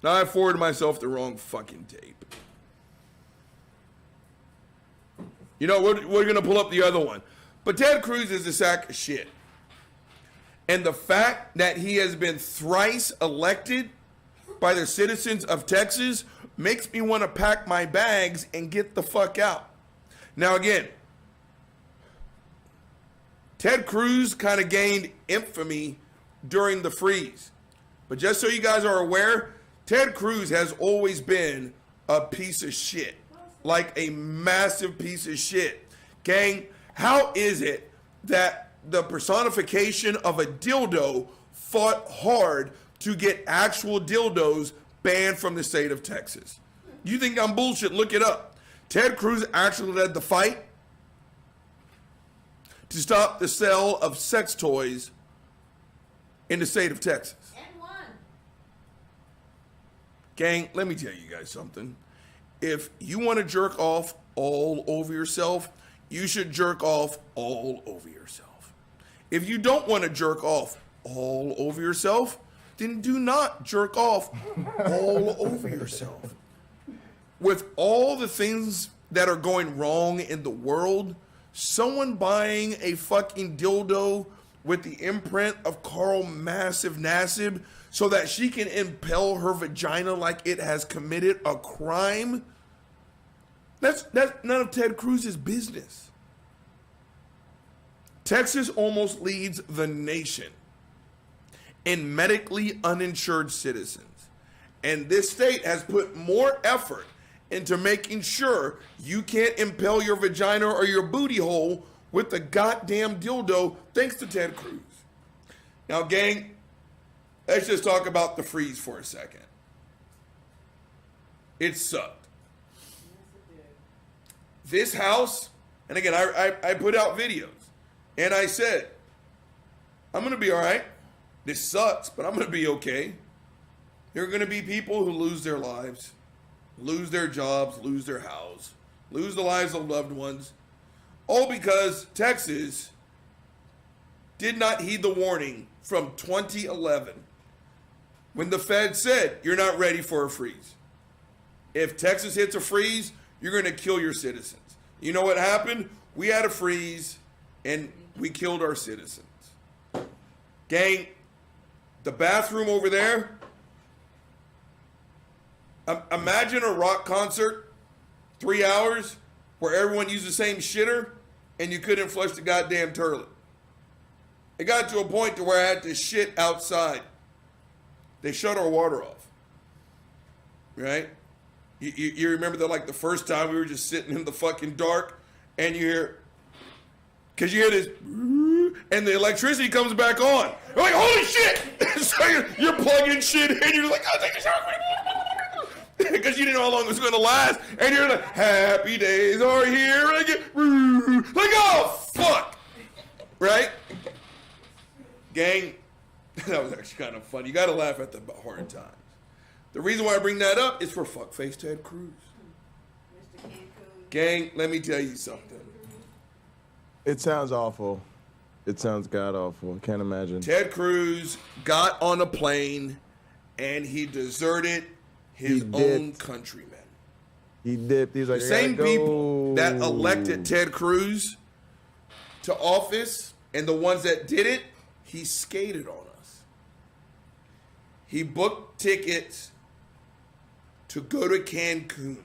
Now I forwarded myself the wrong fucking tape. You know, we're going to pull up the other one. But Ted Cruz is a sack of shit. And the fact that he has been thrice elected by the citizens of Texas makes me want to pack my bags and get the fuck out. Now, again, Ted Cruz kind of gained infamy during the freeze. But just so you guys are aware, Ted Cruz has always been a piece of shit. Like a massive piece of shit. Gang, how is it that the personification of a dildo fought hard to get actual dildos banned from the state of Texas? You think I'm bullshit? Look it up. Ted Cruz actually led the fight to stop the sale of sex toys in the state of Texas. And won. Gang, let me tell you guys something. If you want to jerk off all over yourself, you should jerk off all over yourself. If you don't want to jerk off all over yourself, then do not jerk off all over yourself. With all the things that are going wrong in the world, someone buying a fucking dildo with the imprint of Carl Massive Nassib so that she can impale her vagina like it has committed a crime, that's none of Ted Cruz's business. Texas almost leads the nation in medically uninsured citizens. And this state has put more effort into making sure you can't impale your vagina or your booty hole with the goddamn dildo thanks to Ted Cruz. Now, gang, let's just talk about the freeze for a second. It sucked. This house, and again, I put out videos, and I said, I'm going to be all right. This sucks, but I'm going to be okay. There are going to be people who lose their lives, lose their jobs, lose their house, lose the lives of loved ones, all because Texas did not heed the warning from 2011 when the Fed said, you're not ready for a freeze. If Texas hits a freeze, you're going to kill your citizens. You know what happened? We had a freeze, and we killed our citizens. Gang, the bathroom over there, imagine a rock concert, 3 hours, where everyone used the same shitter, and you couldn't flush the goddamn toilet. It got to a point to where I had to shit outside. They shut our water off, right? You remember that, like, the first time we were just sitting in the fucking dark, and you hear, because you hear this, and the electricity comes back on. You're like, holy shit! So you're plugging shit in, you're like, I'll take a shower quick. Because you didn't know how long it was going to last, and you're like, happy days are here again. Like, oh, fuck! Right? Gang, that was actually kind of fun. You got to laugh at the hard times. The reason why I bring that up is for fuckface Ted Cruz. Gang, let me tell you something. It sounds awful. It sounds god awful. I can't imagine. Ted Cruz got on a plane and he deserted his own countrymen. He dipped. He was like, the same people that elected Ted Cruz to office and the ones that didn't, he skated on us. He booked tickets to go to Cancun.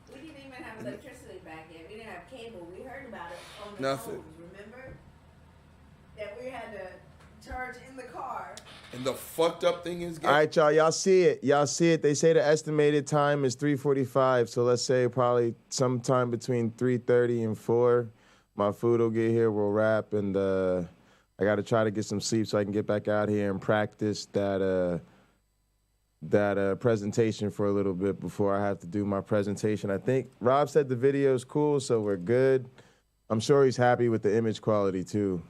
We didn't even have electricity back then. We didn't have cable. We heard about it on the Nothing. phones, remember? That we had to charge in the car. And the fucked up thing is, all right, y'all see it. Y'all see it. They say the estimated time is 3:45. So let's say probably sometime between 3:30 and 4. My food will get here. We'll wrap, and I got to try to get some sleep so I can get back out here and practice that presentation for a little bit before I have to do my presentation. I think Rob said the video is cool, so we're good. I'm sure he's happy with the image quality too.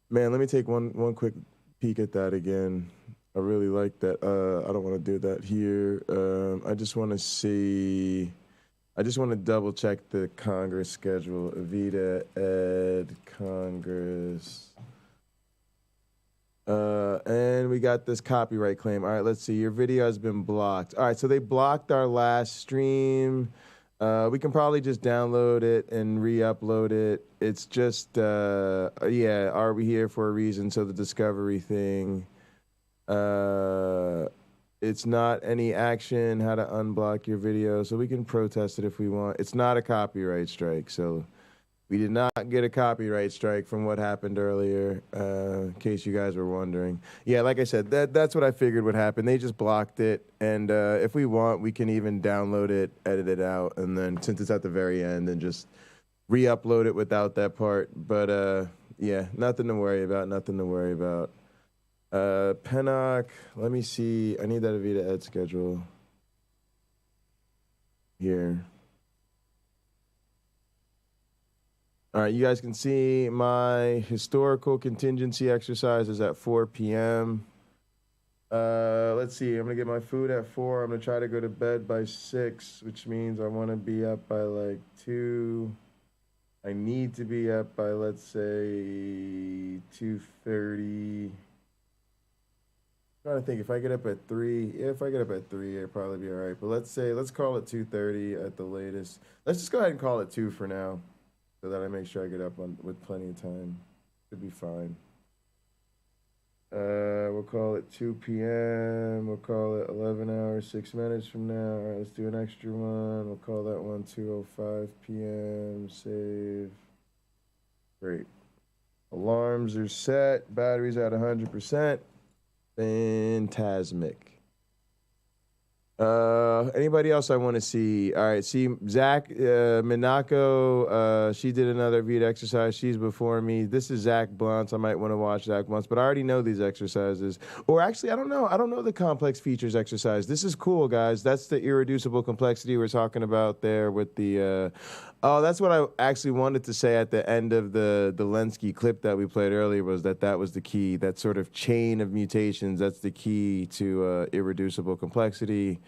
Man, let me take one quick peek at that again. I really like that. I don't want to do that here. I just want to double check the Congress schedule. Evita Ed Congress. And we got this copyright claim. All right, let's see. Your video has been blocked. All right, so they blocked our last stream. We can probably just download it and re-upload it. It's just, yeah, are we here for a reason? So the discovery thing. It's not any action, how to unblock your video. So we can protest it if we want. It's not a copyright strike, so we did not get a copyright strike from what happened earlier, in case you guys were wondering. Yeah, like I said, that's what I figured would happen. They just blocked it, and if we want, we can even download it, edit it out, and then since it's at the very end, and just re-upload it without that part. But yeah, nothing to worry about, Pennock, let me see. I need that Evita Ed schedule here. All right, you guys can see my historical contingency exercise is at 4 p.m. Let's see. I'm going to get my food at 4. I'm going to try to go to bed by 6, which means I want to be up by like 2. I need to be up by, let's say, 2:30. I'm trying to think if I get up at 3. Yeah, if I get up at 3, it'll probably be all right. But let's call it 2:30 at the latest. Let's just go ahead and call it 2 for now, so that I make sure I get up with plenty of time. Should be fine. We'll call it 2 p.m. We'll call it 11 hours, 6 minutes from now. All right, let's do an extra one. We'll call that one 2:05 p.m. Save. Great. Alarms are set. Batteries at 100%. Phantasmic. Anybody else I want to see? All right, see Zach Minako. She did another Vita exercise. She's before me. This is Zach Bluntz. I might want to watch Zach Bluntz, but I already know these exercises. Or actually, I don't know. I don't know the complex features exercise. This is cool, guys. That's the irreducible complexity we're talking about there with the. Oh, that's what I actually wanted to say at the end of the LNCA clip that we played earlier, was that was the key. That sort of chain of mutations, that's the key to irreducible complexity.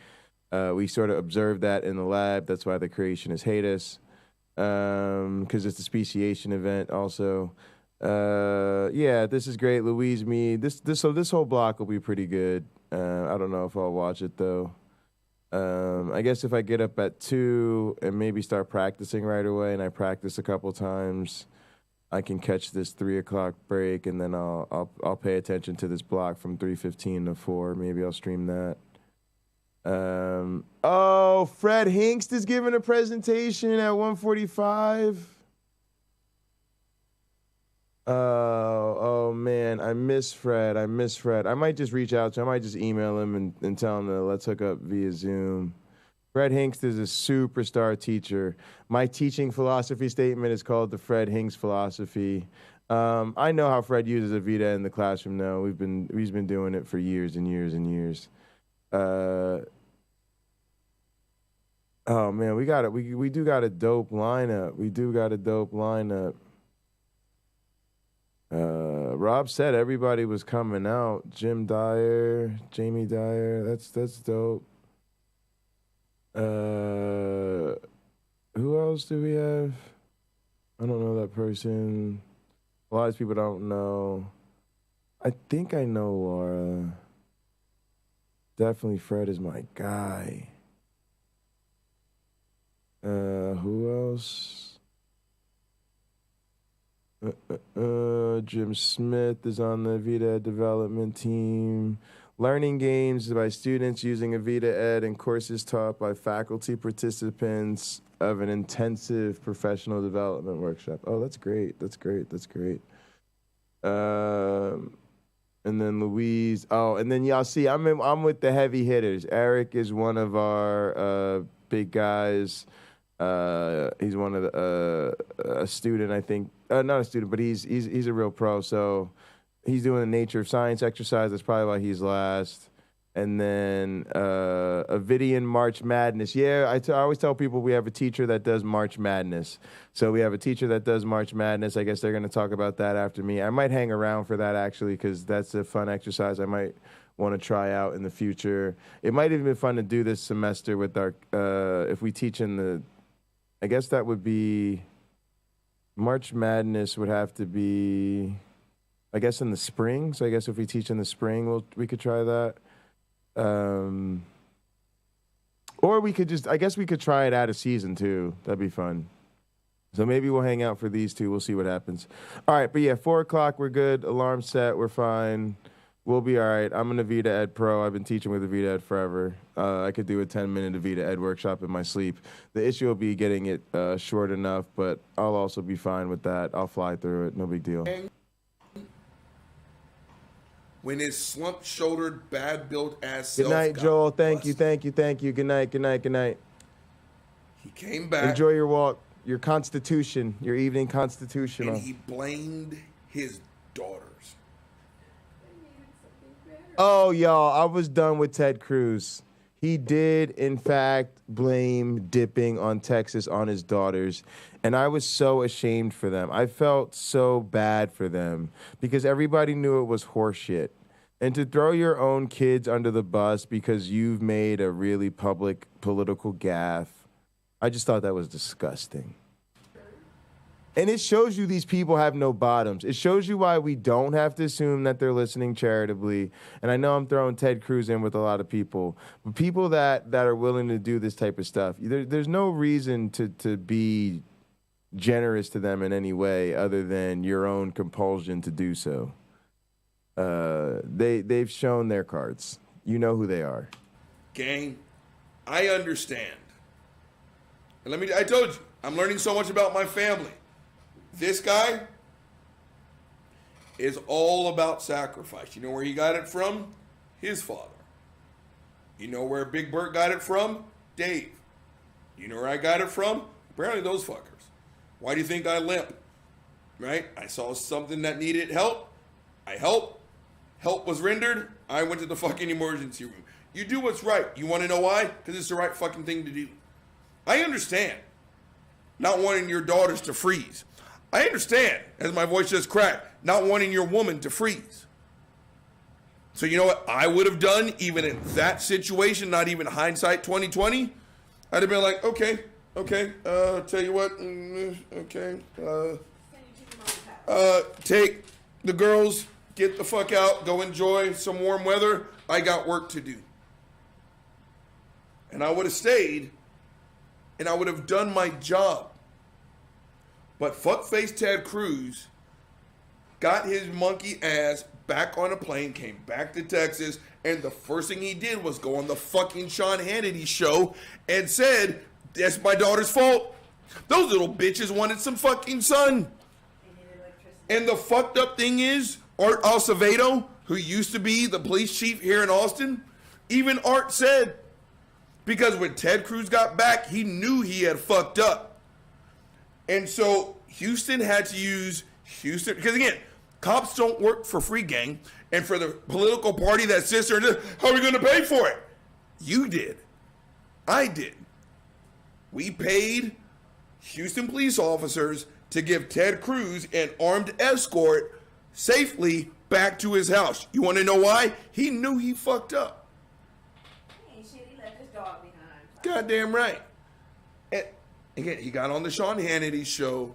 We sort of observed that in the lab. That's why the creationists hate us, because it's a speciation event also. Yeah, this is great. Louise Mead. So this whole block will be pretty good. I don't know if I'll watch it, though. I guess if I get up at 2 and maybe start practicing right away, and I practice a couple times, I can catch this 3 o'clock break, and then I'll pay attention to this block from 3:15 to 4. Maybe I'll stream that. Oh, Fred Hinkst is giving a presentation at 1:45. Oh man, I miss Fred. I might just reach out to him. I might just email him and tell him to let's hook up via Zoom. Fred Hinks is a superstar teacher. My teaching philosophy statement is called the Fred Hinks philosophy. I know how Fred uses Evita in the classroom now. He's been doing it for years and years and years. Oh man, we do got a dope lineup. Rob said everybody was coming out. Jim Dyer, Jamie Dyer. That's dope. Who else do we have? I don't know that person. A lot of people don't know. I think I know Laura. Definitely Fred is my guy. Who else? Jim Smith is on the Evita Ed development team. Learning games by students using Evita Ed and courses taught by faculty participants of an intensive professional development workshop. Oh, that's great. And then Louise. Oh, and then y'all see, I'm with the heavy hitters. Eric is one of our big guys. He's one of the a student, I think. Not a student, but he's a real pro. So he's doing the nature of science exercise. That's probably why he's last. And then Avidian March Madness. Yeah, I always tell people we have a teacher that does March Madness. So we have a teacher that does March Madness. I guess they're going to talk about that after me. I might hang around for that, actually, because that's a fun exercise I might want to try out in the future. It might even be fun to do this semester with our, if we teach in the, I guess that would be, March Madness would have to be, I guess, in the spring. So I guess if we teach in the spring, we could try that. Or we could just, I guess we could try it out of season too. That'd be fun. So maybe we'll hang out for these two. We'll see what happens. All right, but yeah, 4 o'clock, we're good. Alarm set, we're fine. We'll be all right. I'm an Evita Ed pro. I've been teaching with Evita Ed forever. I could do a 10-minute Evita Ed workshop in my sleep. The issue will be getting it short enough, but I'll also be fine with that. I'll fly through it. No big deal. When his slump-shouldered, bad-built ass Good self night, got Joel. Thank busted. you. Good night. He came back. Enjoy your walk, your constitution, your evening constitutional. And he blamed his daughters. Oh, y'all, I was done with Ted Cruz. He did, in fact, blame dipping on Texas on his daughters. And I was so ashamed for them. I felt so bad for them because everybody knew it was horseshit. And to throw your own kids under the bus because you've made a really public political gaffe, I just thought that was disgusting. And it shows you these people have no bottoms. It shows you why we don't have to assume that they're listening charitably. And I know I'm throwing Ted Cruz in with a lot of people, but people that are willing to do this type of stuff, there's no reason to be generous to them in any way other than your own compulsion to do so. They've shown their cards. You know who they are. Gang, I understand. And I told you, I'm learning so much about my family. This guy is all about sacrifice. You know where he got it from? His father. You know where Big Bert got it from? Dave. You know where I got it from? Apparently those fuckers. Why do you think I limp? Right? I saw something that needed help. I helped. Help was rendered. I went to the fucking emergency room. You do what's right. You want to know why? Because it's the right fucking thing to do. I understand not wanting your daughters to freeze. I understand, as my voice just cracked, not wanting your woman to freeze. So you know what I would have done even in that situation, not even hindsight 2020? I'd have been like, okay, tell you what, take the girls, get the fuck out, go enjoy some warm weather. I got work to do. And I would have stayed, and I would have done my job. But fuckface Ted Cruz got his monkey ass back on a plane, came back to Texas, and the first thing he did was go on the fucking Sean Hannity show and said, that's my daughter's fault. Those little bitches wanted some fucking sun. And the fucked up thing is, Art Acevedo, who used to be the police chief here in Austin, even Art said, Because when Ted Cruz got back, he knew he had fucked up. And so Houston had to use Houston, because again, cops don't work for free, gang. And for the political party that sits there, how are we going to pay for it? You did. I did. We paid Houston police officers to give Ted Cruz an armed escort safely back to his house. You want to know why? He knew he fucked up. He ain't shit, he left his dog behind. Goddamn right. And again, he got on the Sean Hannity show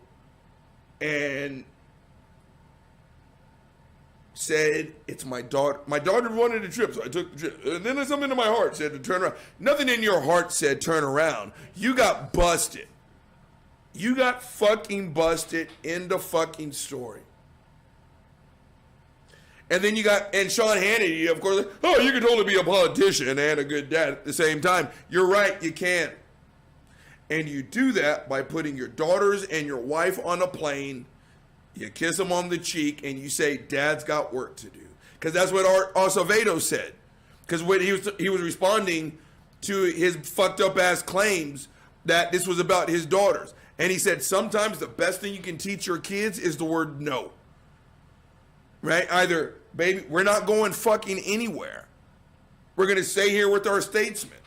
and said, it's my daughter. My daughter wanted a trip, so I took the trip. And then there's something in my heart said to turn around. Nothing in your heart said turn around. You got busted. You got fucking busted in the fucking story. And then you got, and Sean Hannity, of course, oh, you can totally be a politician and a good dad at the same time. You're right, you can. And you do that by putting your daughters and your wife on a plane. You kiss them on the cheek and you say, Dad's got work to do. Because that's what Acevedo said. Because when he was responding to his fucked up ass claims that this was about his daughters. And he said, sometimes the best thing you can teach your kids is the word no. Right? Either, baby, we're not going fucking anywhere. We're going to stay here with our statesmen.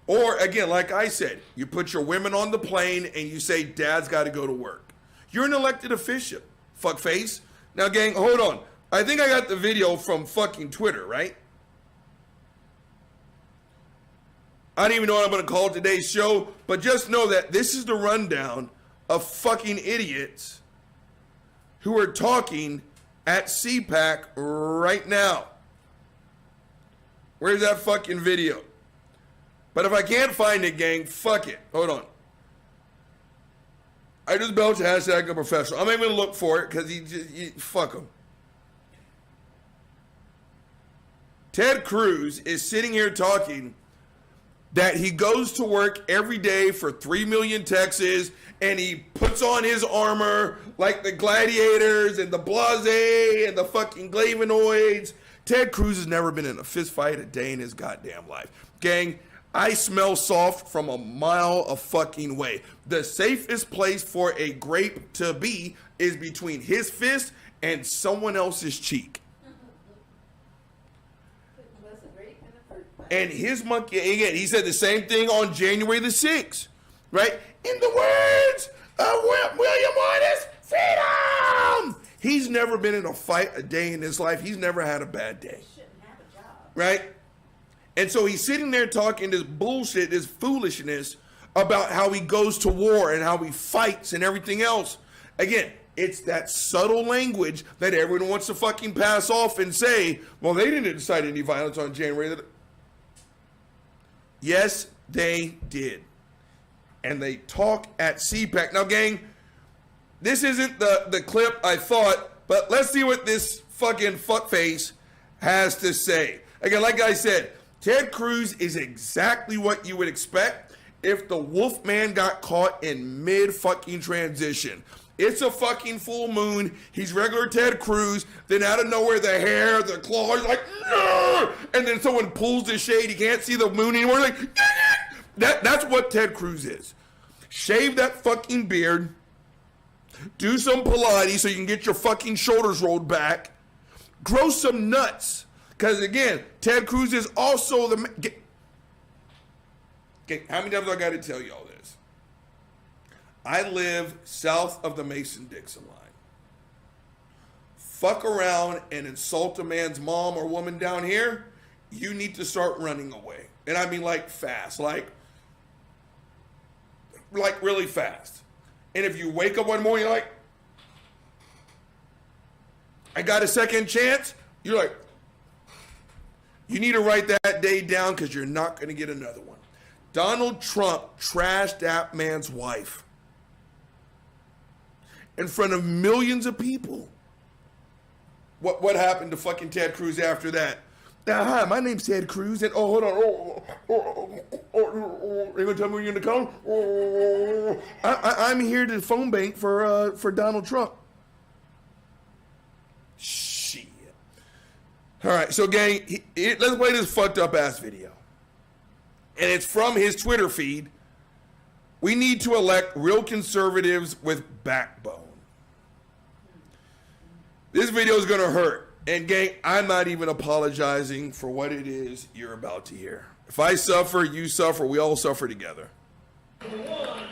Or, again, like I said, you put your women on the plane and you say, Dad's got to go to work. You're an elected official, fuckface. Now, gang, hold on. I think I got the video from fucking Twitter, right? I don't even know what I'm going to call today's show, but just know that this is the rundown of fucking idiots who are talking at CPAC right now. Where's that fucking video? But if I can't find it, gang, fuck it. Hold on. I just belched hashtag a professional. I'm not even going to look for it because fuck him. Ted Cruz is sitting here talking that he goes to work every day for 3 million Texas and he puts on his armor like the gladiators and the blase and the fucking Glavinoids. Ted Cruz has never been in a fist fight a day in his goddamn life. Gang, I smell soft from a mile of fucking way. The safest place for a grape to be is between his fist and someone else's cheek. And his monkey, again, he said the same thing on January the 6th, right? In the words of William Wallace, freedom! He's never been in a fight a day in his life. He's never had a bad day. Right? And so he's sitting there talking this bullshit, this foolishness about how he goes to war and how he fights and everything else. Again, it's that subtle language that everyone wants to fucking pass off and say, well, they didn't incite any violence on January. Yes, they did. And they talk at CPAC. Now, gang, this isn't the clip I thought, but let's see what this fucking fuckface has to say. Again, like I said, Ted Cruz is exactly what you would expect if the Wolfman got caught in mid-fucking transition. It's a fucking full moon. He's regular Ted Cruz. Then out of nowhere, the hair, the claws, like, no! And then someone pulls the shade. He can't see the moon anymore. Like, that's what Ted Cruz is. Shave that fucking beard. Do some Pilates so you can get your fucking shoulders rolled back. Grow some nuts. Because, again, Ted Cruz is also the... Okay, how many times do I got to tell you all this? I live south of the Mason-Dixon line. Fuck around and insult a man's mom or woman down here, you need to start running away. And I mean like fast, like really fast. And if you wake up one morning, you're like, I got a second chance, you're like, you need to write that day down because you're not going to get another one. Donald Trump trashed that man's wife in front of millions of people. What happened to fucking Ted Cruz after that? Hi, my name's Ted Cruz, and hold on. Are you gonna tell me when you're gonna come? I'm here to phone bank for Donald Trump. Shit. All right, so gang, let's play this fucked up ass video. and it's from his Twitter feed. We need to elect real conservatives with backbone. This video is going to hurt. And gang, I'm not even apologizing for what it is you're about to hear. If I suffer, you suffer, we all suffer together. Number one,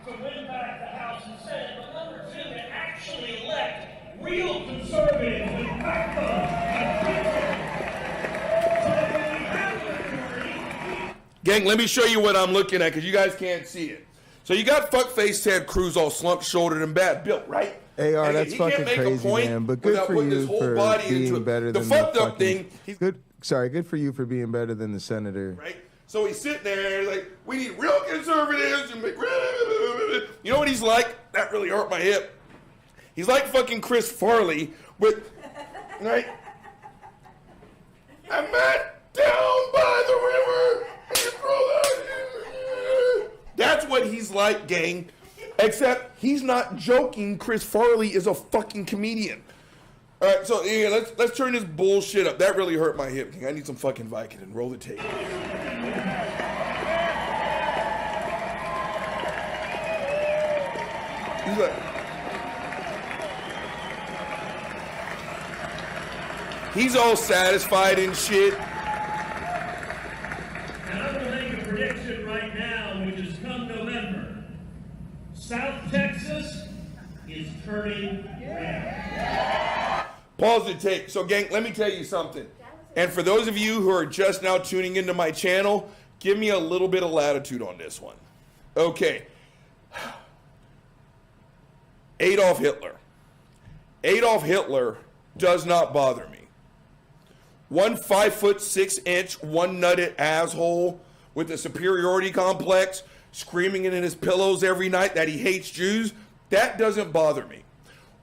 to win back the House and Senate, but number two, to actually elect real conservatives with backbone. Gang, let me show you what I'm looking at because you guys can't see it. So you got fuckface Ted Cruz all slumped-shouldered and bad built, right? AR, And that's he can't fucking make a crazy, point man. But good without for putting you his whole for body into being it. better The than fucked the up fucking, thing. Good. Sorry, good for you for being better than the senator. Right? So he's sitting there like, we need real conservatives. And you know what he's like? That really hurt my hip. He's like fucking Chris Farley with, right? I met down by the river. That's what he's like, gang. Except he's not joking. Chris Farley is a fucking comedian. All right, so yeah, let's turn this bullshit up. That really hurt my hip. I need some fucking Vicodin. Roll the tape. He's like, he's all satisfied and shit. And I'm going to make a prediction right now, which is come November, South Texas is turning red. Pause the tape. So, gang, let me tell you something. And for those of you who are just now tuning into my channel, give me a little bit of latitude on this one. Okay. Adolf Hitler. Adolf Hitler does not bother me. One 5'6" one-nutted asshole with a superiority complex, screaming in his pillows every night that he hates Jews, that doesn't bother me.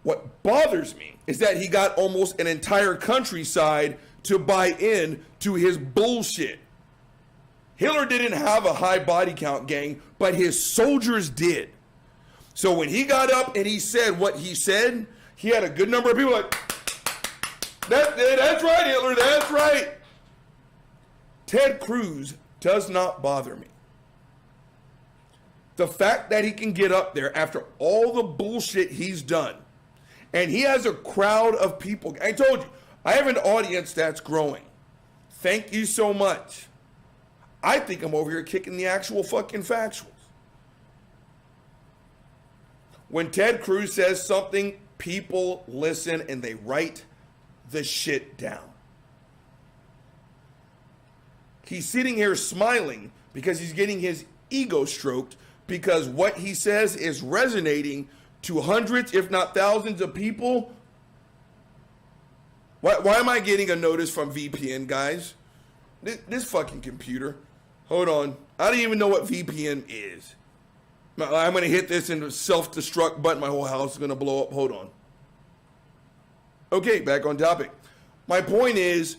What bothers me is that he got almost an entire countryside to buy in to his bullshit. Hitler didn't have a high body count, gang, but his soldiers did. So when he got up and he said what he said, he had a good number of people like, that's right, Hitler, that's right. Ted Cruz does not bother me. The fact that he can get up there after all the bullshit he's done, and he has a crowd of people. I told you, I have an audience that's growing. Thank you so much. I think I'm over here kicking the actual fucking factuals. When Ted Cruz says something, people listen and they write the shit down. He's sitting here smiling because he's getting his ego stroked because what he says is resonating to hundreds, if not thousands of people. Why am I getting a notice from VPN, guys? This fucking computer. Hold on. I don't even know what VPN is. I'm going to hit this into self-destruct button. My whole house is going to blow up. Hold on. Okay, back on topic. My point is,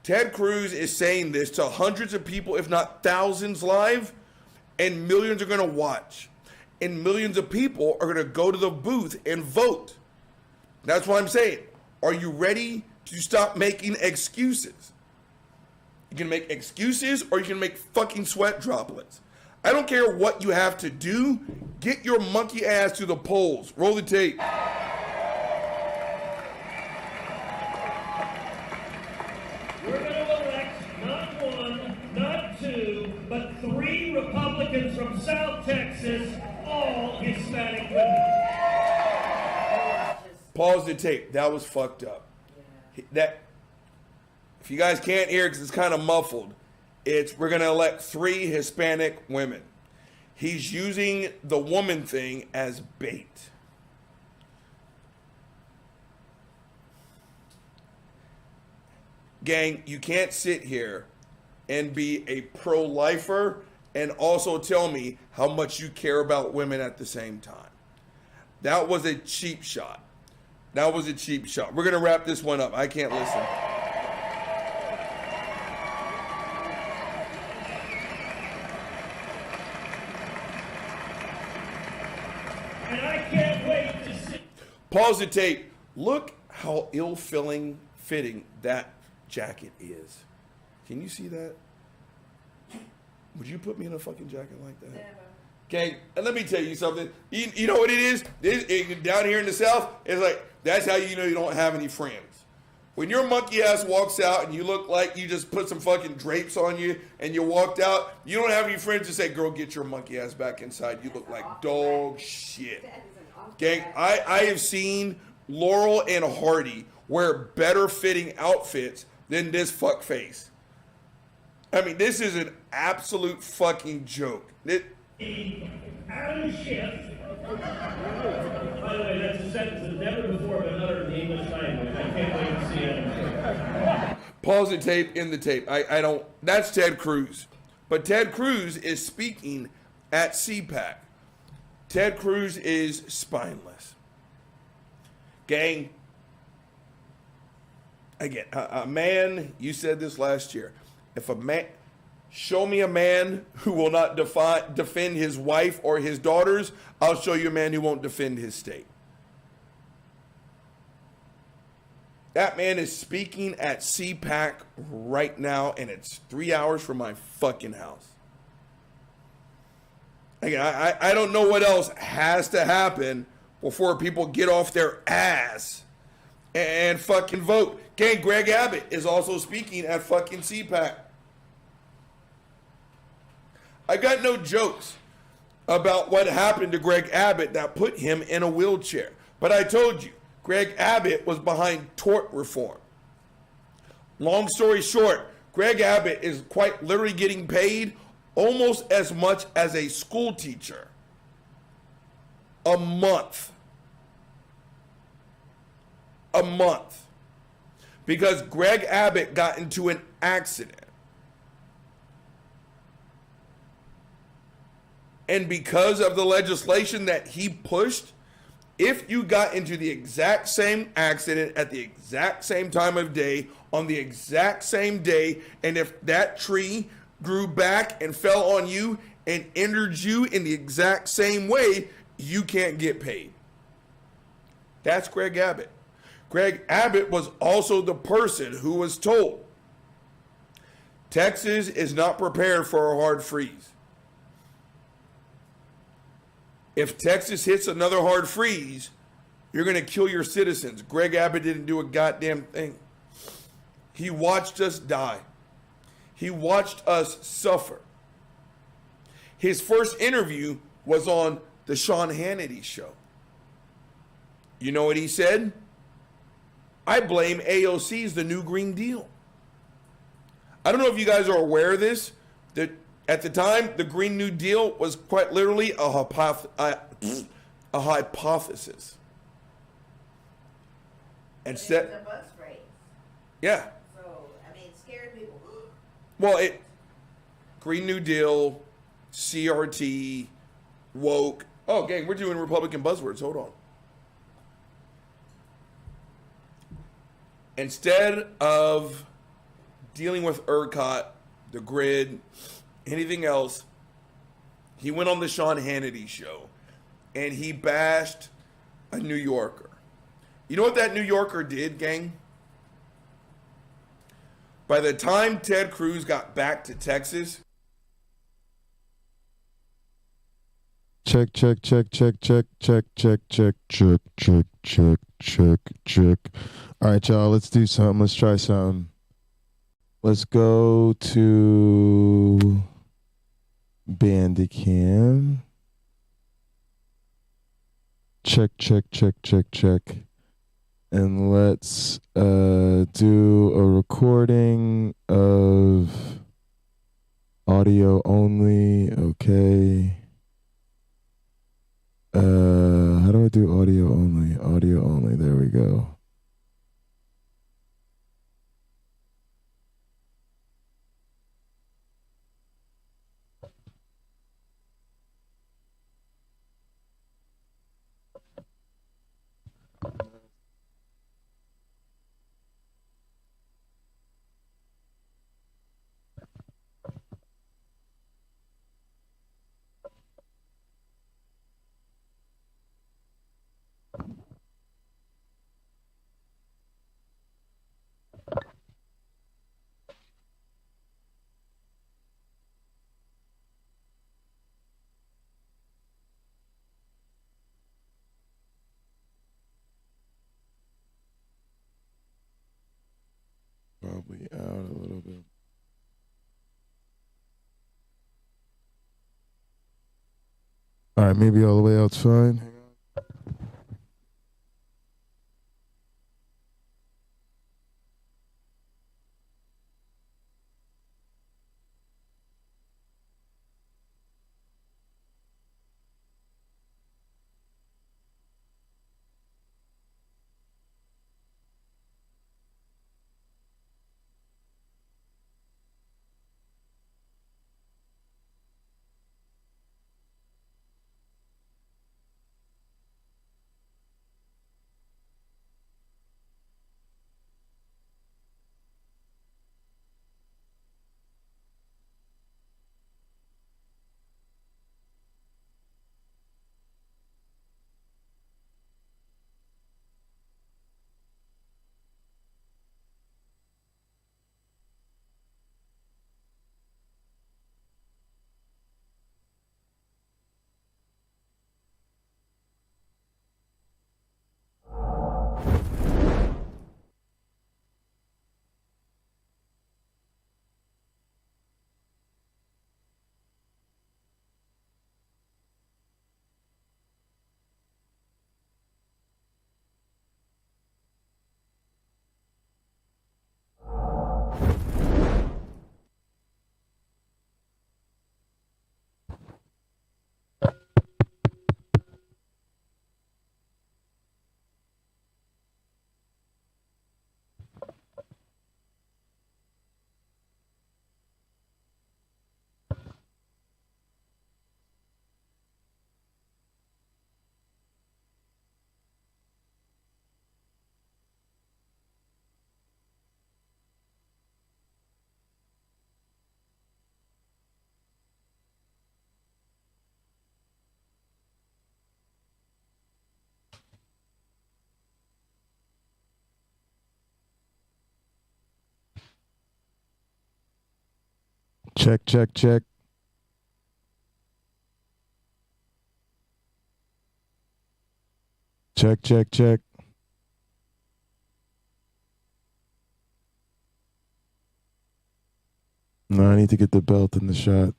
Ted Cruz is saying this to hundreds of people, if not thousands live, and millions are going to watch. And millions of people are going to go to the booth and vote. That's what I'm saying. Are you ready to stop making excuses? You can make excuses or you can make fucking sweat droplets. I don't care what you have to do. Get your monkey ass to the polls. Roll the tape. We're going to elect not one, not two, but 3 Republicans from South Texas, all Hispanic women. Pause the tape. That was fucked up. That, if you guys can't hear it because it's kind of muffled, we're going to elect 3 Hispanic women. He's using the woman thing as bait. Gang, you can't sit here and be a pro-lifer and also tell me how much you care about women at the same time. That was a cheap shot. That was a cheap shot. We're going to wrap this one up. I can't listen. And I can't wait to see. Pause the tape. Look how ill-fitting that jacket is. Can you see that? Would you put me in a fucking jacket like that? Never. Okay, and let me tell you something. You know what it is? Down here in the South, it's like, that's how you know you don't have any friends. When your monkey ass walks out and you look like you just put some fucking drapes on you and you walked out, you don't have any friends to say, girl, get your monkey ass back inside. You look like dog shit. Gang, I have seen Laurel and Hardy wear better fitting outfits than this fuck face. I mean, this is an absolute fucking joke. Adam Schiff. By the way, that's a sentence that's never before been uttered in the English language. I can't wait to see it. Pause the tape in the tape. I don't. That's Ted Cruz. But Ted Cruz is speaking at CPAC. Ted Cruz is spineless. Gang. Again, a man, you said this last year. If a man, show me a man who will not defend his wife or his daughters, I'll show you a man who won't defend his state. That man is speaking at CPAC right now, and it's 3 hours from my fucking house. Again, I don't know what else has to happen before people get off their ass and fucking vote. Okay, Greg Abbott is also speaking at fucking CPAC. I got no jokes about what happened to Greg Abbott that put him in a wheelchair. But I told you, Greg Abbott was behind tort reform. Long story short, Greg Abbott is quite literally getting paid almost as much as a school teacher a month. A month. Because Greg Abbott got into an accident. And because of the legislation that he pushed, if you got into the exact same accident at the exact same time of day, on the exact same day, and if that tree grew back and fell on you and injured you in the exact same way, you can't get paid. That's Greg Abbott. Greg Abbott was also the person who was told Texas is not prepared for a hard freeze. If Texas hits another hard freeze, you're going to kill your citizens. Greg Abbott didn't do a goddamn thing. He watched us die. He watched us suffer. His first interview was on the Sean Hannity show. You know what he said? I blame AOC's the new Green Deal. I don't know if you guys are aware of this, that at the time, the Green New Deal was quite literally a hypothesis. And it's a bus race. Yeah. So, I mean, it scared people. Well, Green New Deal, CRT, woke. Oh, gang, we're doing Republican buzzwords. Hold on. Instead of dealing with ERCOT, the grid, anything else, he went on the Sean Hannity show and he bashed a New Yorker. You know what that New Yorker did, gang? By the time Ted Cruz got back to Texas, check. All right, y'all, let's do something. Let's try something. Let's go to Bandicam. Check. And let's do a recording of audio only. Okay. How do I do audio only? Audio only. There we go. All right, maybe all the way out's fine. Check, check, check. Check, check, check. No, I need to get the belt in the shot.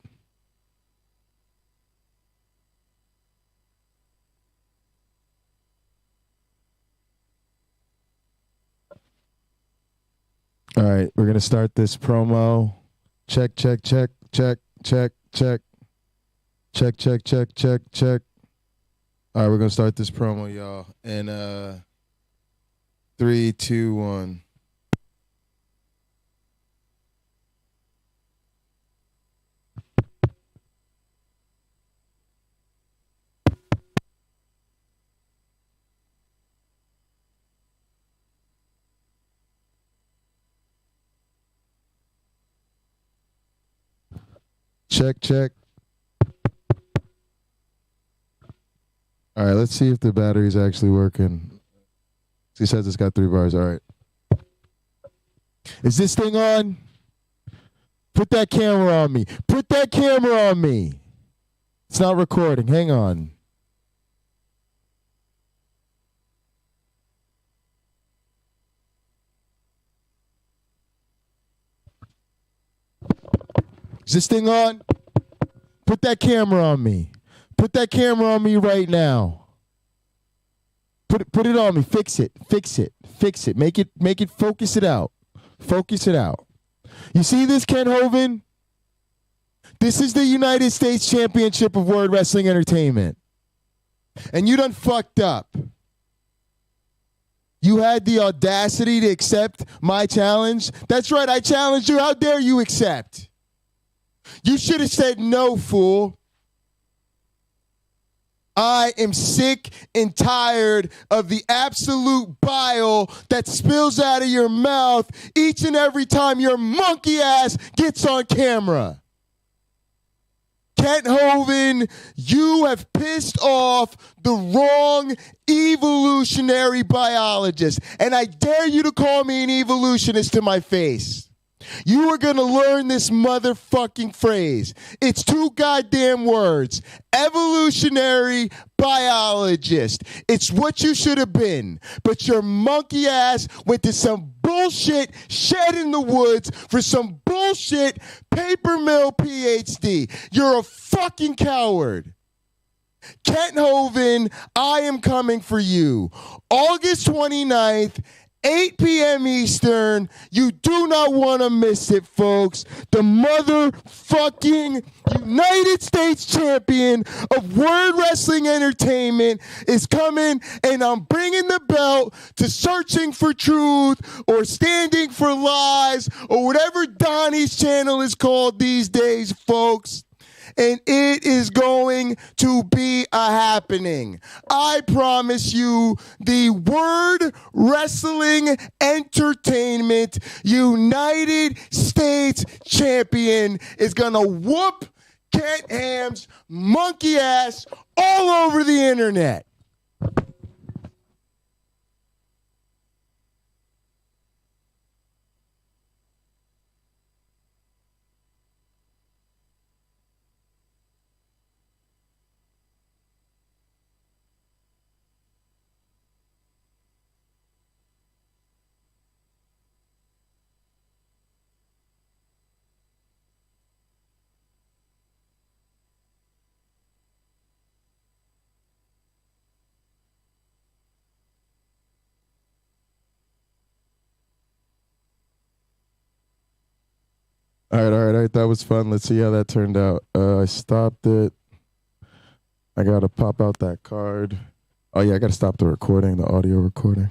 All right, we're going to start this promo. Check, check, check, check, check, check. Check, check, check, check, check. All right, we're going to start this promo, y'all. And 3, 2, 1. Check, check. All right, let's see if the battery's actually working. He says it's got 3 bars. All right. Is this thing on? Put that camera on me. Put that camera on me. It's not recording. Hang on. Is this thing on? Put that camera on me. Put that camera on me right now. Put it on me. Fix it. Fix it. Fix it. Make it focus it out. Focus it out. You see this, Ken Hovind? This is the United States Championship of Word Wrestling Entertainment. And you done fucked up. You had the audacity to accept my challenge. That's right, I challenged you. How dare you accept? You should have said no, fool. I am sick and tired of the absolute bile that spills out of your mouth each and every time your monkey ass gets on camera. Kent Hovind, you have pissed off the wrong evolutionary biologist, and I dare you to call me an evolutionist to my face. You are going to learn this motherfucking phrase. It's 2 goddamn words. Evolutionary biologist. It's what you should have been. But your monkey ass went to some bullshit shed in the woods for some bullshit paper mill PhD. You're a fucking coward. Kent Hovind, I am coming for you. August 29th, 8 p.m. Eastern. You do not want to miss it, folks. The motherfucking United States champion of Word Wrestling Entertainment is coming, and I'm bringing the belt to Searching for Truth or Standing for Lies or whatever Donnie's channel is called these days, folks. And it is going to be a happening. I promise you, the Word Wrestling Entertainment United States champion is going to whoop Kent Ham's monkey ass all over the internet. All right. That was fun. Let's see how that turned out. I stopped it. I got to pop out that card. Oh, yeah, I got to stop the recording, the audio recording.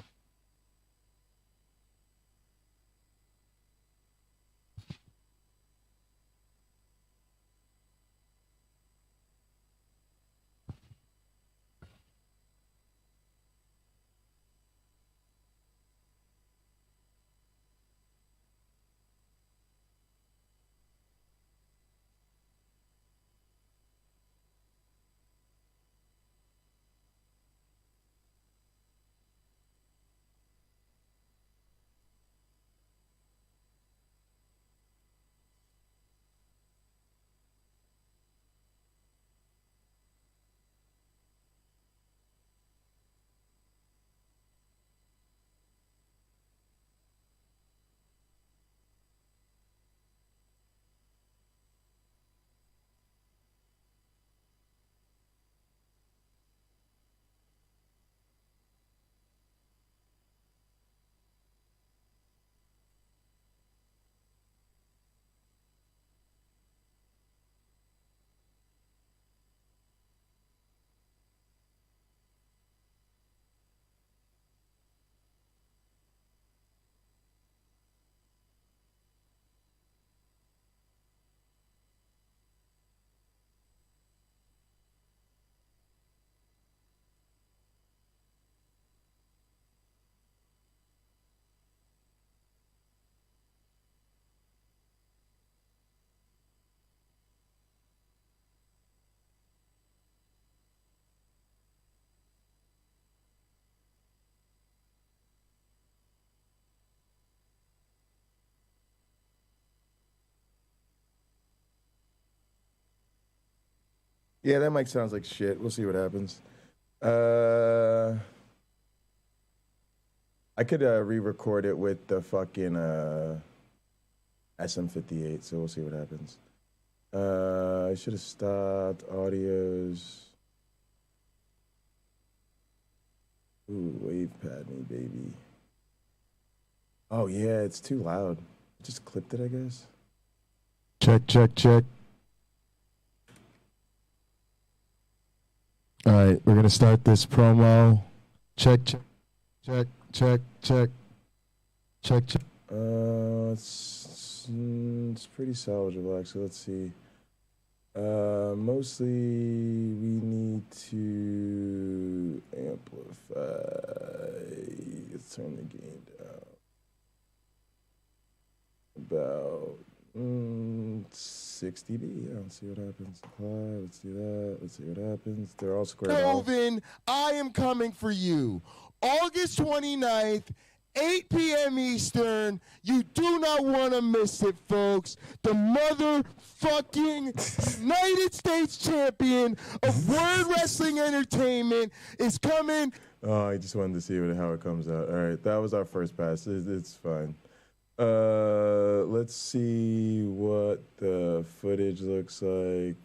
Yeah, that mic sounds like shit. We'll see what happens. I could re-record it with the fucking SM58, so we'll see what happens. I should have stopped audios. Ooh, wave pad me, baby. Oh, yeah, it's too loud. Just clipped it, I guess. Check. All right, we're going to start this promo. Check. It's pretty salvageable, actually. Let's see. Mostly we need to amplify. Let's turn the gain down. About 60 dB. Yeah, let's see what happens. Let's do that. Let's see what happens. They're all squared off. Kelvin, I am coming for you. August 29th, 8 p.m. Eastern. You do not want to miss it, folks. The motherfucking United States champion of Word Wrestling Entertainment is coming. Oh, I just wanted to see how it comes out. All right, that was our first pass. It's fine. Let's see what the footage looks like.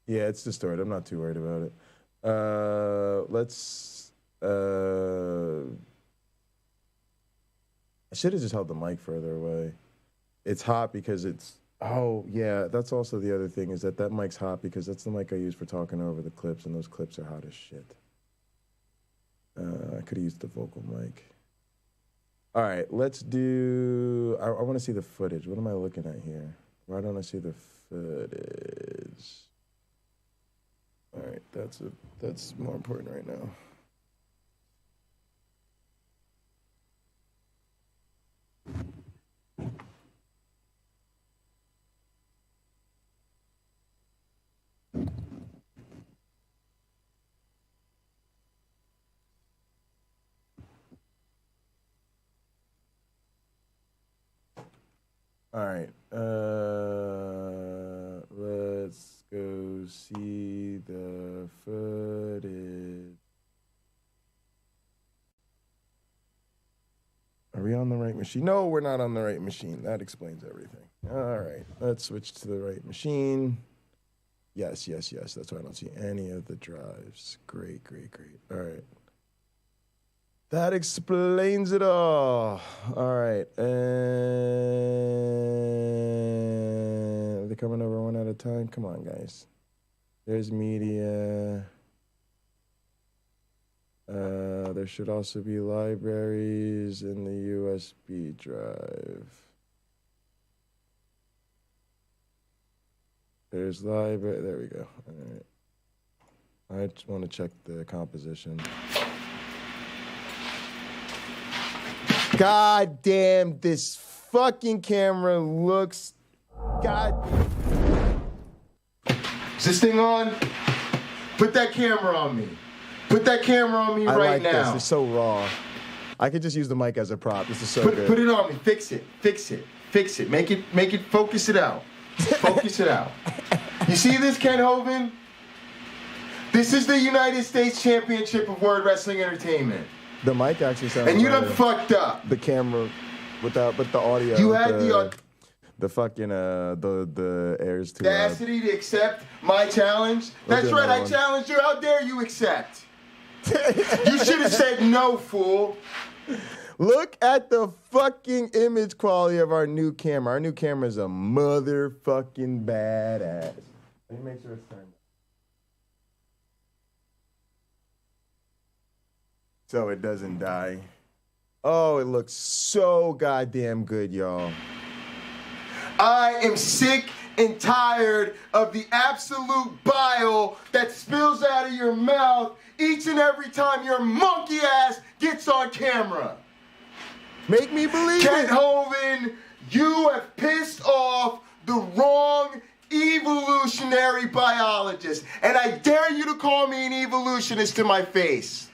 Yeah, it's distorted. I'm not too worried about it. I should have just held the mic further away. It's hot because it's, oh yeah, that's also the other thing is that mic's hot because that's the mic I use for talking over the clips, and those clips are hot as shit. I could have used the vocal mic. All right, let's do, I want to see the footage. What am I looking at here? Why don't I see the footage? All right, that's more important right now. All right, let's go see the footage. Are we on the right machine? No, we're not on the right machine. That explains everything. All right, let's switch to the right machine. Yes. That's why I don't see any of the drives. Great. All right. That explains it all. All right. And they're coming over one at a time. Come on, guys. There's media. There should also be libraries in the USB drive. There's library. There we go. All right. I just want to check the composition. God damn, this fucking camera looks. God. Is this thing on? Put that camera on me. Put that camera on me right now. I like this. It's so raw. I could just use the mic as a prop. This is so good. Put it on me. Fix it. Make it. Focus it out. Focus it out. You see this, Ken Hovind? This is the United States Championship of Word Wrestling Entertainment. The mic actually sounds. And you done fucked up. The camera, but the audio. You had the fucking the airs too. The audacity to accept my challenge. That's right. I challenged you. How dare you accept? You should have said no, fool. Look at the fucking image quality of our new camera. Our new camera is a motherfucking badass. Let me make sure it's turned. So it doesn't die. Oh, it looks so goddamn good, y'all. I am sick and tired of the absolute bile that spills out of your mouth each and every time your monkey ass gets on camera. Make me believe Ken Hovind, you have pissed off the wrong evolutionary biologist. And I dare you to call me an evolutionist to my face.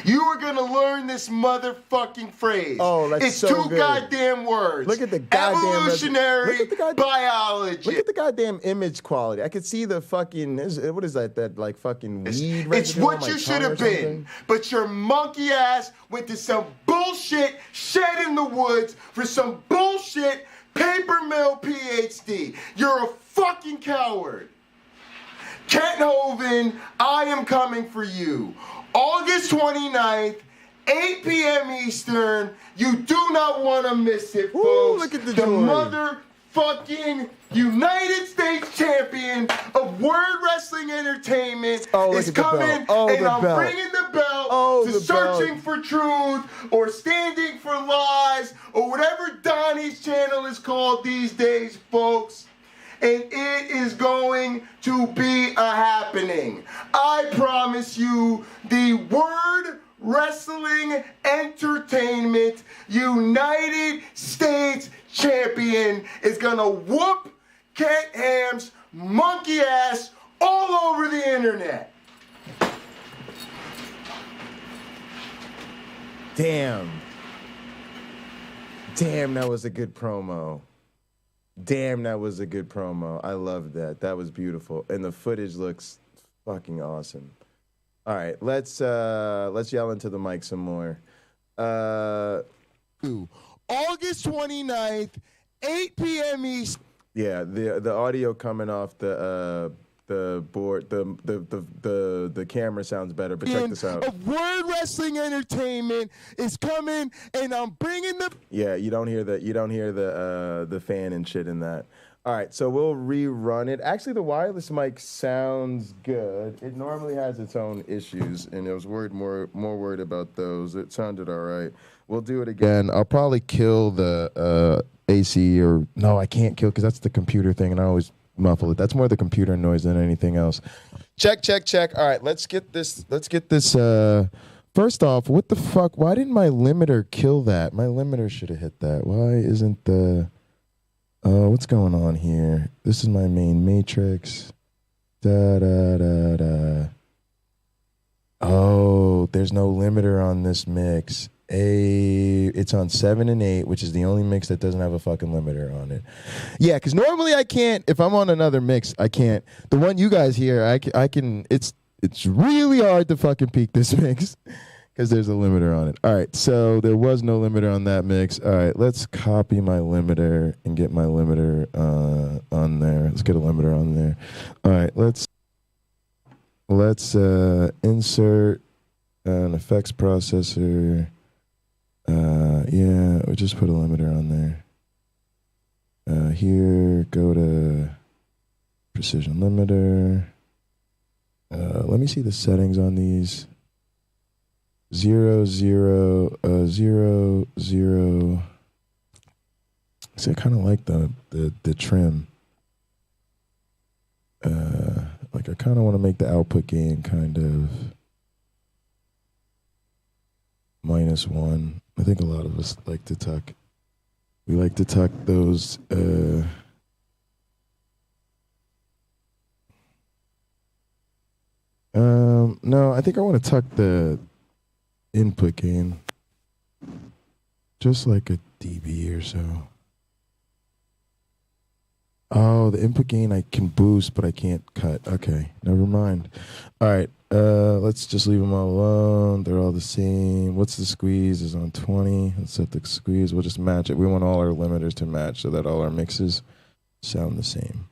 You are going to learn this motherfucking phrase. Oh, that's it's so two good. Goddamn words. Look at the goddamn evolutionary biology. Look at the goddamn image quality. I could see the fucking, what is that like fucking weed residue. It's what you should have been. But your monkey ass went to some bullshit shed in the woods for some bullshit paper mill PhD. You're a fucking coward. Ken Hovind, I am coming for you. August 29th, 8 p.m. Eastern. You do not want to miss it, folks. Ooh, look at the motherfucking United States champion of Word Wrestling Entertainment is coming, and I'm bringing the belt to Searching for Truth or Standing for Lies or whatever Donnie's channel is called these days, folks. And it is going to be a happening. I promise you, the Word Wrestling Entertainment United States champion is gonna whoop Cat Ham's monkey ass all over the internet. Damn, that was a good promo. Damn, that was a good promo. I loved that. That was beautiful. And the footage looks fucking awesome. All right, let's yell into the mic some more. August 29th, 8 p.m. East. Yeah, the audio coming off the board, the camera sounds better. But check this out. Of Word Wrestling Entertainment is coming, and I'm bringing the. Yeah, you don't hear the fan and shit in that. All right, so we'll rerun it. Actually, the wireless mic sounds good. It normally has its own issues, and I was more worried about those. It sounded all right. We'll do it again. I'll probably kill the AC, or no, I can't kill because that's the computer thing, and I always muffle it. That's more the computer noise than anything else. Check. All right, let's get this. First off, what the fuck? Why didn't my limiter kill that? My limiter should have hit that. Why isn't the... what's going on here? This is my main matrix. Oh, there's no limiter on this mix. It's on 7 and 8, which is the only mix that doesn't have a fucking limiter on it. Yeah, because normally I can't. If I'm on another mix, I can't. The one you guys hear, I can. It's really hard to fucking peak this mix because there's a limiter on it. All right, so there was no limiter on that mix. All right, let's copy my limiter and get my limiter on there. Let's get a limiter on there. All right, let's insert an effects processor. Yeah, we just put a limiter on there. Here, go to precision limiter. Let me see the settings on these. 0, 0, 0, 0. See, I kind of like the trim. Like I kind of want to make the output gain kind of -1. I think a lot of us like to tuck. We like to tuck those. No, I think I want to tuck the input gain just like a dB or so. Oh, the input gain I can boost, but I can't cut. Okay, never mind. All right, let's just leave them all alone. They're all the same. What's the squeeze is on 20. Let's set the squeeze. We'll just match it. We want all our limiters to match so that all our mixes sound the same.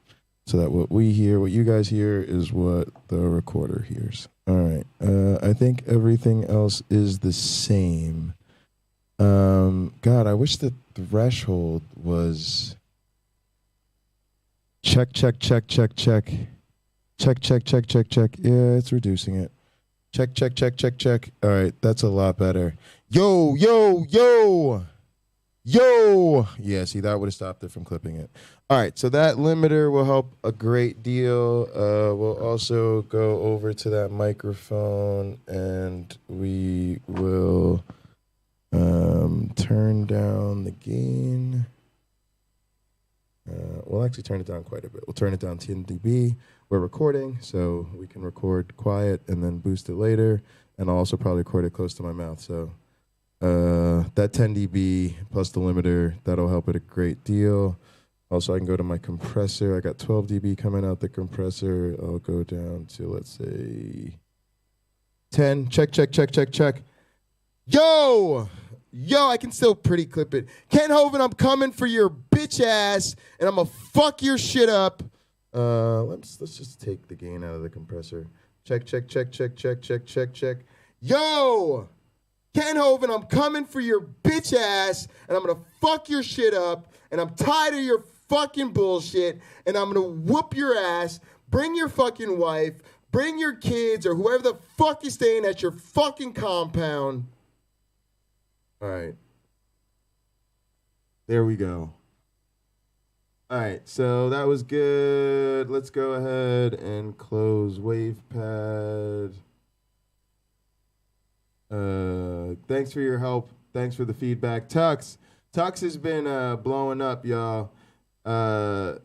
So that what we hear, what you guys hear, is what the recorder hears. All right. I think everything else is the same. God, I wish the threshold was check. Check. Yeah, it's reducing it. Check. All right, that's a lot better. Yo. Yeah, see, that would have stopped it from clipping it. All right, so that limiter will help a great deal. We'll also go over to that microphone and we will turn down the gain. We'll actually turn it down quite a bit. We'll turn it down 10 dB. We're recording, so we can record quiet and then boost it later. And I'll also probably record it close to my mouth. So that 10 dB plus the limiter, that'll help it a great deal. Also, I can go to my compressor. I got 12 dB coming out the compressor. I'll go down to, let's say, 10. Check. Yo, I can still pretty clip it. Ken Hovind, I'm coming for your bitch ass, and I'm going to fuck your shit up. Let's just take the gain out of the compressor. Check. Yo, Ken Hovind, I'm coming for your bitch ass, and I'm going to fuck your shit up, and I'm tired of your fucking bullshit, and I'm going to whoop your ass. Bring your fucking wife, bring your kids, or whoever the fuck is staying at your fucking compound. All right. There we go. All right, so that was good. Let's go ahead and close WavePad. Thanks for your help. Thanks for the feedback. Tux has been blowing up, y'all. And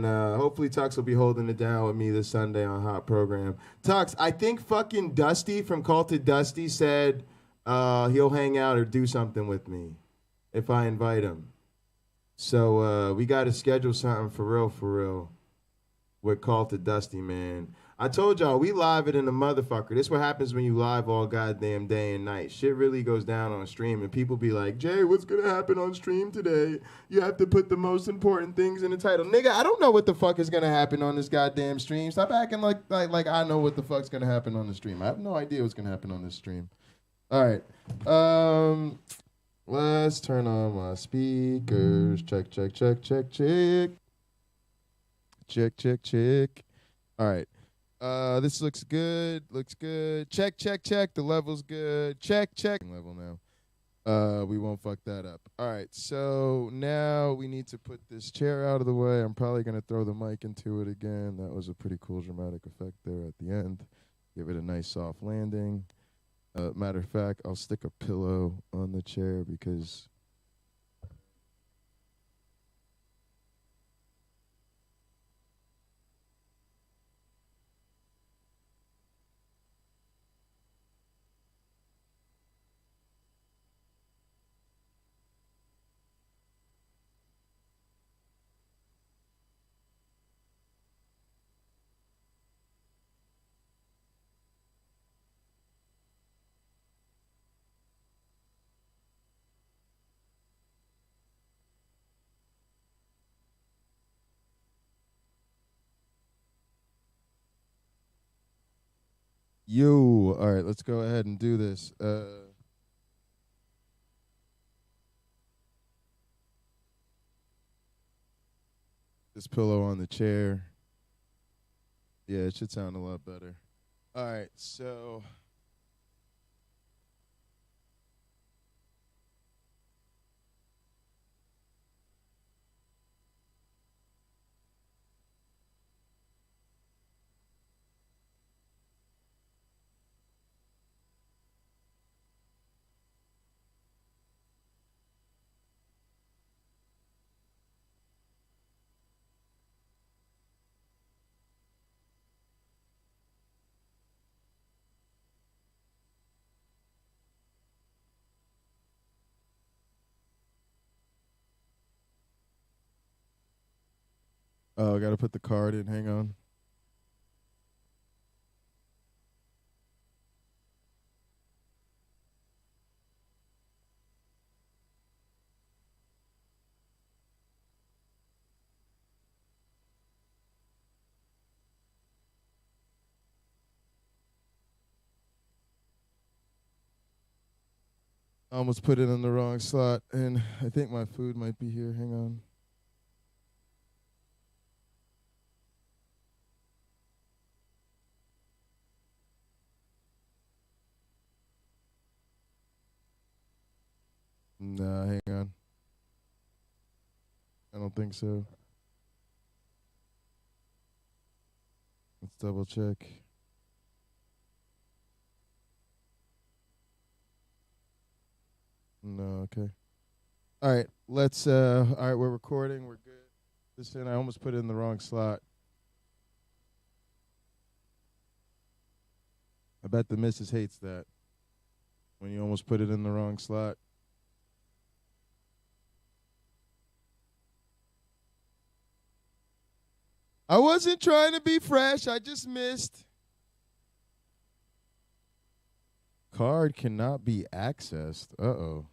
hopefully Tux will be holding it down with me this Sunday on Hot Program. Tux, I think fucking Dusty from Call to Dusty said he'll hang out or do something with me if I invite him. So we got to schedule something for real with Call to Dusty, man. I told y'all, we live it in the motherfucker. This what happens when you live all goddamn day and night. Shit really goes down on stream, and people be like, Jay, what's going to happen on stream today? You have to put the most important things in the title. Nigga, I don't know what the fuck is going to happen on this goddamn stream. Stop acting like I know what the fuck's going to happen on the stream. I have no idea what's going to happen on this stream. All right. Let's turn on my speakers. Check. Check. All right. This looks good. Check. The level's good. Check. Level now. We won't fuck that up. All right. So now we need to put this chair out of the way. I'm probably going to throw the mic into it again. That was a pretty cool dramatic effect there at the end. Give it a nice soft landing. Matter of fact, I'll stick a pillow on the chair because... Yo, all right, let's go ahead and do this. This pillow on the chair. Yeah, it should sound a lot better. All right, so... Oh, I got to put the card in. Hang on. I almost put it in the wrong slot, and I think my food might be here. Hang on. Nah, hang on. I don't think so. Let's double check. No, okay. All right, let's, all right, we're recording. We're good. Listen, I almost put it in the wrong slot. I bet the missus hates that when you almost put it in the wrong slot. I wasn't trying to be fresh. I just missed. Card cannot be accessed. Uh-oh.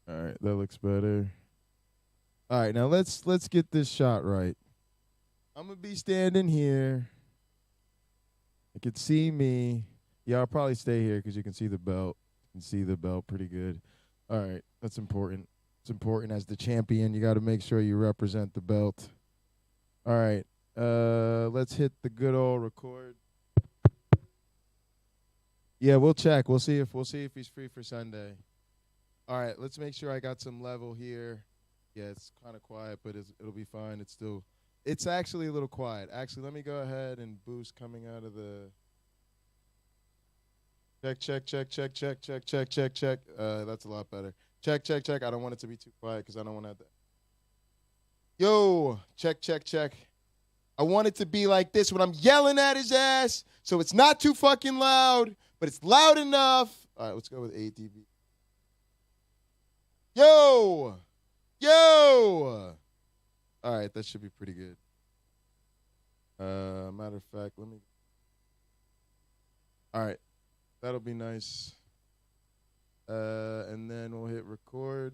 All right, that looks better. All right, now let's get this shot right. I'm gonna be standing here. You can see me. Yeah, I'll probably stay here because you can see the belt. You can see the belt pretty good. All right, that's important. It's important as the champion. You got to make sure you represent the belt. All right, let's hit the good old record. Yeah, we'll check. We'll see if he's free for Sunday. All right, let's make sure I got some level here. Yeah, it's kind of quiet, but it'll be fine. It's actually a little quiet. Actually, let me go ahead and boost coming out of the check. That's a lot better. Check. I don't want it to be too quiet because I don't want to have that. Yo, check. I want it to be like this when I'm yelling at his ass, so it's not too fucking loud, but it's loud enough. All right, let's go with ADB. Yo! Yo! All right, that should be pretty good. Matter of fact, let me. All right, that'll be nice. And then we'll hit record.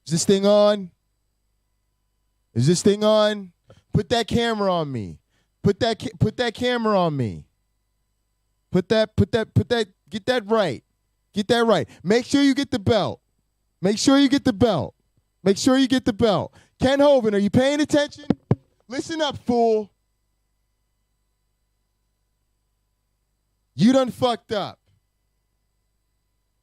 Is this thing on? Is this thing on? Put that camera on me. Put that camera on me. Put that, get that right. Get that right. Make sure you get the belt. Make sure you get the belt. Make sure you get the belt. Ken Hovind, are you paying attention? Listen up, fool. You done fucked up.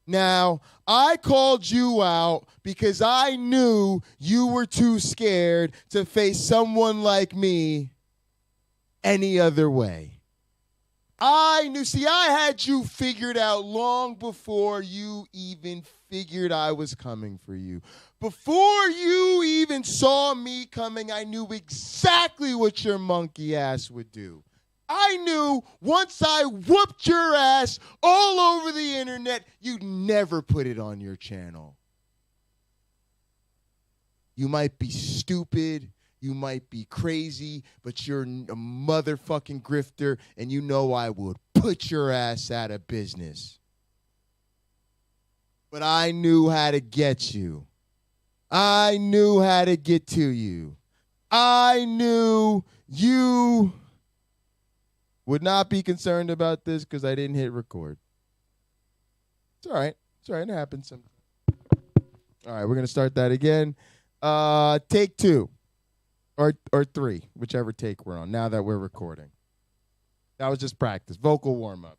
Now, I called you out because I knew you were too scared to face someone like me any other way. I knew, see, I had you figured out long before you even figured I was coming for you. Before you even saw me coming, I knew exactly what your monkey ass would do. I knew once I whooped your ass all over the internet, you'd never put it on your channel. You might be stupid, you might be crazy, but you're a motherfucking grifter, and you know I would put your ass out of business. But I knew how to get you. I knew how to get to you. I knew you would not be concerned about this because I didn't hit record. It's all right. It's all right. It happens sometimes. All right, we're going to start that again. Take 2 or 3, whichever take we're on, now that we're recording. That was just practice, vocal warm-up.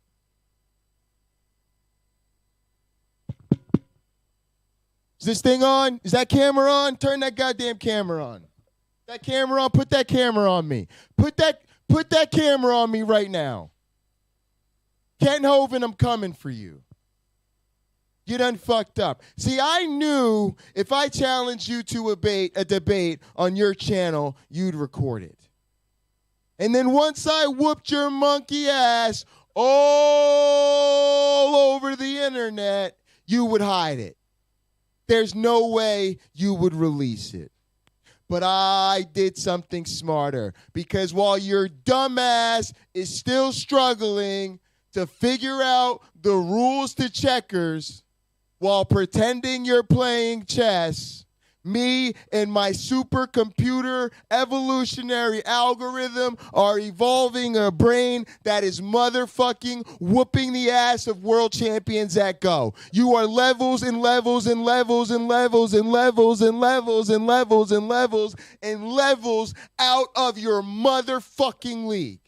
Is this thing on? Is that camera on? Turn that goddamn camera on. That camera on? Put that camera on me. Put that camera on me right now. Ken Hovind, I'm coming for you. You done fucked up. See, I knew if I challenged you to a debate on your channel, you'd record it. And then once I whooped your monkey ass all over the internet, you would hide it. There's no way you would release it. But I did something smarter, because while your dumbass is still struggling to figure out the rules to checkers while pretending you're playing chess, me and my supercomputer evolutionary algorithm are evolving a brain that is motherfucking whooping the ass of world champions at Go. You are levels and levels and levels and levels and levels and levels and levels and levels and levels out of your motherfucking league.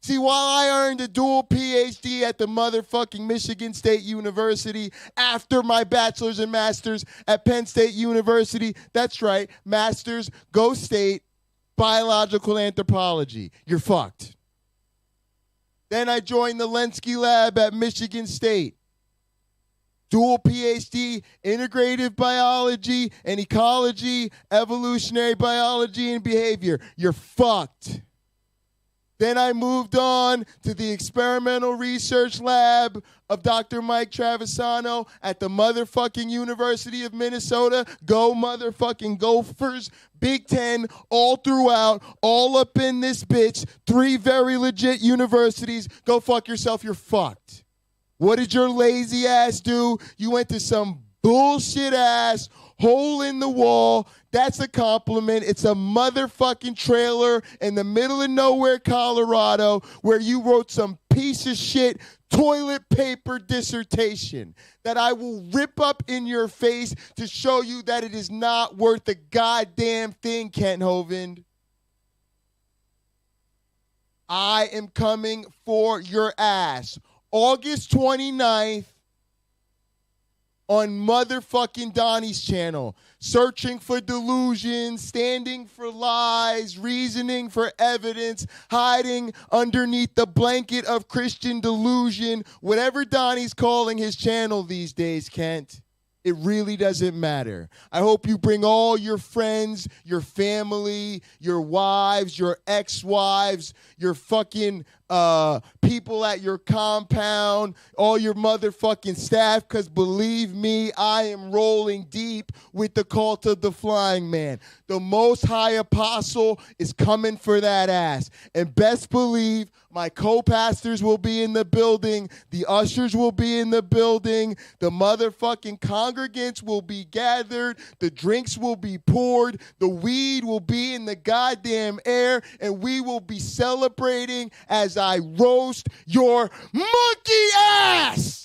See, while I earned a dual PhD at the motherfucking Michigan State University after my bachelor's and master's at Penn State University, that's right, master's, go state, biological anthropology. You're fucked. Then I joined the LNCA lab at Michigan State. Dual PhD, integrative biology and ecology, evolutionary biology and behavior. You're fucked. Then I moved on to the experimental research lab of Dr. Mike Travisano at the motherfucking University of Minnesota. Go motherfucking Gophers. Big Ten, all throughout, all up in this bitch. 3 very legit universities. Go fuck yourself, you're fucked. What did your lazy ass do? You went to some bullshit ass hole in the wall. That's a compliment. It's a motherfucking trailer in the middle of nowhere, Colorado, where you wrote some piece of shit toilet paper dissertation that I will rip up in your face to show you that it is not worth a goddamn thing, Ken Hovind. I am coming for your ass. August 29th, on motherfucking Donnie's channel, searching for delusion, standing for lies, reasoning for evidence, hiding underneath the blanket of Christian delusion, whatever Donnie's calling his channel these days, Kent. It really doesn't matter. I hope you bring all your friends, your family, your wives, your ex-wives, your fucking people at your compound, all your motherfucking staff, because believe me, I am rolling deep with the cult of the flying man. The Most High Apostle is coming for that ass. And best believe my co-pastors will be in the building, the ushers will be in the building, the motherfucking congregants will be gathered, the drinks will be poured, the weed will be in the goddamn air, and we will be celebrating as I roast your monkey ass!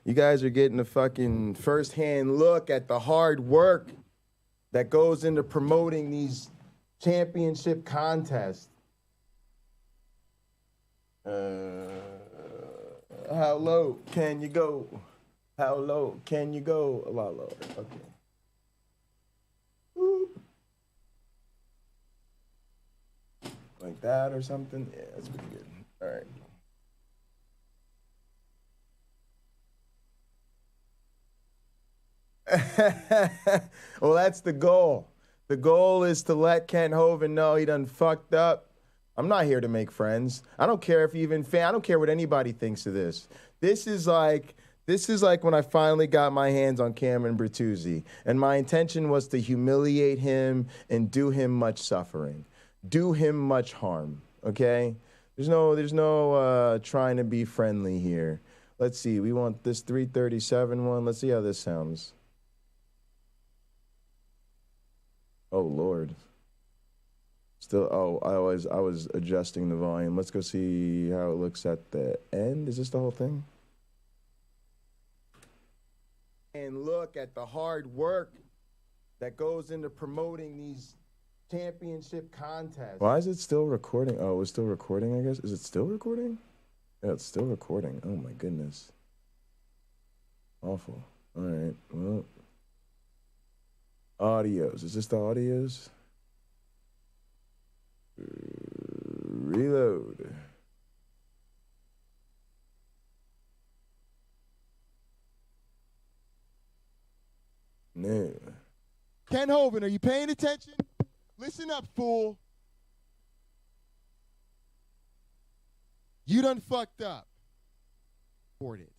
You guys are getting a fucking first-hand look at the hard work that goes into promoting these championship contests. How low can you go? How low can you go? A lot lower. Okay. Oop. Like that or something? Yeah, that's pretty good. All right. Well, that's the goal. The goal is to let Kent Hovind know he done fucked up. I'm not here to make friends. I don't care if you even I don't care what anybody thinks of this. This is like when I finally got my hands on Cameron Bertuzzi, and my intention was to humiliate him and do him much suffering, do him much harm. Okay? There's no trying to be friendly here. Let's see. We want this 337 one. Let's see how this sounds. Oh Lord. Still, I was adjusting the volume. Let's go see how it looks at the end. Is this the whole thing? And look at the hard work that goes into promoting these championship contests. Why is it still recording? Oh, it's still recording, I guess. Is it still recording? Yeah, it's still recording. Oh my goodness. Awful. All right, well. Audios. Is this the audios? Reload. No. Ken Hovind, are you paying attention? Listen up, fool. You done fucked up. Report it.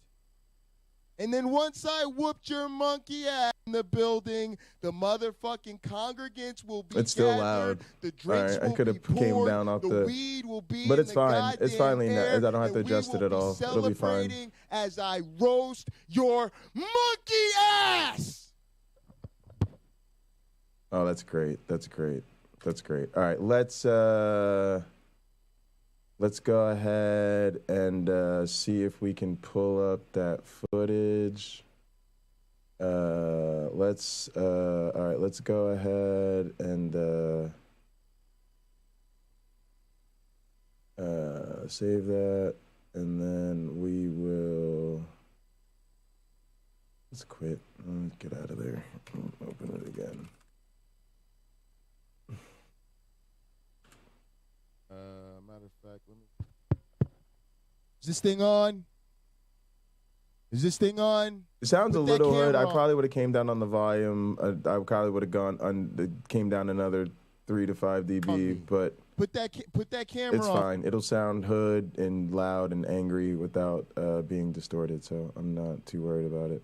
And then once I whooped your monkey ass in the building, the motherfucking congregants will be It's still gathered, loud. the drinks All right, I will could be have came poured, down off the weed will be but in it's the fine. It's goddamn finally air, I don't have to and adjust we it at will all. It'll be fine. celebrating as I roast your monkey ass. Oh, that's great. That's great. That's great. All right, let's go ahead and see if we can pull up that footage. let's go ahead and save that, and then we will. Let's quit. Let's get out of there. Open it again. Matter of fact, let me. Is this thing on? Is this thing on? It sounds Put a that little hood. I camera on. probably would have came down on the volume. I probably would have came down another 3 to 5 dB, but Put that camera it's on. fine. It'll sound hood and loud and angry without being distorted, so I'm not too worried about it.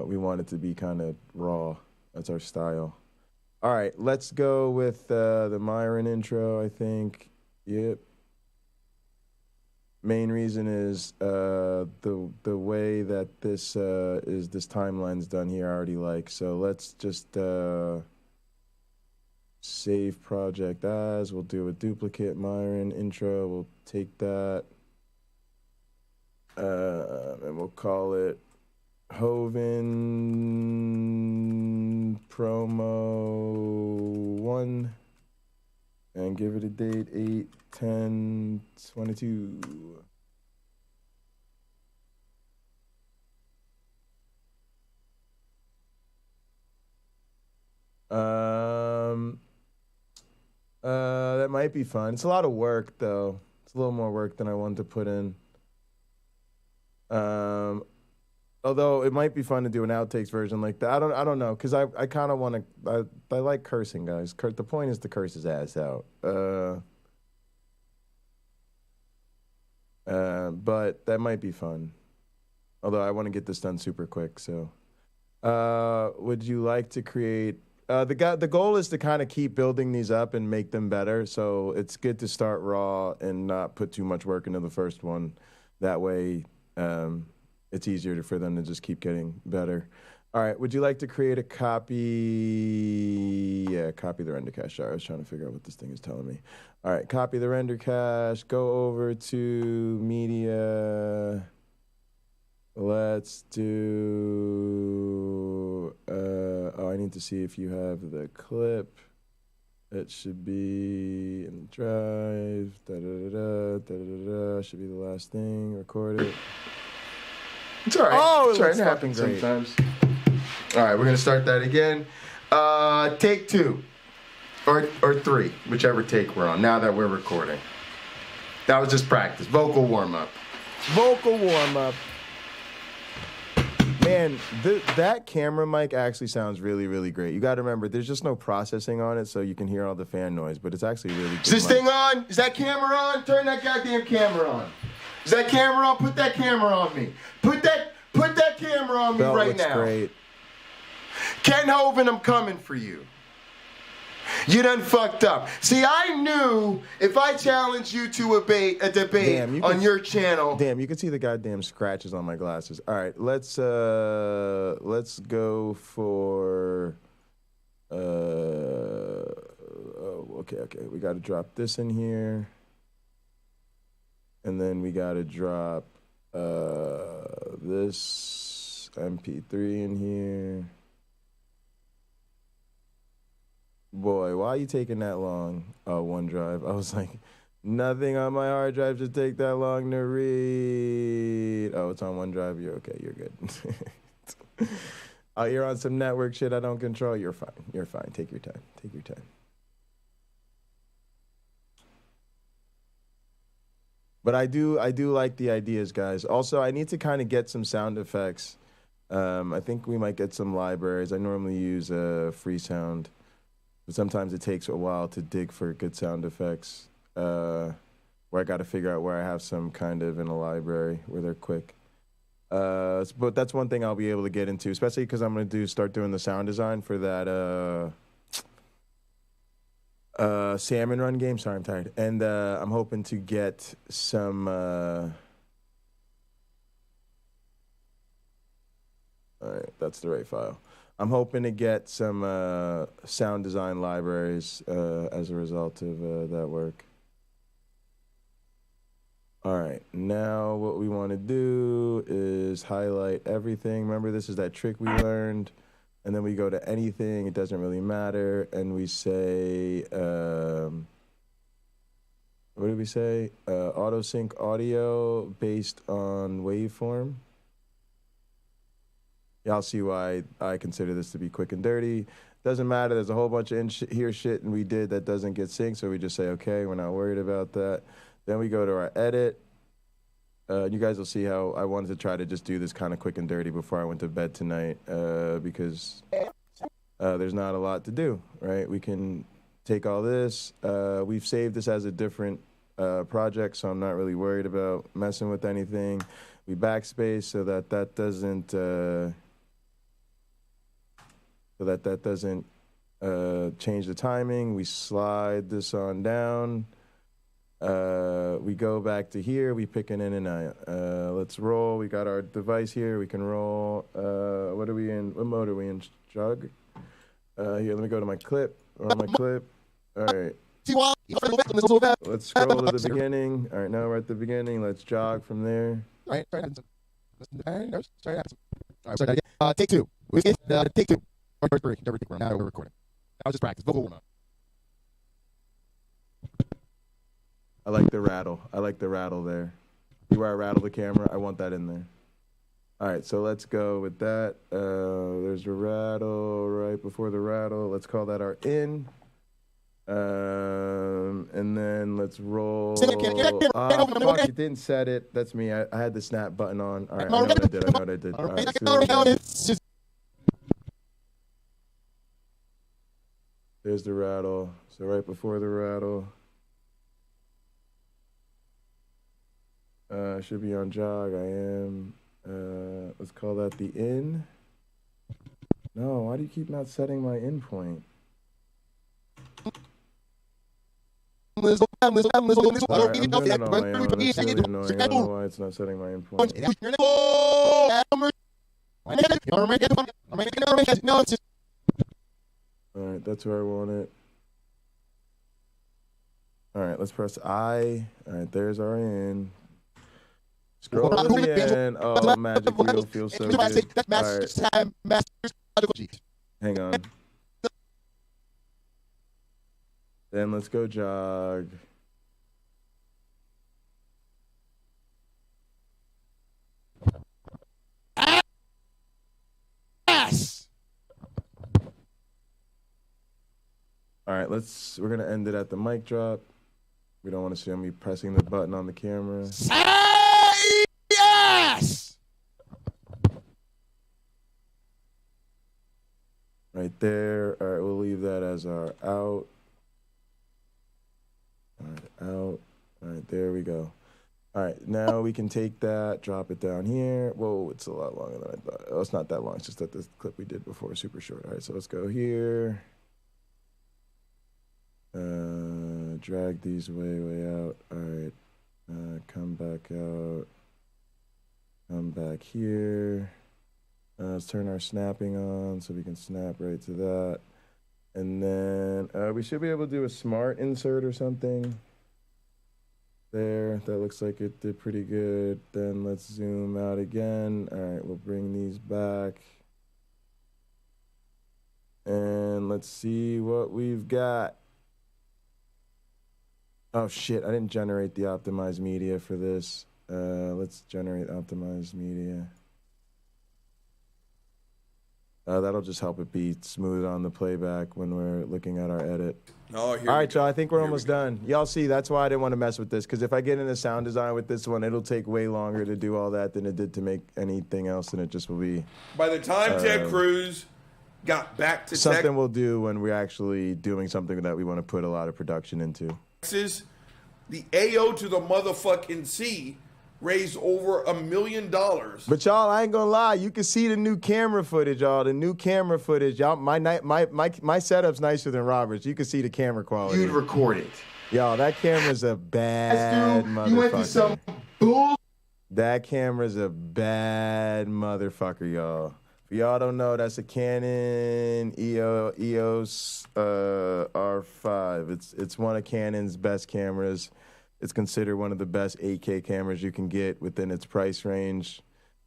We want it to be kind of raw. That's our style. All right, let's go with the Myron intro, I think. Yep. Main reason is the way that this timeline's done here I already like. So let's just save project as. We'll do a duplicate Myron intro. We'll take that and we'll call it Hoven Promo 1 and give it a date 8/10/22. That might be fun. It's a lot of work though. It's a little more work than I wanted to put in. Although it might be fun to do an outtakes version like that. I don't know, because I kind of want to. I like cursing, guys. The point is to curse his ass out. But that might be fun. Although I want to get this done super quick. So, would you like to create? The goal is to kind of keep building these up and make them better. So it's good to start raw and not put too much work into the first one. That way. It's easier for them to just keep getting better. All right, would you like to create a copy? Yeah, copy the render cache. Sorry, I was trying to figure out what this thing is telling me. All right, copy the render cache. Go over to media. Let's do. I need to see if you have the clip. It should be in the drive. Should be the last thing. Record it. It's all right. Oh, it's all right. it It happens great. sometimes. All right, we're gonna start that again. Take 2, or 3, whichever take we're on. Now that we're recording, that was just practice. Vocal warm up. Vocal warm up. Man, that camera mic actually sounds really, really great. You got to remember, there's just no processing on it, so you can hear all the fan noise. But it's actually really good. Is this mic. thing on? Is that camera on? Turn that goddamn camera on. Is that camera on? Put that camera on me. Put that camera on me Belt right looks now. great. Ken Hoven, I'm coming for you. You done fucked up. See, I knew if I challenged you to a debate on your channel. Damn, you can see the goddamn scratches on my glasses. All right, let's go for. Okay. We got to drop this in here, and then we got to drop this MP3 in here. Boy, why are you taking that long? OneDrive. I was like, nothing on my hard drive should take that long to read. Oh, it's on OneDrive. You're okay. You're good. You're on some network shit I don't control. You're fine. You're fine. Take your time. Take your time. But I do like the ideas, guys. Also, I need to kind of get some sound effects. I think we might get some libraries. I normally use Freesound. But sometimes it takes a while to dig for good sound effects, where I got to figure out where I have some kind of in a library where they're quick. But that's one thing I'll be able to get into, especially because I'm going to start doing the sound design for that Salmon Run game. Sorry, I'm tired. And I'm hoping to get some... all right, that's the right file. I'm hoping to get some sound design libraries as a result of that work. All right, now what we want to do is highlight everything. Remember, this is that trick we learned And then we go to anything, it doesn't really matter, and we say, what did we say? Auto sync audio based on waveform. Y'all see why I consider this to be quick and dirty. Doesn't matter, there's a whole bunch of shit and we did that doesn't get synced, so we just say, okay, we're not worried about that. Then we go to our edit. You guys will see how I wanted to try to just do this kind of quick and dirty before I went to bed tonight because there's not a lot to do, right? We can take all this. We've saved this as a different project, so I'm not really worried about messing with anything. We backspace so that that doesn't change the timing. We slide this on down. We go back to here. We pick an in and out. Let's roll. We got our device here. We can roll. What are we in? What mode are we in? Jog. Here, let me go to my clip. On my clip. All right. Let's scroll to the beginning. All right, now we're at the beginning. Let's jog from there. All right. Take two. Take two. Now we're recording. That was just practice. Vocal warm up. I like the rattle. I like the rattle there. See where I rattle the camera? I want that in there. All right, so let's go with that. There's a rattle right before the rattle. Let's call that our in. And then let's roll. Fuck, you didn't set it. That's me. I had the snap button on. All right, I know what I did. I know what I did. All right, so there's the rattle. So right before the rattle. Should be on jog. I am. Let's call that the in. No, why do you keep not setting my in point? Right, I'm doing it on my own. That's really annoying. I don't know why it's not setting my in point. All right, that's where I want it. All right, let's press I. All right, there's our in. Scroll to the end. Oh, magic wheel feels so good. All right. Hang on. Then let's go jog. Yes. All right, we're gonna end it at the mic drop. We don't want to see me pressing the button on the camera. Yes! Right there. All right, we'll leave that as our out. All right, out. All right, there we go. All right, now we can take that, drop it down here. Whoa, it's a lot longer than I thought. Oh, it's not that long. It's just that this clip we did before is super short. All right, so let's go here. Drag these way out. All right, come back out. Come back here. Let's turn our snapping on so we can snap right to that. And then we should be able to do a smart insert or something. There, that looks like it did pretty good. Then let's zoom out again. All right, we'll bring these back. And let's see what we've got. Oh shit, I didn't generate the optimized media for this. Let's generate optimized media. That'll just help it be smooth on the playback when we're looking at our edit. Oh, all right, y'all, I think we're almost done. Y'all see, that's why I didn't want to mess with this, because if I get into sound design with this one, it'll take way longer to do all that than it did to make anything else, and it just will be... By the time Ted Cruz got back to something we'll do when we're actually doing something that we want to put a lot of production into. Texas, the AO to the motherfucking C raised over $1 million. But y'all, I ain't gonna lie, you can see the new camera footage, y'all. The new camera footage, y'all. My setup's nicer than Robert's. You can see the camera quality. You'd record it. Y'all, that camera's a bad motherfucker. You went to some bull. That camera's a bad motherfucker, y'all. If y'all don't know, that's a Canon EOS R5. It's one of Canon's best cameras. It's considered one of the best 8K cameras you can get within its price range.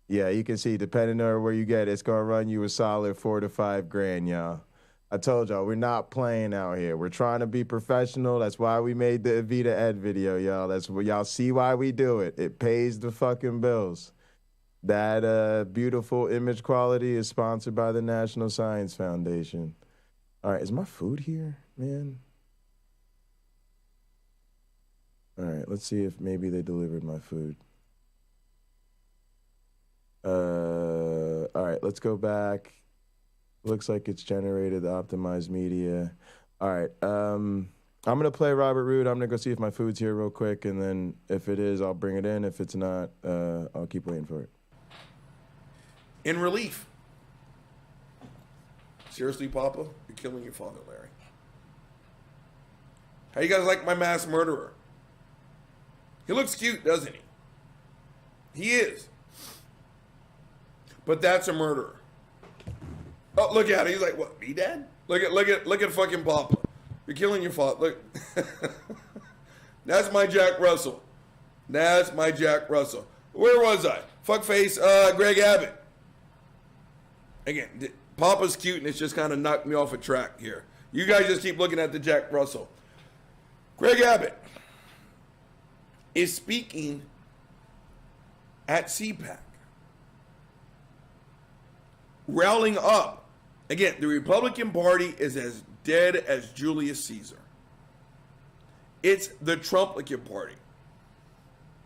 Yeah, you can see, depending on where you get it, it's going to run you a solid $4,000 to $5,000, y'all. I told y'all, we're not playing out here. We're trying to be professional. That's why we made the Evita Ed video, y'all. That's what y'all see why we do it. It pays the fucking bills. That beautiful image quality is sponsored by the National Science Foundation. All right, is my food here, man? All right, let's see if maybe they delivered my food. All right, let's go back. Looks like it's generated the optimized media. All right, I'm going to play Robert Roode. I'm going to go see if my food's here real quick, and then if it is, I'll bring it in. If it's not, I'll keep waiting for it. In relief. Seriously, Papa? You're killing your father, Larry. How you guys like my mass murderer? He looks cute, doesn't he? He is. But that's a murderer. Oh, look at it. He's like, what, me, Dad? Look at fucking Papa. You're killing your father. Look. That's my Jack Russell. That's my Jack Russell. Where was I? Fuckface Greg Abbott. Again, Papa's cute, and it's just kind of knocked me off a track here. You guys just keep looking at the Jack Russell. Greg Abbott is speaking at CPAC, rallying up. Again, the Republican Party is as dead as Julius Caesar. It's the Trumplican Party,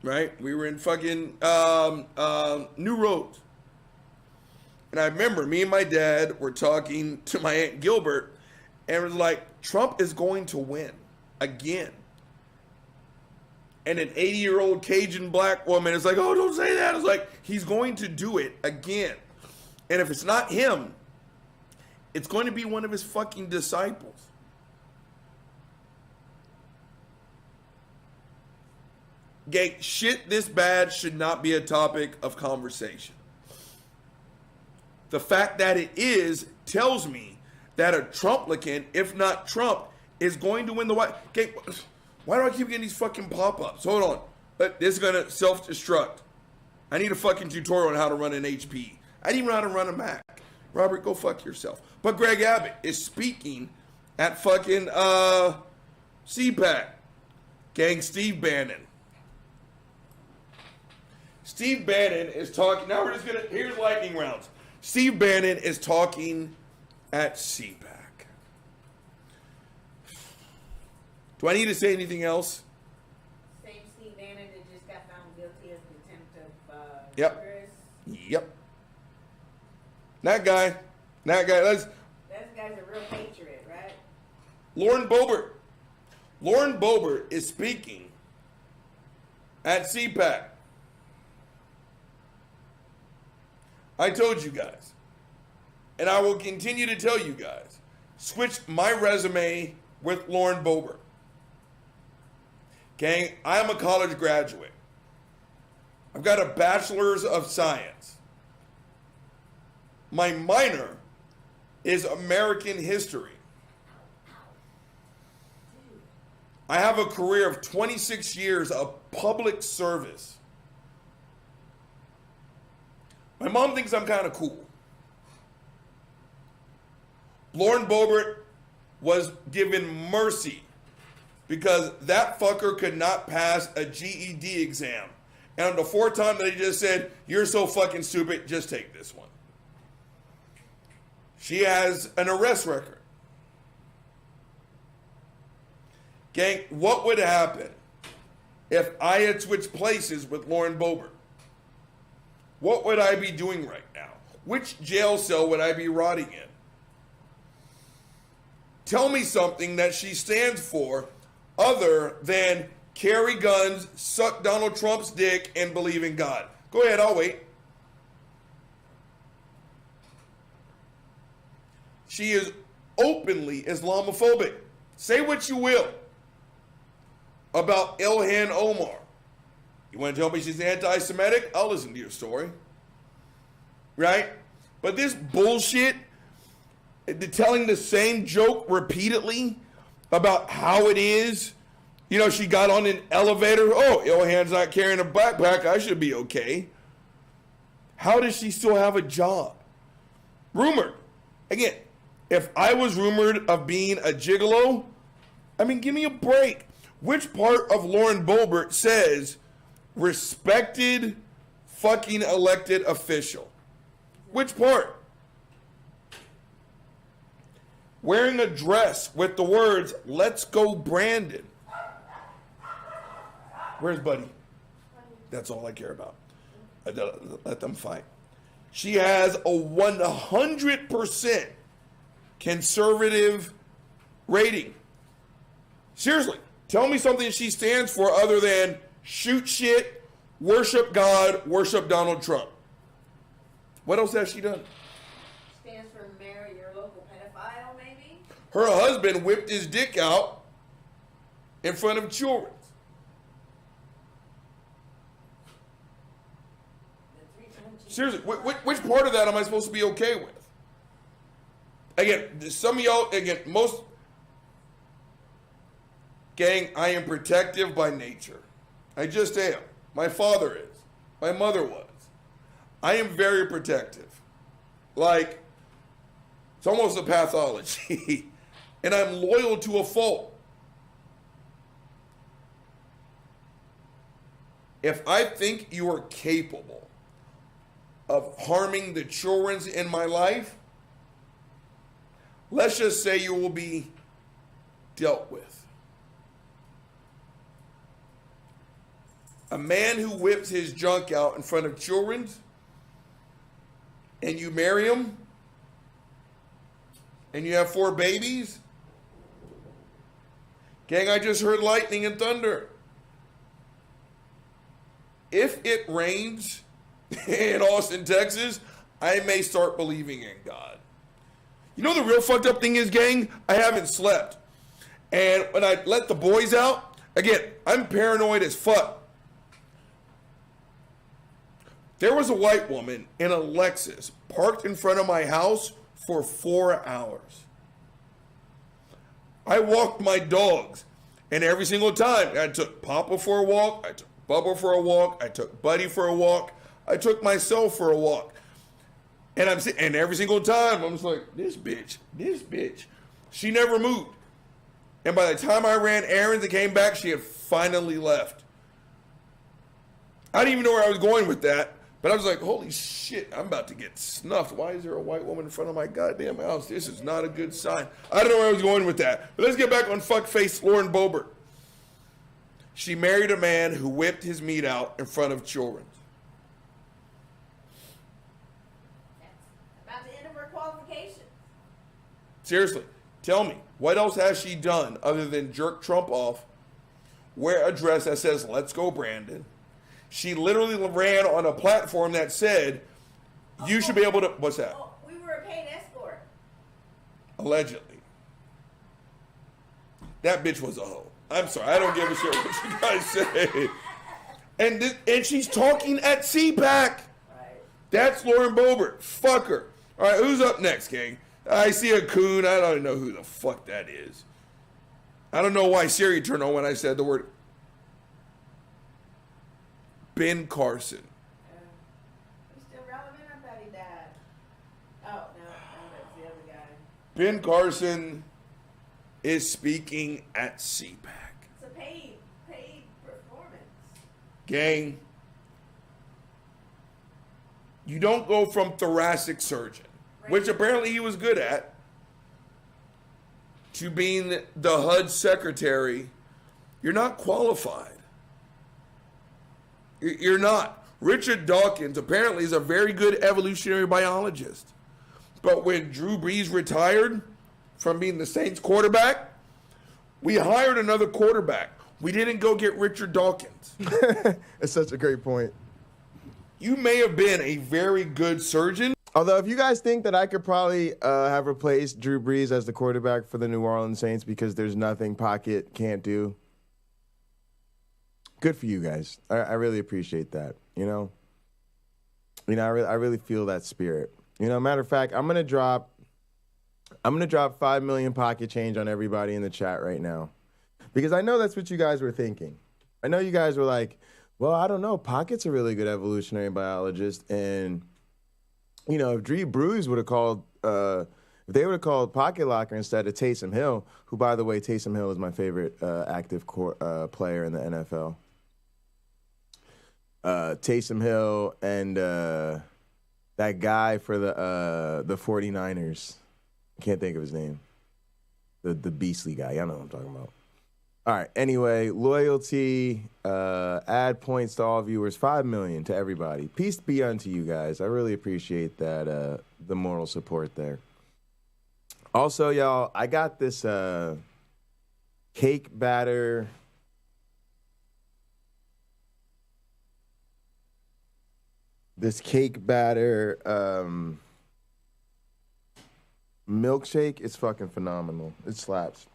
right? We were in fucking New Roads. And I remember me and my dad were talking to my Aunt Gilbert, and it was like, Trump is going to win again. And an 80-year-old Cajun black woman is like, oh, don't say that. It's like, he's going to do it again. And if it's not him, it's going to be one of his fucking disciples. Gang, shit this bad should not be a topic of conversation. The fact that it is tells me that a Trumplican, if not Trump, is going to win the White. Okay, why do I keep getting these fucking pop-ups? Hold on. This is going to self-destruct. I need a fucking tutorial on how to run an HP. I didn't even know how to run a Mac. Robert, go fuck yourself. But Greg Abbott is speaking at fucking CPAC. Gang, Steve Bannon. Steve Bannon is talking. Now we're just going to, here's lightning rounds. Steve Bannon is talking at CPAC. Do I need to say anything else? Same Steve Bannon that just got found guilty of contempt of Yep. Yep. That guy. That guy's a real patriot, right? Lauren Boebert. Lauren Boebert is speaking at CPAC. I told you guys, and I will continue to tell you guys, switch my resume with Lauren Boebert. Gang, I am a college graduate. I've got a bachelor's of science. My minor is American history. I have a career of 26 years of public service. My mom thinks I'm kind of cool. Lauren Boebert was given mercy because that fucker could not pass a GED exam. And on the fourth time that he just said, you're so fucking stupid, just take this one. She has an arrest record. Gang, what would happen if I had switched places with Lauren Boebert? What would I be doing right now? Which jail cell would I be rotting in? Tell me something that she stands for other than carry guns, suck Donald Trump's dick, and believe in God. Go ahead, I'll wait. She is openly Islamophobic. Say what you will about Ilhan Omar. You want to tell me she's anti-Semitic? I'll listen to your story. Right? But this bullshit, telling the same joke repeatedly about how it is, you know, she got on an elevator. Oh, Ilhan's not carrying a backpack. I should be okay. How does she still have a job? Rumored. Again, if I was rumored of being a gigolo, I mean, give me a break. Which part of Lauren Boebert says respected fucking elected official? Which part? Wearing a dress with the words, "Let's go Brandon." Where's Buddy? That's all I care about. Let them fight. She has a 100% conservative rating. Seriously, tell me something she stands for other than shoot shit, worship God, worship Donald Trump. What else has she done? Stands for marry your local pedophile, maybe? Her husband whipped his dick out in front of children. Seriously, which part of that am I supposed to be okay with? Again, some of y'all, most gang, I am protective by nature. I just am. My father is. My mother was. I am very protective. Like, it's almost a pathology. And I'm loyal to a fault. If I think you are capable of harming the children in my life, let's just say you will be dealt with. A man who whips his junk out in front of children and you marry him and you have 4 babies, gang, I just heard lightning and thunder. If it rains in Austin, Texas, I may start believing in God. You know the real fucked up thing is, gang? I haven't slept. And when I let the boys out, again, I'm paranoid as fuck. There was a white woman in a Lexus parked in front of my house for 4 hours. I walked my dogs, and every single time I took Papa for a walk, I took Bubba for a walk, I took Buddy for a walk, I took myself for a walk. And every single time, I'm just like, this bitch. She never moved. And by the time I ran errands and came back, she had finally left. I didn't even know where I was going with that, but I was like, holy shit, I'm about to get snuffed. Why is there a white woman in front of my goddamn house? This is not a good sign. I don't know where I was going with that. But let's get back on fuckface Lauren Boebert. She married a man who whipped his meat out in front of children. Seriously, tell me, what else has she done other than jerk Trump off, wear a dress that says, "Let's go, Brandon"? She literally ran on a platform that said, you should be able to, what's that? We were a paid escort. Allegedly. That bitch was a hoe. I'm sorry, I don't give a shit what you guys say. And she's talking at CPAC. Right. That's Lauren Boebert. Fuck her. All right, who's up next, gang? I see a coon. I don't know who the fuck that is. I don't know why Siri turned on when I said the word Ben Carson. He's still relevant? I thought he died. Oh, no, that's the other guy. Ben Carson is speaking at CPAC. It's a paid performance. Gang, you don't go from thoracic surgeon, which apparently he was good at, to being the HUD secretary. You're not qualified. You're not. Richard Dawkins apparently is a very good evolutionary biologist. But when Drew Brees retired from being the Saints quarterback, we hired another quarterback. We didn't go get Richard Dawkins. It's such a great point. You may have been a very good surgeon. Although, if you guys think that I could probably have replaced Drew Brees as the quarterback for the New Orleans Saints because there's nothing Pocket can't do, good for you guys. I really appreciate that. You know, I really feel that spirit. You know, matter of fact, I'm gonna drop 5 million pocket change on everybody in the chat right now, because I know that's what you guys were thinking. I know you guys were like, Well, I don't know. Pocket's a really good evolutionary biologist, and if Dree Brews would have called, if they would have called Pocket Locker instead of Taysom Hill, who, by the way, Taysom Hill is my favorite active player in the NFL. Taysom Hill and that guy for the 49ers. I can't think of his name. The beastly guy. Y'all know what I'm talking about. All right. Anyway, loyalty, add points to all viewers, 5 million to everybody. Peace be unto you guys. I really appreciate that, the moral support there. Also, y'all, I got this cake batter. This cake batter milkshake is fucking phenomenal. It slaps.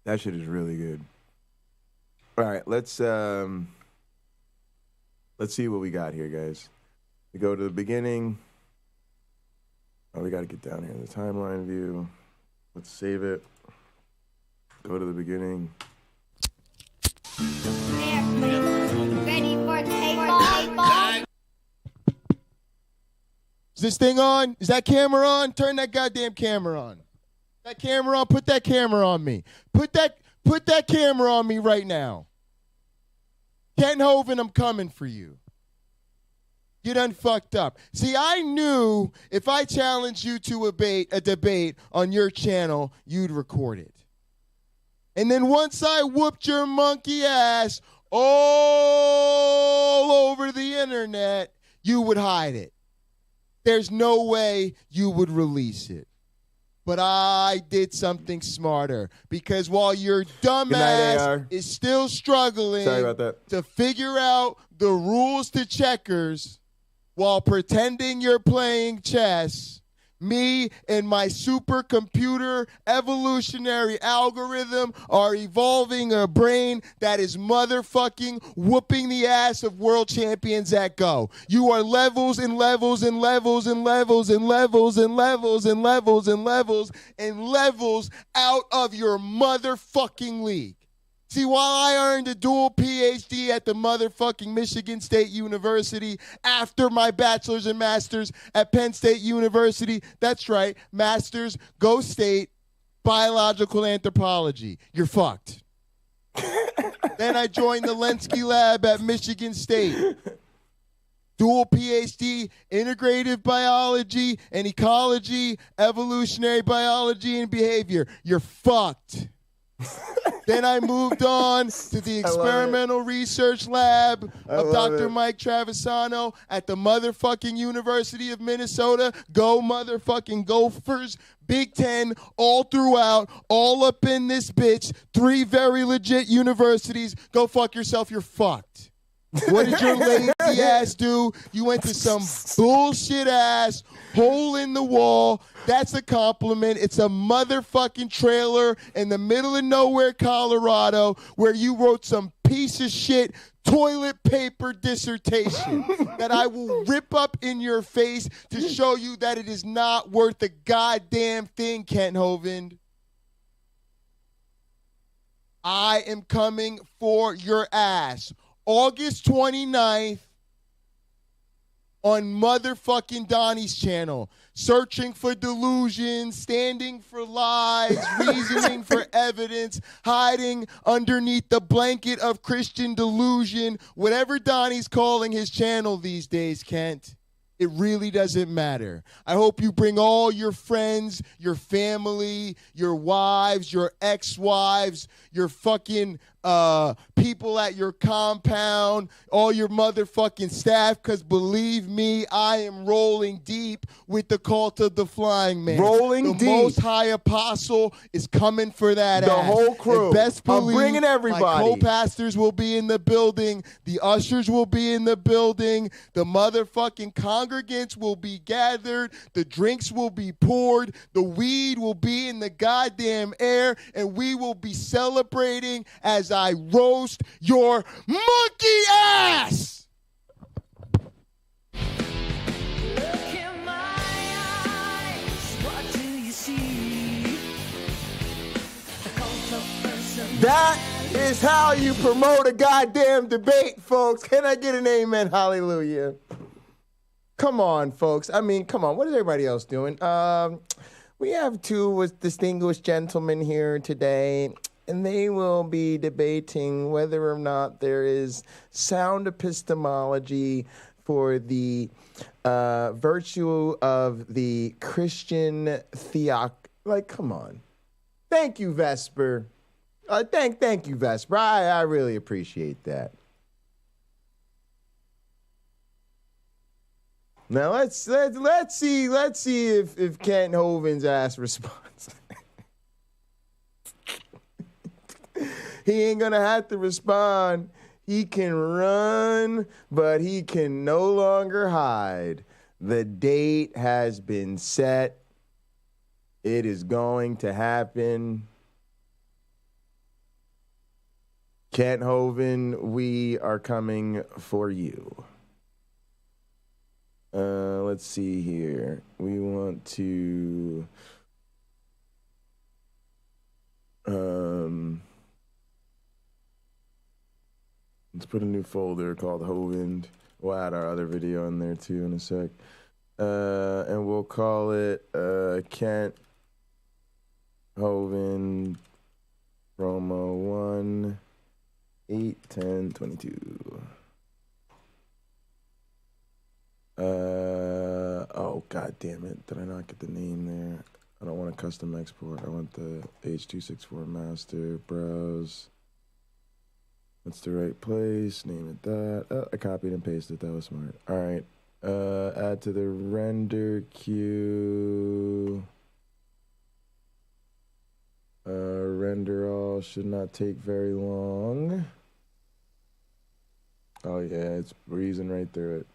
That shit is really good. All right, let's see what we got here, guys. We go to the beginning. Oh, we got to get down here in the timeline view. Let's save it. Go to the beginning. Ready for takeoff? Is this thing on? Is that camera on? Turn that goddamn camera on. That camera on? Put that camera on me. Put that camera on me right now. Ken Hovind, I'm coming for you. You done fucked up. See, I knew if I challenged you to a debate on your channel, you'd record it. And then once I whooped your monkey ass all over the internet, you would hide it. There's no way you would release it. But I did something smarter, because while your dumbass is still struggling to figure out the rules to checkers while pretending you're playing chess, me and my supercomputer evolutionary algorithm are evolving a brain that is motherfucking whooping the ass of world champions at Go. You are levels and levels and levels and levels and levels and levels and levels and levels and levels out of your motherfucking league. See, while I earned a dual PhD at the motherfucking Michigan State University after my bachelor's and master's at Penn State University, that's right, master's, go state, biological anthropology. You're fucked. Then I joined the LNCA lab at Michigan State. Dual PhD, integrative biology and ecology, evolutionary biology and behavior. You're fucked. Then I moved on to the experimental research lab of Dr. Mike Travisano at the motherfucking University of Minnesota. Go motherfucking Gophers. Big Ten, all throughout, all up in this bitch. 3 very legit universities. Go fuck yourself, you're fucked. What did your lazy ass do? You went to some bullshit ass hole in the wall. That's a compliment. It's a motherfucking trailer in the middle of nowhere, Colorado, where you wrote some piece of shit toilet paper dissertation that I will rip up in your face to show you that it is not worth a goddamn thing, Kent Hovind. I am coming for your ass. August 29th on motherfucking Donnie's channel. Searching for delusion, standing for lies, reasoning for evidence, hiding underneath the blanket of Christian delusion. Whatever Donnie's calling his channel these days, Kent, it really doesn't matter. I hope you bring all your friends, your family, your wives, your ex-wives, your fucking people at your compound, all your motherfucking staff, because believe me, I am rolling deep with the cult of the flying man. Rolling deep. The Most High Apostle is coming for that The ass. whole crew. And best believe I'm bringing everybody. My co-pastors will be in the building. The ushers will be in the building. The motherfucking congregants will be gathered. The drinks will be poured. The weed will be in the goddamn air. And we will be celebrating as I roast your monkey ass! Look in my eyes, what do you see? That is how you promote a goddamn debate, folks. Can I get an amen? Hallelujah. Come on, folks. I mean, come on. What is everybody else doing? We have two distinguished gentlemen here today, and they will be debating whether or not there is sound epistemology for the virtue of the Christian like, come on. Thank you, Vesper. Thank you, Vesper. I really appreciate that. Now let's see if Kent Hovind's ass responds. He ain't gonna have to respond. He can run, but he can no longer hide. The date has been set. It is going to happen. Kent Hovind, we are coming for you. Let's see here. We want to let's put a new folder called Hovind. We'll add our other video in there too in a sec. And we'll call it Kent Hovind promo 1 8 10 22. Oh, god damn it. Did I not get the name there? I don't want a custom export. I want the H264 master. Browse. That's the right place. Name it that. Oh, I copied and pasted. That was smart. All right. Add to the render queue. Render all should not take very long. Oh yeah, it's breezing right through it.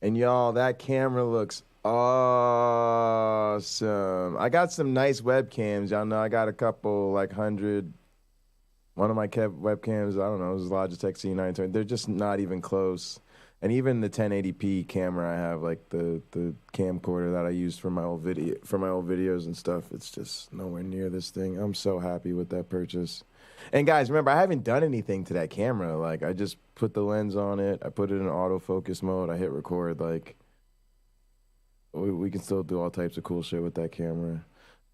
And y'all, that camera looks awesome. I got some nice webcams. Y'all know I got a couple, like 100. One of my webcams, I don't know, it was Logitech C920. They're just not even close. And even the 1080p camera I have, like the camcorder that I used for my old videos and stuff, it's just nowhere near this thing. I'm so happy with that purchase. And guys, remember, I haven't done anything to that camera. Like, I just put the lens on it. I put it in autofocus mode. I hit record. Like, we can still do all types of cool shit with that camera.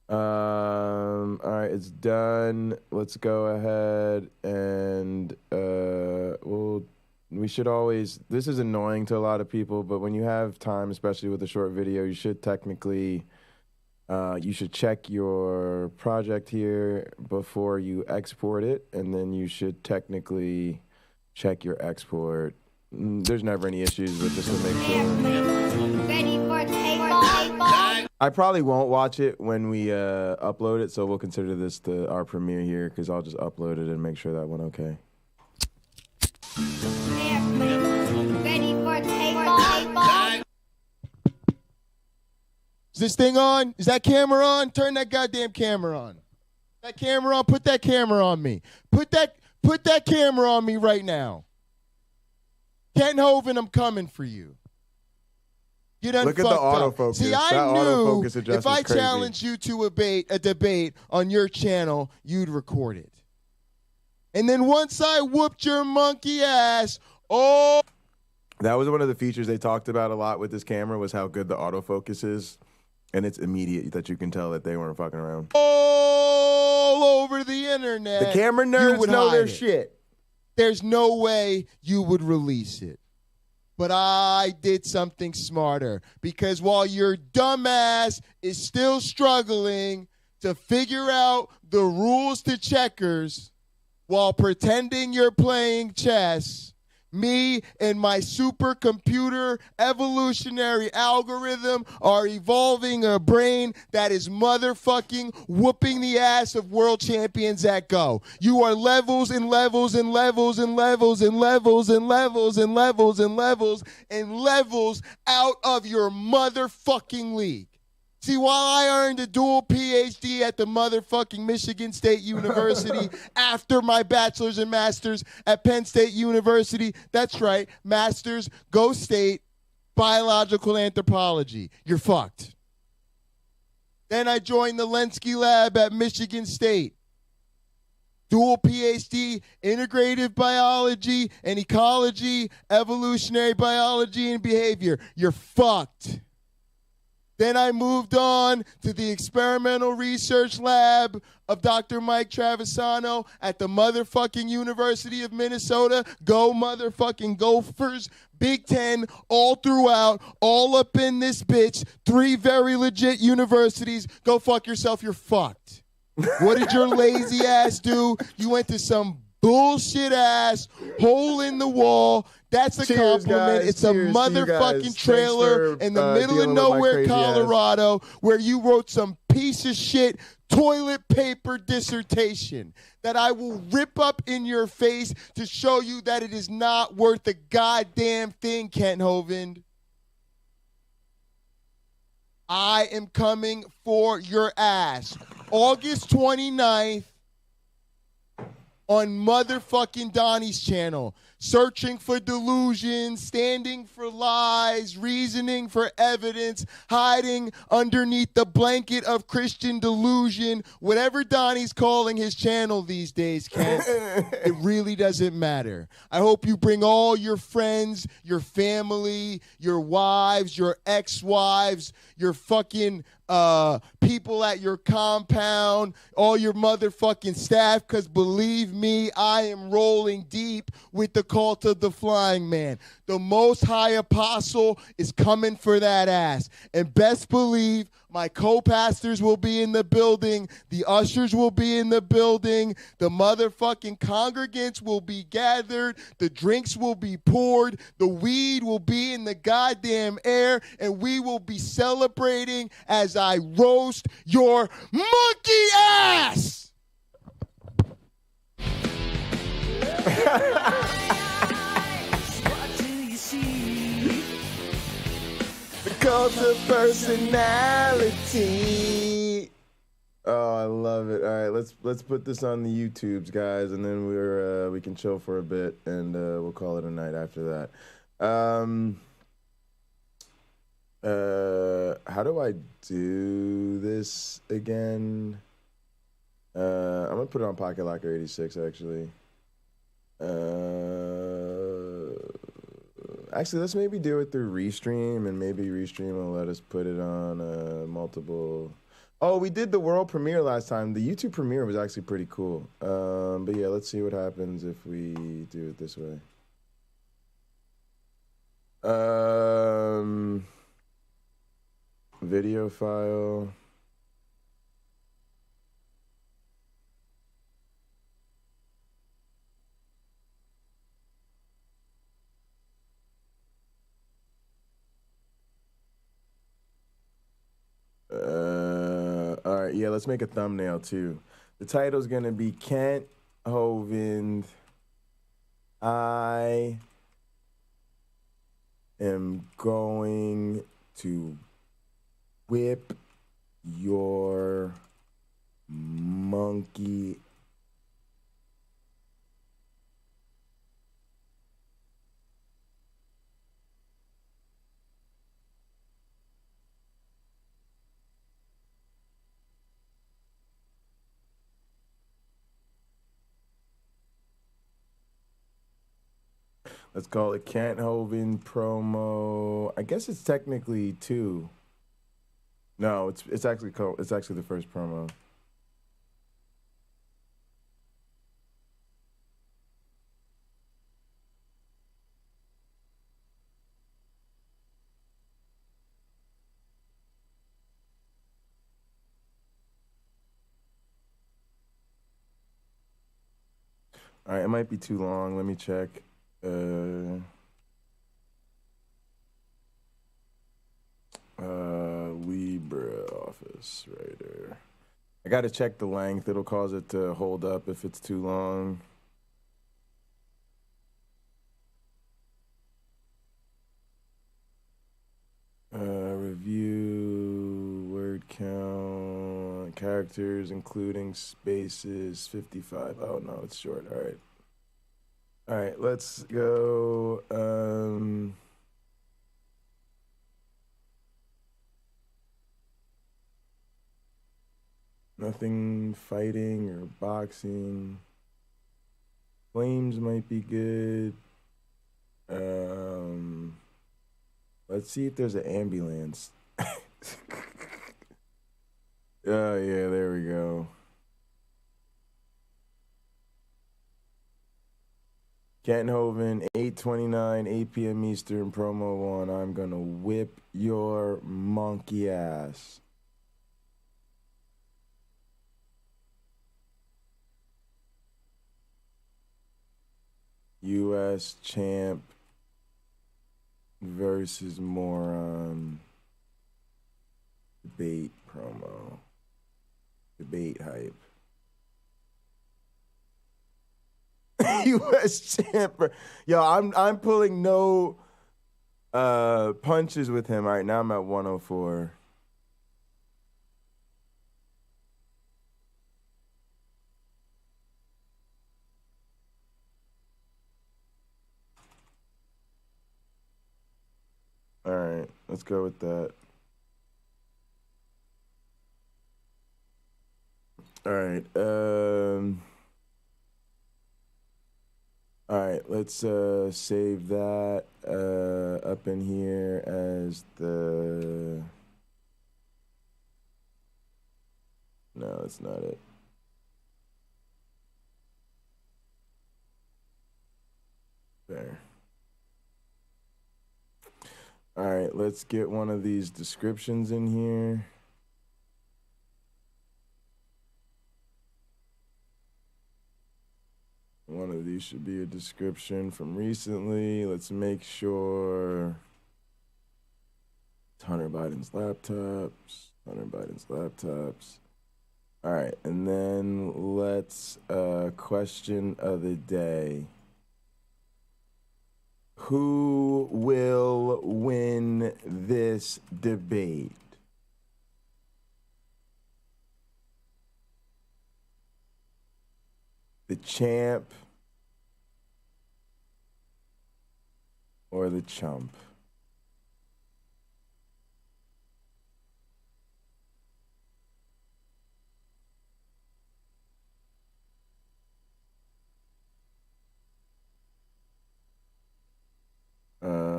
All right, it's done. Let's go ahead and we should always, this is annoying to a lot of people, but when you have time, especially with a short video, you should technically, you should check your project here before you export it, and then you should technically check your export. There's never any issues, but just to make sure. I probably won't watch it when we upload it, so we'll consider this our premiere here, because I'll just upload it and make sure that went okay. Is this thing on? Is that camera on? Turn that goddamn camera on. That camera on? Put that camera on me. Put that camera on me right now. Kent Hovind, I'm coming for you. Get unfucked. Look at the autofocus. See, I knew if I challenged you to a debate on your channel, you'd record it. And then once I whooped your monkey ass, that was one of the features they talked about a lot with this camera, was how good the autofocus is. And it's immediate that you can tell that they weren't fucking around. All over the internet. The camera nerds know their shit. There's no way you would release it. But I did something smarter, because while your dumbass is still struggling to figure out the rules to checkers while pretending you're playing chess, me and my supercomputer evolutionary algorithm are evolving a brain that is motherfucking whooping the ass of world champions at Go. You are levels and levels and levels and levels and levels and levels and levels and levels and levels out of your motherfucking league. See, while I earned a dual PhD at the motherfucking Michigan State University after my bachelor's and master's at Penn State University, that's right, master's, go state, biological anthropology. You're fucked. Then I joined the LNCA lab at Michigan State. dual PhD, integrative biology and ecology, evolutionary biology and behavior. You're fucked. Then I moved on to the experimental research lab of Dr. Mike Travisano at the motherfucking University of Minnesota. Go motherfucking Gophers. Big Ten, all throughout, all up in this bitch. 3 very legit universities. Go fuck yourself, you're fucked. What did your lazy ass do? You went to some bullshit ass hole in the wall. That's a compliment. Guys. It's Cheers a motherfucking trailer in the middle of nowhere, Colorado, where you wrote some piece of shit toilet paper dissertation that I will rip up in your face to show you that it is not worth a goddamn thing, Kent Hovind. I am coming for your ass. August 29th on motherfucking Donnie's channel. Searching for delusion, standing for lies, reasoning for evidence, hiding underneath the blanket of Christian delusion, whatever Donnie's calling his channel these days, Ken. It really doesn't matter. I hope you bring all your friends, your family, your wives, your ex-wives, your fucking people at your compound, all your motherfucking staff, because believe me, I am rolling deep with the cult of the flying man. The Most High Apostle is coming for that ass. And best believe my co-pastors will be in the building. The ushers will be in the building. The motherfucking congregants will be gathered. The drinks will be poured. The weed will be in the goddamn air. And we will be celebrating as I roast your monkey ass! The cult of personality. Oh, I love it. All right, let's put this on the YouTubes, guys, and then we can chill for a bit, and we'll call it a night after that. How do I do this again? I'm gonna put it on Pocket Locker 86, actually. Actually, let's maybe do it through Restream, and maybe Restream will let us put it on multiple. Oh, we did the world premiere last time. The YouTube premiere was actually pretty cool. But yeah, let's see what happens if we do it this way. Video file. All right, yeah, let's make a thumbnail too. The title's gonna be Kent Hovind. I am going to whip your monkey. Let's call it Kent Hovind promo. I guess it's technically 2. No, it's actually the first promo. All right, it might be too long. Let me check. LibreOffice Writer. I gotta check the length. It'll cause it to hold up if it's too long. Review, word count, characters including spaces, 55. Oh no, it's short. All right. All right, let's go. Nothing fighting or boxing. Flames might be good. Let's see if there's an ambulance. Oh, yeah, there we go. Kenthoven, 8:29, 8 p.m. Eastern, promo 1. I'm gonna whip your monkey ass. U.S. champ versus moron. Debate promo. Debate hype. U.S. champ. Yo, I'm pulling no punches with him. All right, now I'm at 104. All right, let's go with that. All right. All right, let's save that up in here as the... No, that's not it. There. All right, let's get one of these descriptions in here. One of these should be a description from recently. Let's make sure it's Hunter Biden's laptops. Hunter Biden's laptops. All right, and then let's question of the day. Who will win this debate? The champ or the chump?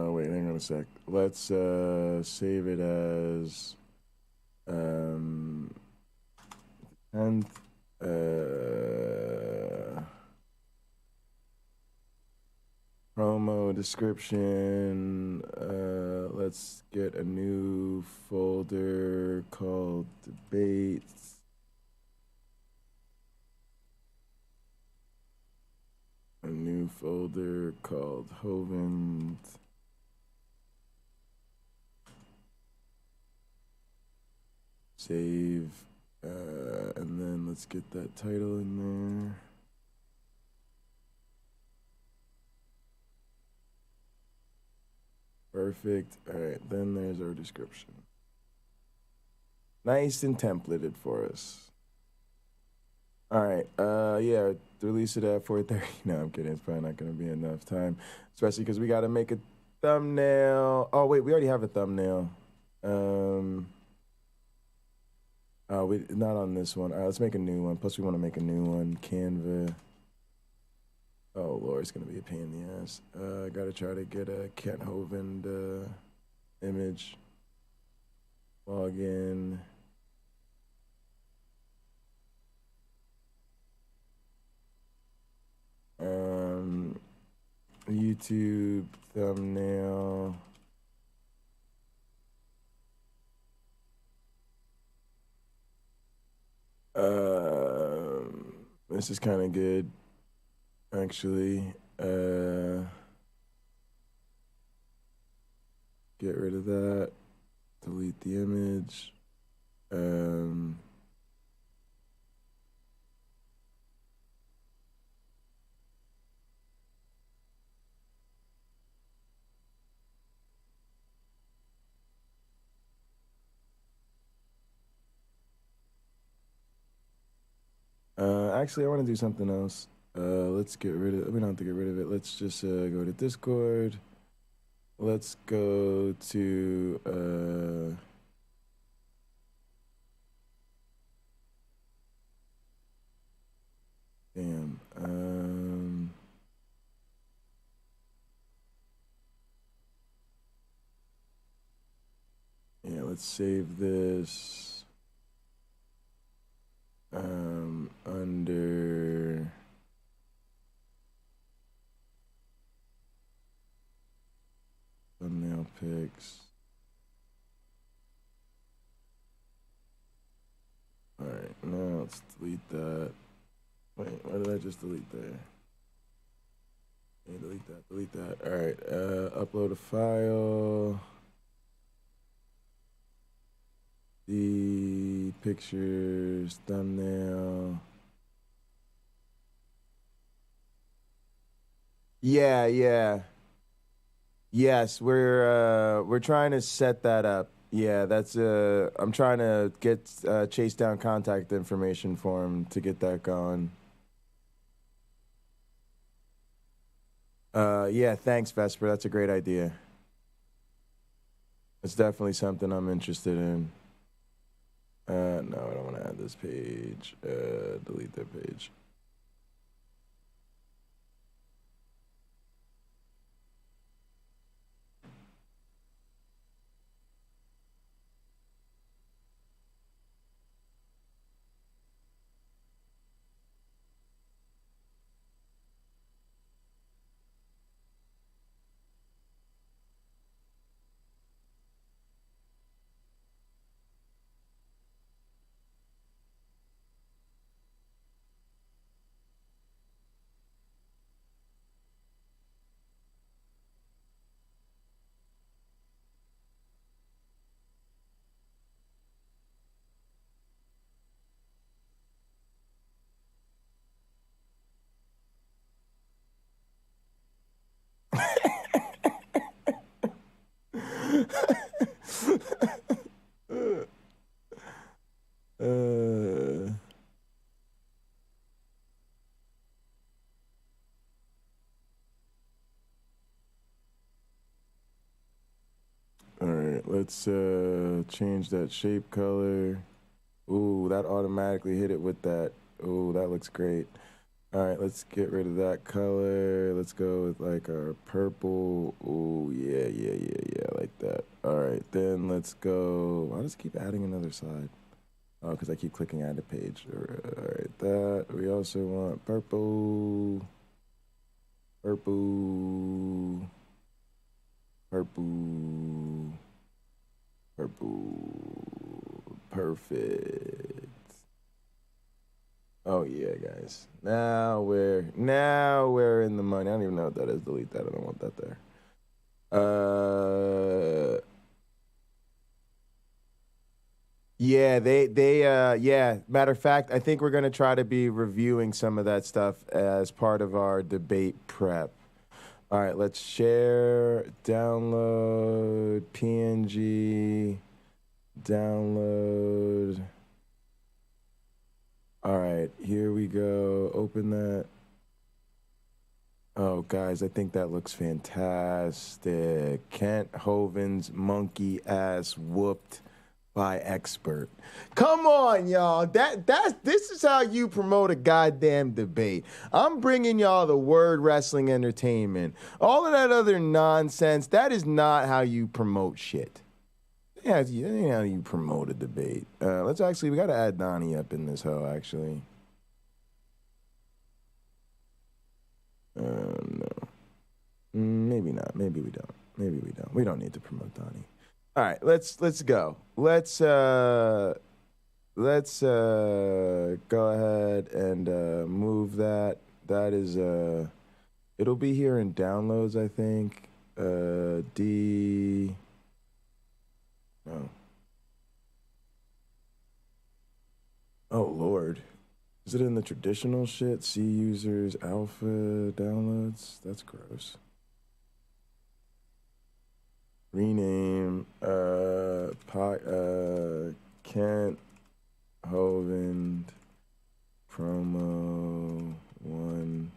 Wait, hang on a sec. Let's save it as 10th. Promo description. Let's get a new folder called debates. A new folder called Hovind. Save. And then let's get that title in there. Perfect. All right, then there's our description. Nice and templated for us. All right, yeah, release it at 4:30. No, I'm kidding. It's probably not going to be enough time, especially because we got to make a thumbnail. Oh, wait, we already have a thumbnail. Not on this one. All right, let's make a new one. Plus, we want to make a new one. Canva. Oh, Lord, it's going to be a pain in the ass. I got to try to get a Kenthoven image. Log in. YouTube thumbnail. This is kind of good, actually. Get rid of that. Delete the image. Actually, I want to do something else. Let's get rid of it. We don't have to get rid of it. Let's just go to Discord. Let's go to... Damn. let's save this under thumbnail pics. All right, now let's delete that. Wait, why did I just delete there? Hey, delete that. All right, upload a file. The pictures, thumbnail. Yeah. Yes, we're trying to set that up. Yeah, that's I'm trying to get chase down contact information for him to get that going. Yeah, thanks, Vesper. That's a great idea. It's definitely something I'm interested in. No, I don't want to add this page. Delete that page. All right, let's change that shape color. Ooh, that automatically hit it with that. Ooh, that looks great. All right, let's get rid of that color. Let's go with like our purple. Ooh, yeah, like that. All right, then let's go. I'll just keep adding another side. Oh, because I keep clicking add a page. All right, that. We also want purple. Purple. Perfect. Oh yeah, guys. Now we're in the money. I don't even know what that is. Delete that. I don't want that there. Yeah, yeah. Matter of fact, I think we're gonna try to be reviewing some of that stuff as part of our debate prep. All right, let's share, download, PNG, download. All right, here we go. Open that. Oh, guys, I think that looks fantastic. Kent Hovind's monkey ass whooped by expert. Come on, y'all. This is how you promote a goddamn debate. I'm bringing y'all the word wrestling entertainment. All of that other nonsense, that is not how you promote shit. Yeah, that ain't how you promote a debate. We got to add Donnie up in this hoe, actually. No. Maybe not. Maybe we don't. We don't need to promote Donnie. All right, let's go. Let's go ahead and move that. That is it'll be here in downloads, I think. No. Oh Lord. Is it in the traditional shit? C users, alpha downloads? That's gross. Rename Kent Hovind promo 1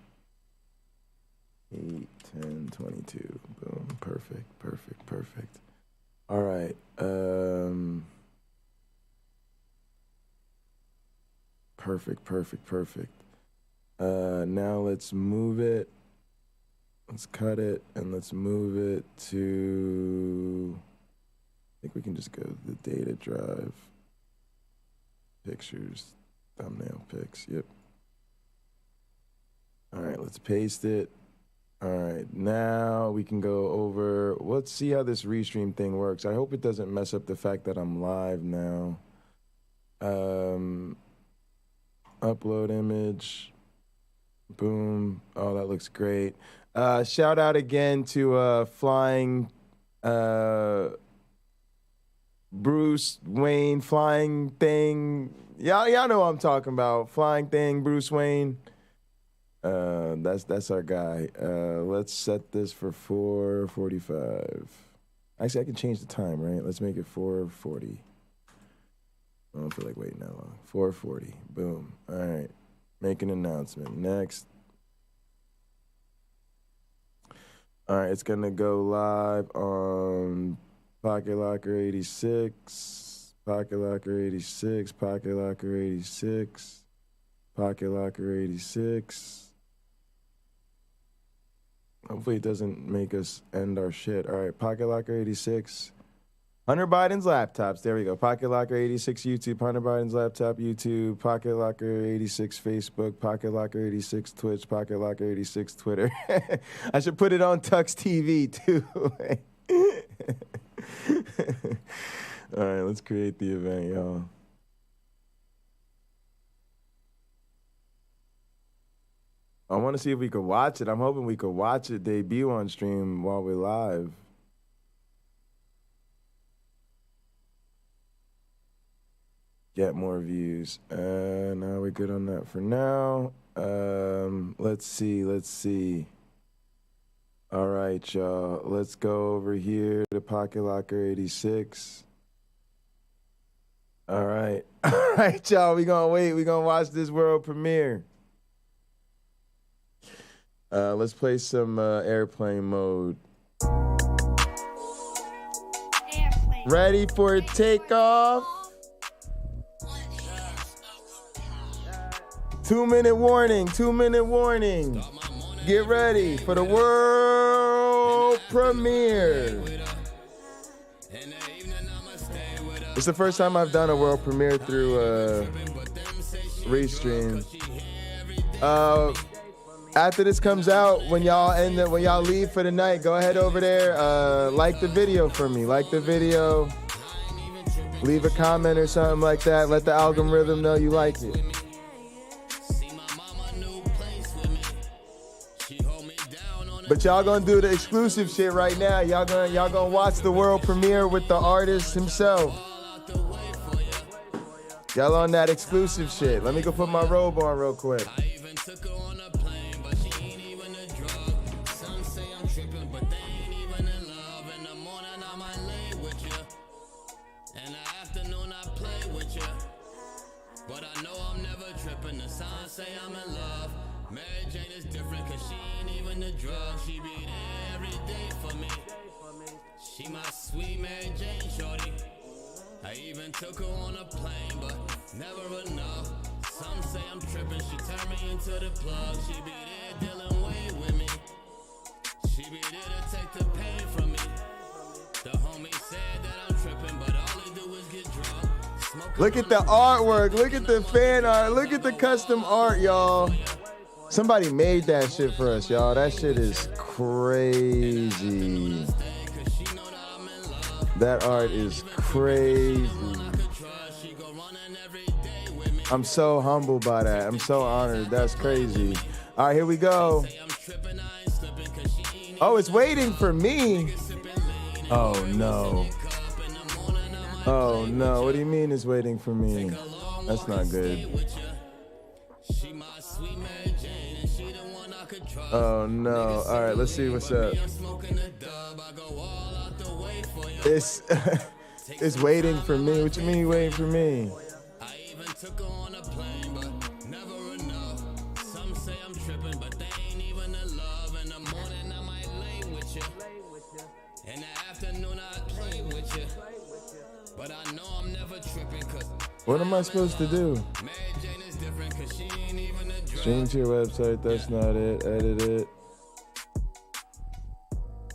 8 10 22. Boom. Perfect. All right. Perfect. Now let's move it. Let's cut it and let's move it to think we can just go to the data drive. Pictures, thumbnail pics, yep. All right, let's paste it. All right, now we can go over, let's see how this restream thing works. I hope it doesn't mess up the fact that I'm live now. Upload image, boom. Oh, that looks great. Shout out again to Flying Bruce Wayne, Flying Thing. Y'all know what I'm talking about. Flying Thing, Bruce Wayne. That's our guy. Let's set this for 4:45. Actually, I can change the time, right? Let's make it 4:40. I don't feel like waiting that long. 4:40. Boom. All right. Make an announcement. Next. All right, it's gonna go live on Pocket Locker 86, Pocket Locker 86, Pocket Locker 86, Pocket Locker 86. Hopefully it doesn't make us end our shit. All right, Pocket Locker 86. Hunter Biden's laptops. There we go. Pocket Locker 86 YouTube, Hunter Biden's laptop YouTube, Pocket Locker 86 Facebook, Pocket Locker 86 Twitch, Pocket Locker 86 Twitter. I should put it on Tux TV too. All right, let's create the event, y'all. I want to see if we could watch it. I'm hoping we could watch it debut on stream while we're live. Get more views. Now we're good on that for now. Let's see. All right, y'all. Let's go over here to Pocket Locker 86. All right. All right, y'all. We're going to wait. We're going to watch this world premiere. Let's play some airplane mode. Ready for takeoff? 2-minute warning, 2-minute warning. Get ready for the world premiere. It's the first time I've done a world premiere through Restream. After this comes out, when y'all leave for the night, go ahead over there, like the video for me. Like the video, leave a comment or something like that. Let the algorithm know you like it. But y'all gonna do the exclusive shit right now. Y'all gonna watch the world premiere with the artist himself. Y'all on that exclusive shit. Let me go put my robe on real quick. Say I'm in love. Mary Jane is different cause she ain't even a drug. She be there every day for me. She my sweet Mary Jane shorty. I even took her on a plane, but never enough. Some say I'm tripping, she turned me into the plug. She be there dealing way with me. She be there to take the pain from me. The homie said that I'm tripping, but all he do is get drunk. Look at the artwork. Look at the fan art. Look at the custom art, y'all. Somebody made that shit for us, y'all. That shit is crazy. That art is crazy. I'm so humbled by that. I'm so honored. That's crazy. All right, here we go. Oh, it's waiting for me. Oh, no. Oh, no. What do you mean it's waiting for me? That's not good. Oh, no. All right, let's see what's up. It's it's waiting for me. What you mean waiting for me? What am I supposed to do? Stream to your website, that's not it. Edit it.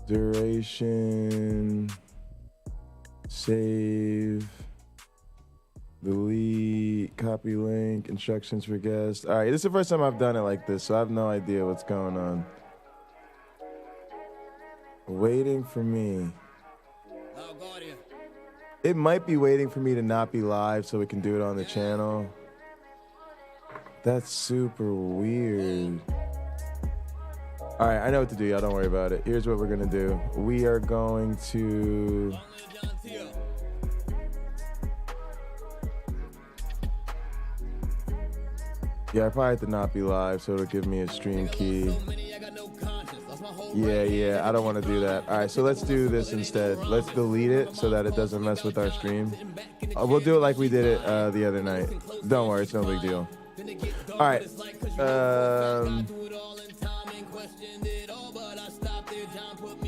Duration. Save. Delete. Copy link. Instructions for guests. All right, this is the first time I've done it like this, so I have no idea what's going on. Waiting for me. It might be waiting for me to not be live so we can do it on the channel. That's super weird. All right, I know what to do, y'all. Don't worry about it. Here's what we're going to do. We are going to... Yeah, I probably have to not be live, so it'll give me a stream key. Yeah, I don't want to do that. All right, so let's do this instead. Let's delete it so that it doesn't mess with our stream. We'll do it like we did it the other night. Don't worry, it's no big deal. All right.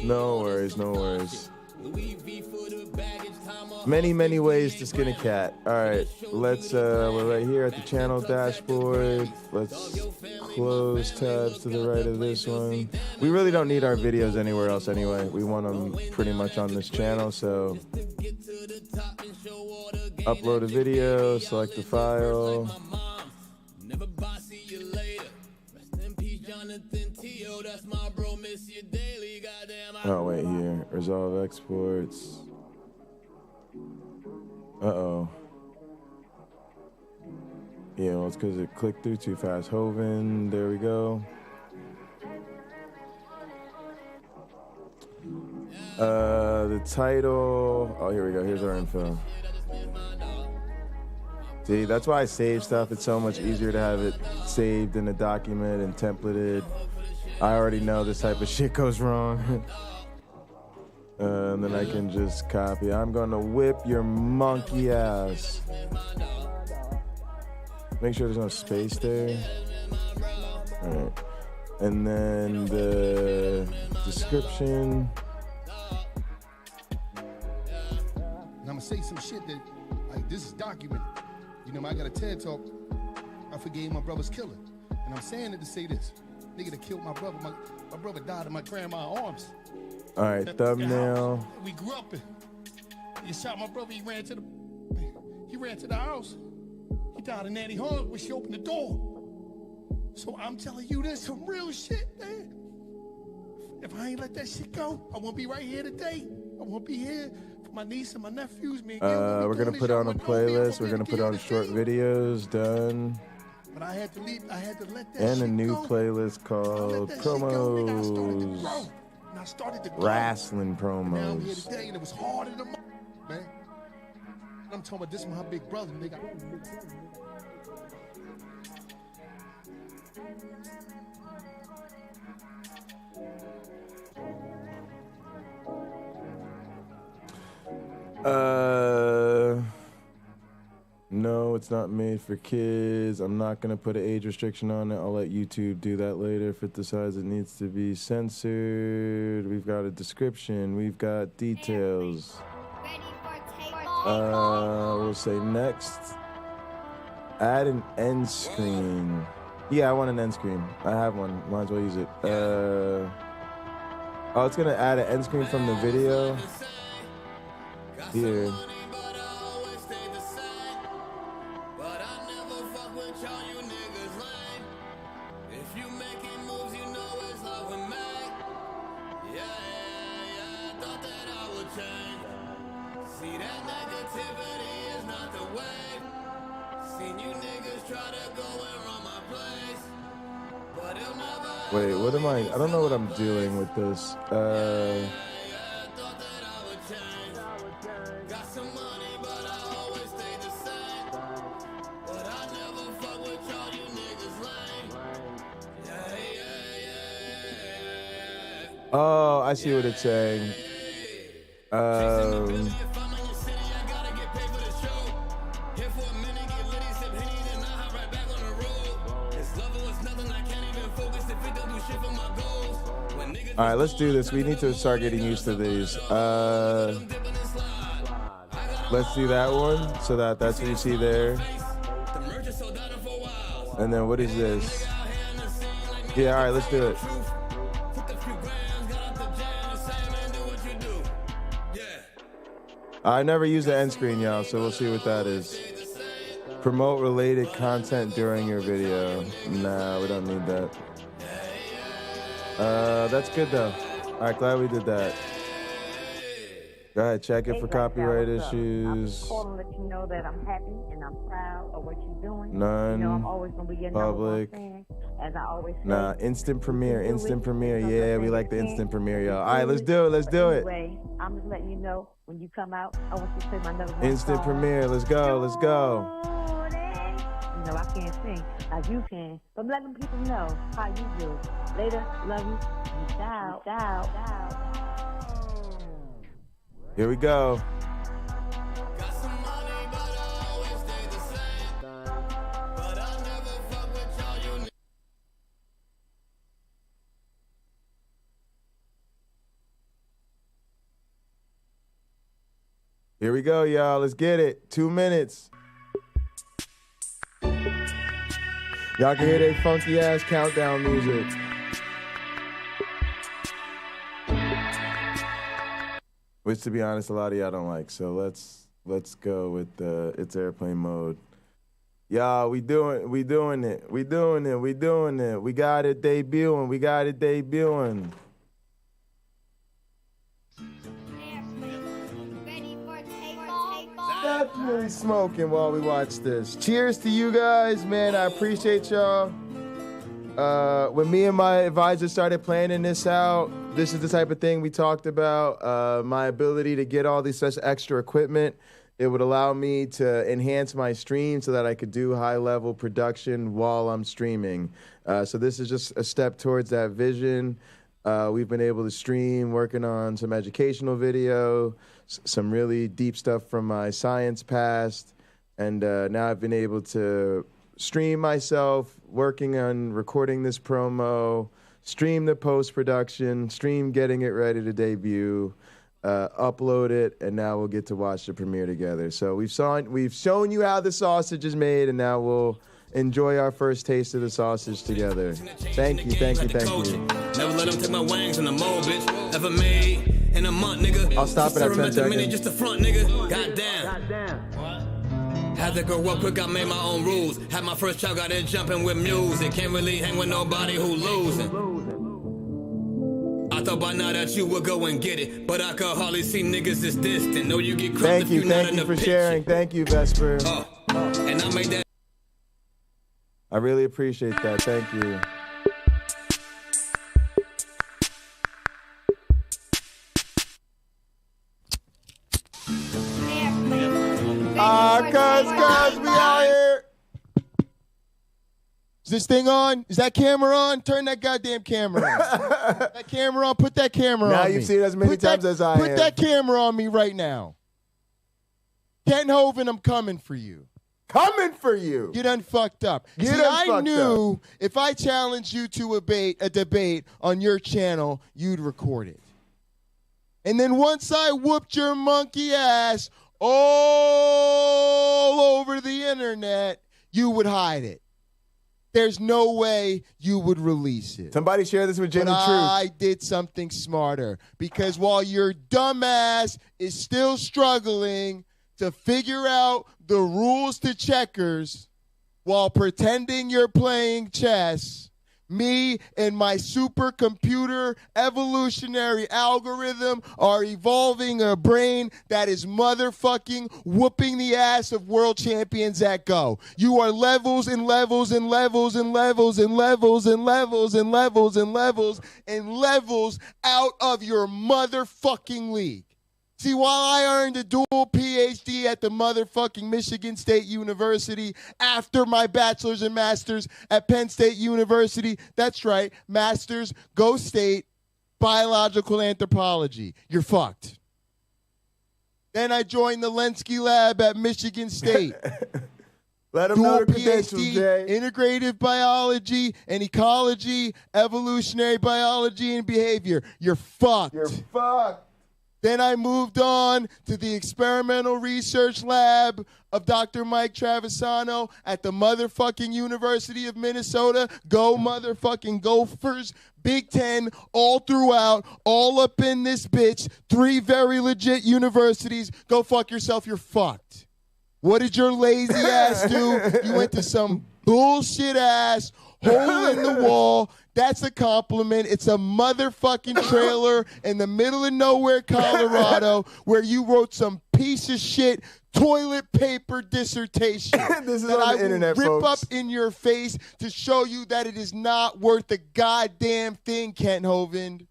No worries, no worries. Many ways to skin a cat. All right, let's, we're right here at the channel dashboard. Let's close tabs to the right of this one. We really don't need our videos anywhere else anyway. We want them pretty much on this channel, so upload a video, select the file. Oh, wait, here. Resolve exports. Uh-oh. Yeah, well, it's because it clicked through too fast. Hoven, there we go. The title. Oh, here we go. Here's our info. See, that's why I save stuff. It's so much easier to have it saved in a document and templated. I already know this type of shit goes wrong. And then I can just copy. I'm gonna whip your monkey ass. Make sure there's no space there. All right. And then the description. And I'm gonna say some shit that, like, this is documented. You know, I got a TED talk. I forgave my brother's killer. And I'm saying it to say this. Nigga that killed my brother. My brother died in my grandma's arms. All right, thumbnail. We grew up in. He shot my brother. He ran to the house. He died in Nanny Hall when she opened the door. So I'm telling you, there's some real shit, man. If I ain't let that shit go, I won't be right here today. I won't be here for my niece and my nephews. We're gonna put on a playlist. We're gonna put on short videos. Done. But I had to leave. I had to let that and shit a new go. playlist called promos. And I started to grow. Wrestling promos. Now I'm here today, and it was harder than man. I'm talking about this is my big brother, nigga. No, it's not made for kids. I'm not gonna put an age restriction on it. I'll let YouTube do that later if it decides it needs to be censored. We've got a description. We've got details. We'll say next. Add an end screen. Yeah, I want an end screen. I have one. Might as well use it. Oh, it's gonna add an end screen from the video. Here. Wait, what am I don't know what I'm doing with this. Oh, I see what it's saying. All right, let's do this. We need to start getting used to these. Let's do that one, so that's what you see there. And then what is this? Yeah, all right, let's do it. I never use the end screen, y'all, so we'll see what that is. Promote related content during your video. Nah, we don't need that. That's good though. All right, glad we did that. Go ahead, check it for copyright issues. I'm just calling to let you know that I'm happy and I'm proud of what you're doing. None. You know, I'm always gonna be your Public. number one fan, as I always say. Nah, instant premiere, instant premiere. Yeah, we like the instant premiere, y'all. All right, let's do it. Let's do it. Anyway, I'm just letting you know when you come out, I want you to play my number one Instant song. premiere. Let's go. Let's go. You know, I can't sing like you can, but let them people know how you do. Later, love you. Peace out. Peace out. Peace out. Here we go. Here we go, y'all. Let's get it. 2 minutes. Y'all can hear that funky ass countdown music. Which, to be honest, a lot of y'all don't like. So let's go with it's airplane mode. Y'all, we doing it. We got it debuting. Definitely smoking while we watch this. Cheers to you guys, man. I appreciate y'all. When me and my advisor started planning this out, this is the type of thing we talked about. My ability to get all these such extra equipment. It would allow me to enhance my stream so that I could do high-level production while I'm streaming. So this is just a step towards that vision. We've been able to stream, working on some educational video, some really deep stuff from my science past, and now I've been able to stream myself, working on recording this promo, stream the post-production, stream getting it ready to debut, upload it, and now we'll get to watch the premiere together. So we've shown you how the sausage is made, and now we'll enjoy our first taste of the sausage together. Thank you. Never let them take my wings in the mold, bitch. Ever made in a month, nigga. I'll stop it at 10 seconds. Just a front, nigga. Goddamn. Had to grow up quick, I made my own rules. Had my first child, got it jumping with music. Can't really hang with nobody who losing. I thought by now that you would go and get it, but I could hardly see niggas this distant. Know you get crushed if you're not in the for picture. sharing. Thank you, Vesper. And I made that. I really appreciate that. Thank you. Cuz we out here. Is this thing on? Is that camera on? Turn that goddamn camera on. That camera on. Put that camera on Now me. you've seen it as many times as I Put have. that camera on me right now. Ken Hovind, I'm coming for you. Coming for you. You done fucked up. See, I knew if I challenged you to a debate on your channel, you'd record it. And then once I whooped your monkey ass all over the internet, you would hide it. There's no way you would release it. Somebody share this with Jimmy Truth. I did something smarter, because while your dumbass is still struggling to figure out the rules to checkers while pretending you're playing chess, me and my supercomputer evolutionary algorithm are evolving a brain that is motherfucking whooping the ass of world champions at Go. You are levels and levels and levels and levels and levels and levels and levels and levels and levels out of your motherfucking league. See, while I earned a dual PhD at the motherfucking Michigan State University after my bachelor's and master's at Penn State University, that's right, master's, go state, biological anthropology. You're fucked. Then I joined the LNCA lab at Michigan State. Let them know the Dual credentials, PhD, Jay. integrative biology and ecology, evolutionary biology and behavior. You're fucked. You're fucked. Then I moved on to the experimental research lab of Dr. Mike Travisano at the motherfucking University of Minnesota. Go motherfucking Gophers. Big Ten, all throughout, all up in this bitch. 3 very legit universities. Go fuck yourself, you're fucked. What did your lazy ass do? You went to some bullshit ass hole in the wall. That's a compliment. It's a motherfucking trailer in the middle of nowhere, Colorado, where you wrote some piece of shit toilet paper dissertation. This is that on I the internet, will rip folks. up in your face to show you that it is not worth a goddamn thing, Kent Hovind.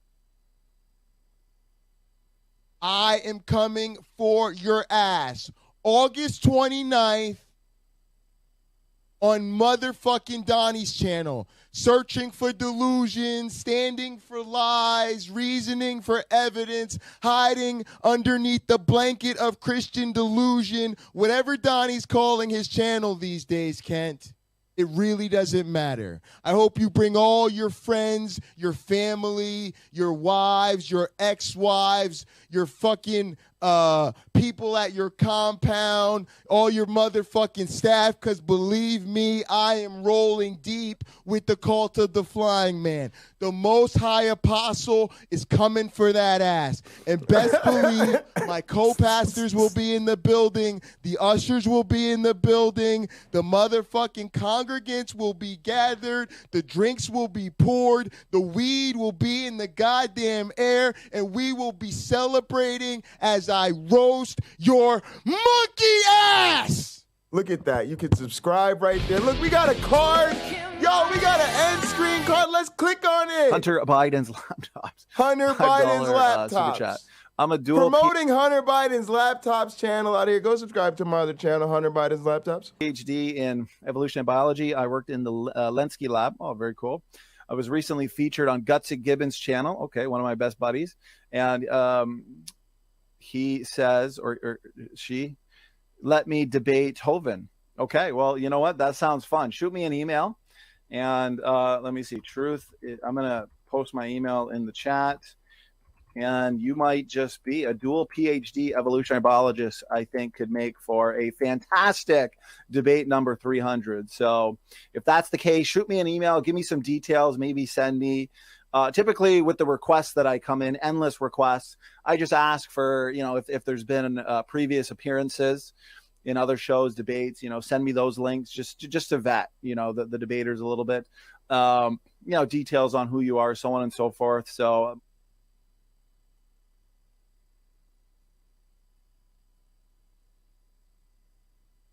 I am coming for your ass. August 29th on motherfucking Donnie's channel. Searching for delusion, standing for lies, reasoning for evidence, hiding underneath the blanket of Christian delusion. Whatever Donnie's calling his channel these days, Kent, it really doesn't matter. I hope you bring all your friends, your family, your wives, your ex-wives, your fucking people at your compound, all your motherfucking staff, because believe me, I am rolling deep with the cult of the flying man. The Most High Apostle is coming for that ass. And best believe my co-pastors will be in the building. The ushers will be in the building. The motherfucking congregants will be gathered. The drinks will be poured. The weed will be in the goddamn air. And we will be celebrating as I roast your monkey ass. Look at that. You can subscribe right there. Look, we got a card. Yo, we got an end screen card. Let's click on it. Hunter Biden's laptops. Hunter Biden's $5 super laptops. chat. I'm a dual Promoting Hunter Biden's laptops channel out here. Go subscribe to my other channel, Hunter Biden's laptops. PhD in evolutionary biology. I worked in the LNCA lab. Oh, very cool. I was recently featured on Gutsy Gibbons' channel. Okay, one of my best buddies. And he says, or she, let me debate Hovind. Okay, well, you know what? That sounds fun. Shoot me an email. And let me see. I'm going to post my email in the chat. And you might just be a dual PhD evolutionary biologist, I think could make for a fantastic debate number 300. So if that's the case, shoot me an email, give me some details, maybe send me. Typically with the requests that I come in, endless requests, I just ask for, if there's been previous appearances in other shows, debates, send me those links just to vet, the debaters a little bit, details on who you are, so on and so forth. So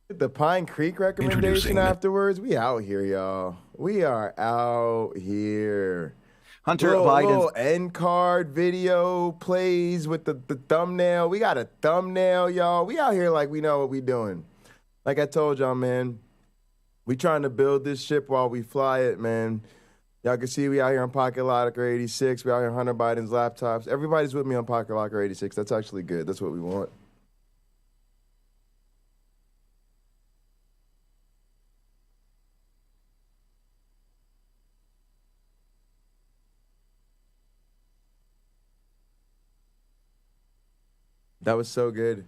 The Pine Creek recommendation afterwards. We out here, y'all. We are out here. Hunter little end card video plays with the thumbnail. We got a thumbnail, y'all. We out here like we know what we doing. Like I told y'all, man, we trying to build this ship while we fly it, man. Y'all can see we out here on Pocket Locker 86. We out here on Hunter Biden's laptops. Everybody's with me on Pocket Locker 86. That's actually good. That's what we want. That was so good.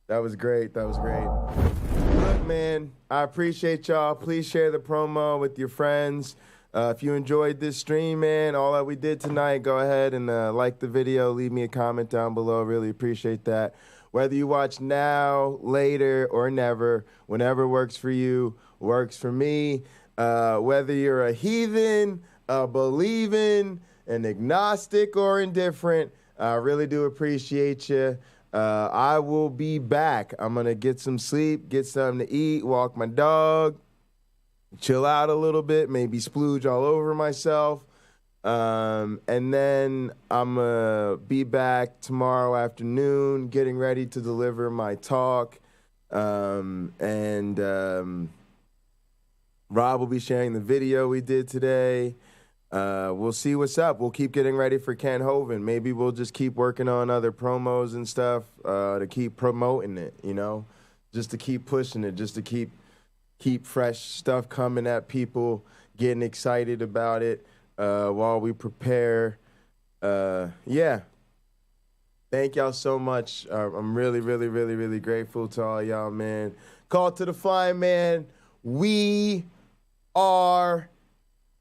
That was great. That was great. Look, man, I appreciate y'all. Please share the promo with your friends. If you enjoyed this stream, man, all that we did tonight, go ahead and like the video. Leave me a comment down below. Really appreciate that. Whether you watch now, later, or never, whenever works for you, works for me. Whether you're a heathen, a believing, an agnostic, or indifferent, I really do appreciate you. I will be back. I'm going to get some sleep, get something to eat, walk my dog, chill out a little bit, maybe splooge all over myself. And then I'm going to be back tomorrow afternoon getting ready to deliver my talk. Rob will be sharing the video we did today. We'll see what's up. We'll keep getting ready for Ken Hovind. Maybe we'll just keep working on other promos and stuff to keep promoting it, just to keep pushing it, just to keep fresh stuff coming at people, getting excited about it while we prepare. Yeah. Thank y'all so much. I'm really, really, really, really grateful to all y'all, man. Call to the flying man. We are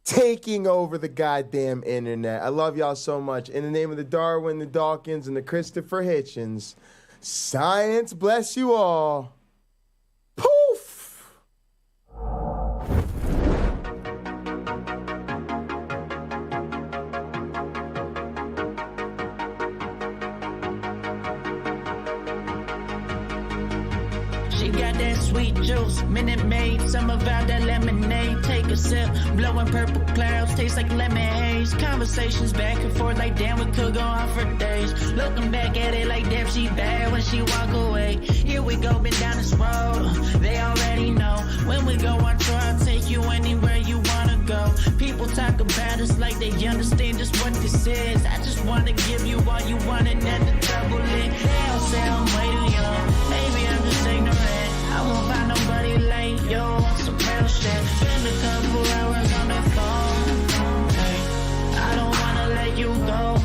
taking over the goddamn internet. I love y'all so much. In the name of the Darwin, the Dawkins, and the Christopher Hitchens, science bless you all. Poof! She got that sweet juice, Minute Maid, some of out that lemonade. Take a sip, blowing purple clouds, taste like lemon haze. Conversations back and forth like damn, we could go on for days. Looking back at it like damn, she bad when she walk away. Here we go, been down this road, they already know. When we go on tour, I'll take you anywhere you wanna go. People talk about us like they understand just what this is. I just wanna give you all you want and then the double it. They all say I'm way too young, maybe I'm just ignorant. I won't find nobody like you on some real shit. Spend a couple hours on the phone. Hey, I don't wanna let you go.